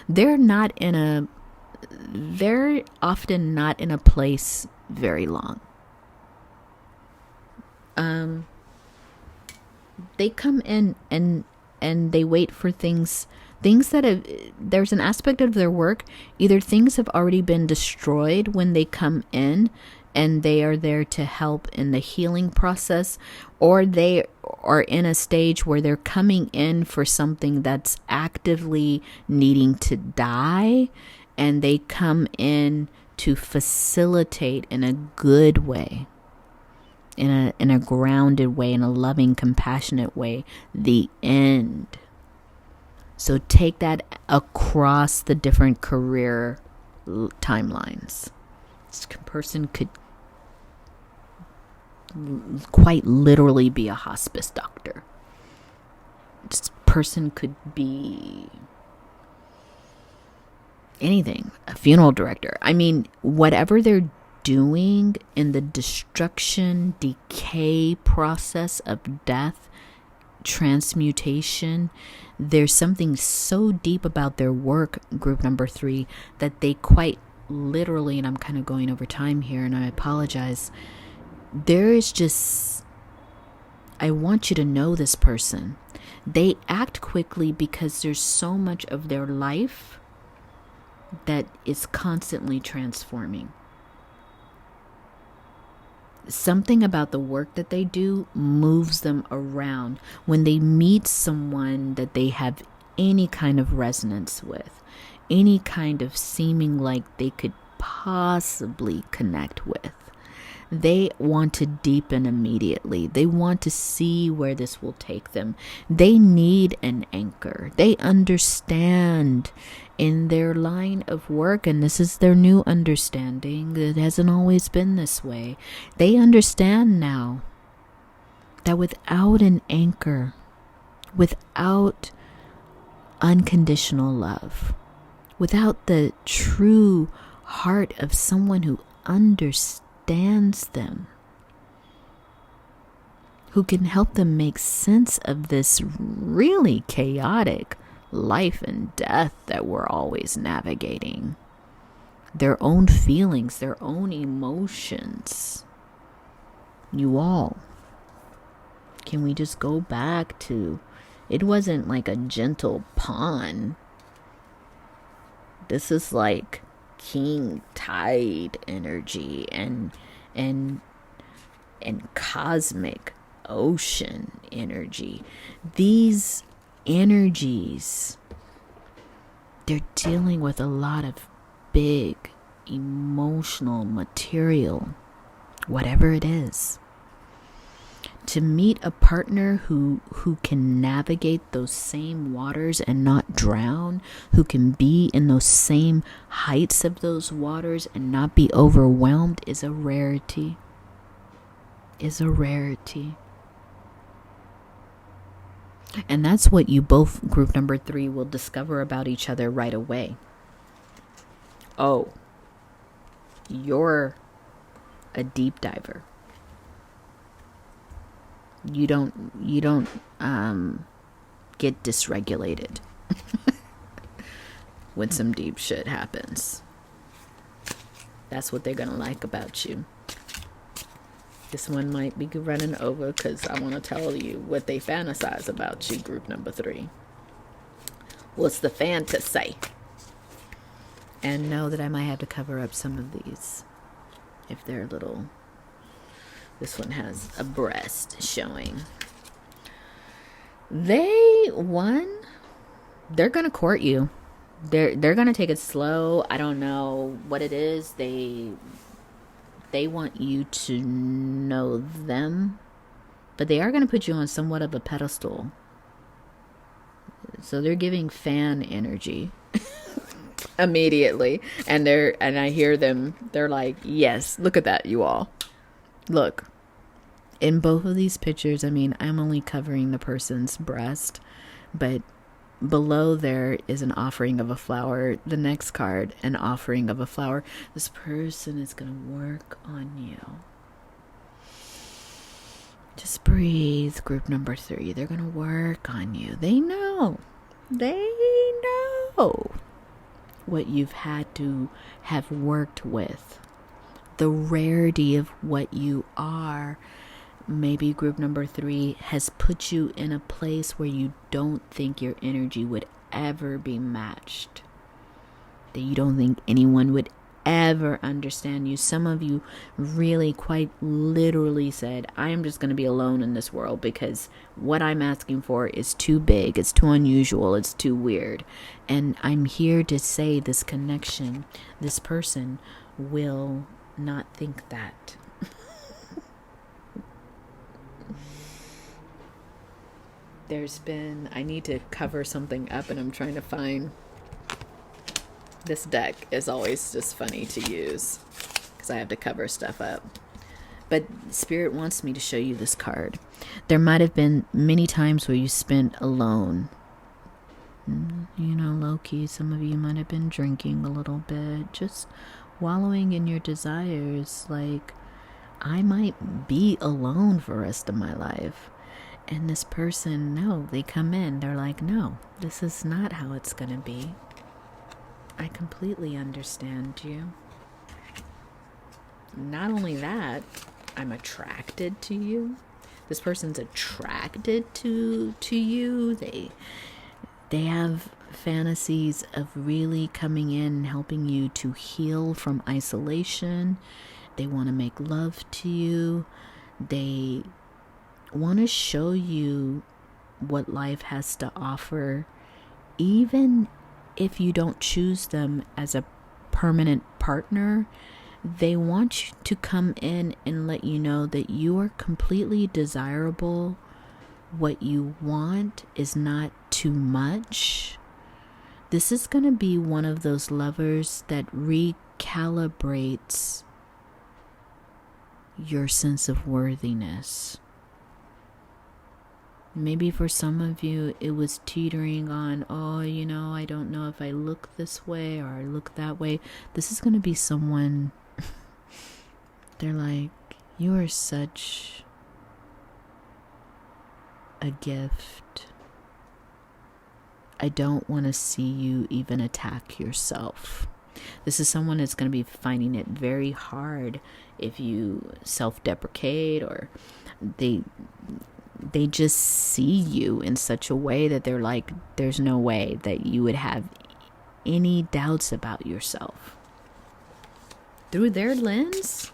They're often not in a place very long. They come in and they wait for things that there's an aspect of their work, either things have already been destroyed when they come in and they are there to help in the healing process, or they are in a stage where they're coming in for something that's actively needing to die, and they come in to facilitate in a good way, in a grounded way, in a loving, compassionate way, the end. So take that across the different career timelines. This person could quite literally be a hospice doctor. This person could be anything, a funeral director. I mean, whatever they're doing in the destruction, decay process of death, transmutation, there's something so deep about their work, group number 3, that they quite literally, and I'm kind of going over time here and I apologize, there is just, I want you to know this person. They act quickly because there's so much of their life that is constantly transforming. Something about the work that they do moves them around. When they meet someone that they have any kind of resonance with, any kind of seeming like they could possibly connect with, they want to deepen immediately. They want to see where this will take them. They need an anchor. They understand in their line of work, and this is their new understanding. It hasn't always been this way. They understand now that without an anchor, without unconditional love, without the true heart of someone who understands them, who can help them make sense of this really chaotic life and death that we're always navigating, their own feelings, their own emotions. You all, can we just go back to, it wasn't like a gentle pawn. This is like king tide energy and cosmic ocean energy. These energies, they're dealing with a lot of big emotional material, whatever it is. To meet a partner who can navigate those same waters and not drown, who can be in those same heights of those waters and not be overwhelmed, is a rarity. And that's what you both, group number 3, will discover about each other right away. Oh, you're a deep diver. You don't get dysregulated when some deep shit happens. That's what they're gonna like about you. This one might be running over because I want to tell you what they fantasize about you, group number 3. What's the fantasy? And know that I might have to cover up some of these if they're little. This one has a breast showing. They're gonna court you. They're gonna take it slow. I don't know what it is. They want you to know them, but they are gonna put you on somewhat of a pedestal. So they're giving fan energy immediately, and I hear them. They're like, yes, look at that, you all. Look, in both of these pictures, I mean, I'm only covering the person's breast, but below there is an offering of a flower. The next card, an offering of a flower. This person is going to work on you. Just breathe, group number 3. They're going to work on you. They know what you've had to have worked with. The rarity of what you are. Maybe group number 3 has put you in a place where you don't think your energy would ever be matched. That you don't think anyone would ever understand you. Some of you really quite literally said, I am just going to be alone in this world because what I'm asking for is too big, it's too unusual, it's too weird. And I'm here to say this connection, this person will not think that. I need to cover something up, and I'm trying to find, this deck is always just funny to use because I have to cover stuff up. But Spirit wants me to show you this card. There might have been many times where you spent alone. Low-key, some of you might have been drinking a little bit, just wallowing in your desires. Like, I might be alone for the rest of my life. And this person, no, they come in, they're like, no, this is not how it's going to be. I completely understand you. Not only that, I'm attracted to you. This person's attracted to you. They have fantasies of really coming in and helping you to heal from isolation. They want to make love to you. They want to show you what life has to offer, even if you don't choose them as a permanent partner. They want you to come in and let you know that you are completely desirable. What you want is not too much. This is going to be one of those lovers that recalibrates your sense of worthiness. Maybe for some of you, it was teetering on, I don't know if I look this way or I look that way. This is going to be someone, they're like, you are such a gift. I don't want to see you even attack yourself. This is someone that's going to be finding it very hard if you self-deprecate, or they just see you in such a way that they're like, there's no way that you would have any doubts about yourself. Through their lens,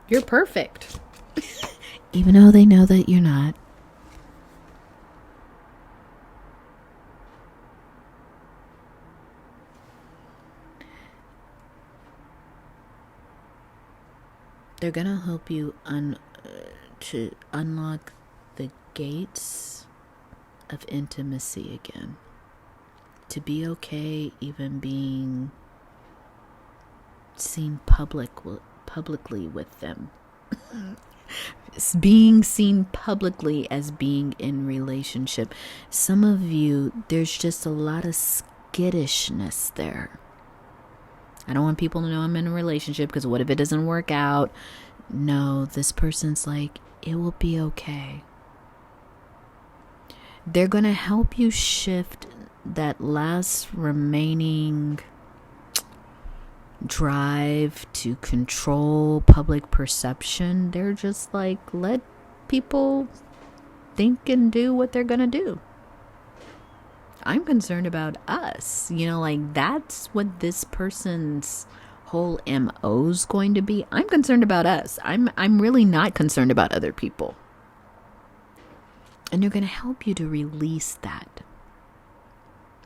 you're perfect. Even though they know that you're not. They're going to help you to unlock the gates of intimacy again. To be okay even being seen publicly with them. Being seen publicly as being in relationship. Some of you, there's just a lot of skittishness there. I don't want people to know I'm in a relationship because what if it doesn't work out? No, this person's like, it will be okay. They're going to help you shift that last remaining drive to control public perception. They're just like, let people think and do what they're going to do. I'm concerned about us. That's what this person's whole MO's going to be. I'm concerned about us. I'm really not concerned about other people. And they're going to help you to release that.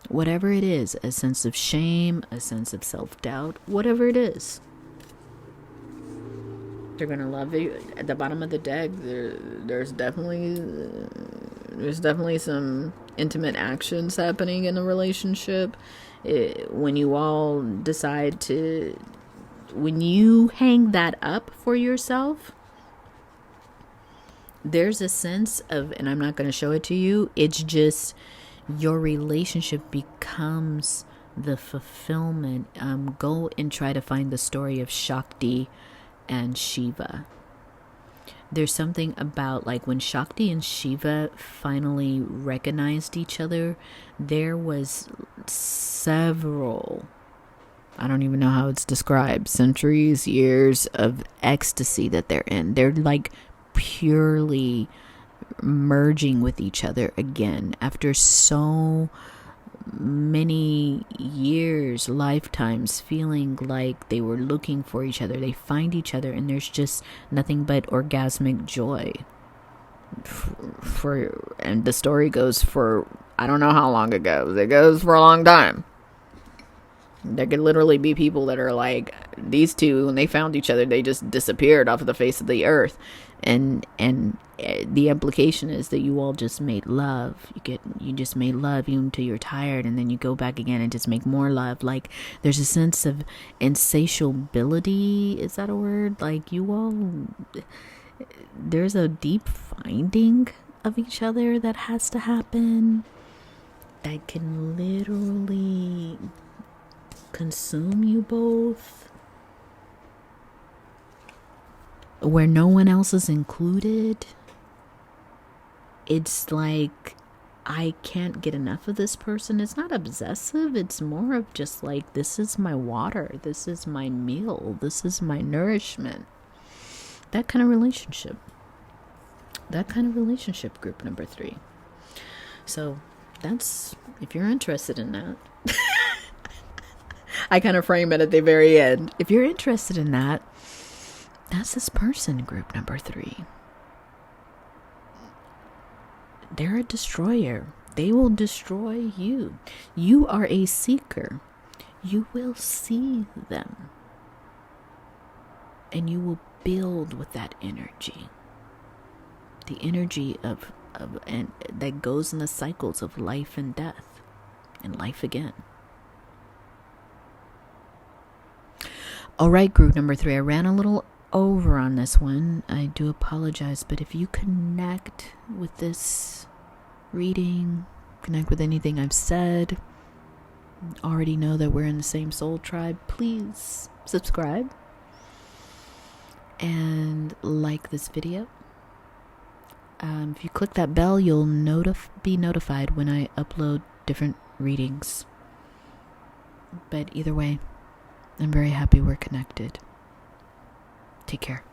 Whatever it is, a sense of shame, a sense of self-doubt, whatever it is. They're going to love you. At the bottom of the deck, there's definitely some intimate actions happening in a relationship. When you all decide to, when you hang that up for yourself, there's a sense of, and I'm not going to show it to you, it's just your relationship becomes the fulfillment. Go and try to find the story of Shakti and Shiva. There's something about like when Shakti and Shiva finally recognized each other, there was several, I don't even know how it's described, centuries, years of ecstasy that they're in. They're like purely merging with each other again after so many years, lifetimes, feeling like they were looking for each other. They find each other and there's just nothing but orgasmic joy. And the story goes for, I don't know how long it goes. It goes for a long time. There could literally be people that are like, these two, when they found each other, they just disappeared off of the face of the earth. And the implication is that you all just made love. You just made love even until you're tired, and then you go back again and just make more love. Like, there's a sense of insatiability. Is that a word? Like, you all, there's a deep finding of each other that has to happen, that can literally consume you both, where no one else is included. It's like, I can't get enough of this person. It's not obsessive. It's more of just like, this is my water. This is my meal. This is my nourishment. That kind of relationship. Group number 3. So that's, if you're interested in that. I kind of frame it at the very end. If you're interested in that, that's this person, group number 3. They're a destroyer. They will destroy you. You are a seeker. You will see them. And you will build with that energy. The energy of and that goes in the cycles of life and death and life again. All right, group number 3. I ran a little over on this one. I do apologize, but if you connect with this reading, connect with anything I've said, already know that we're in the same soul tribe, please subscribe and like this video. If you click that bell, you'll be notified when I upload different readings. But either way, I'm very happy we're connected. Take care.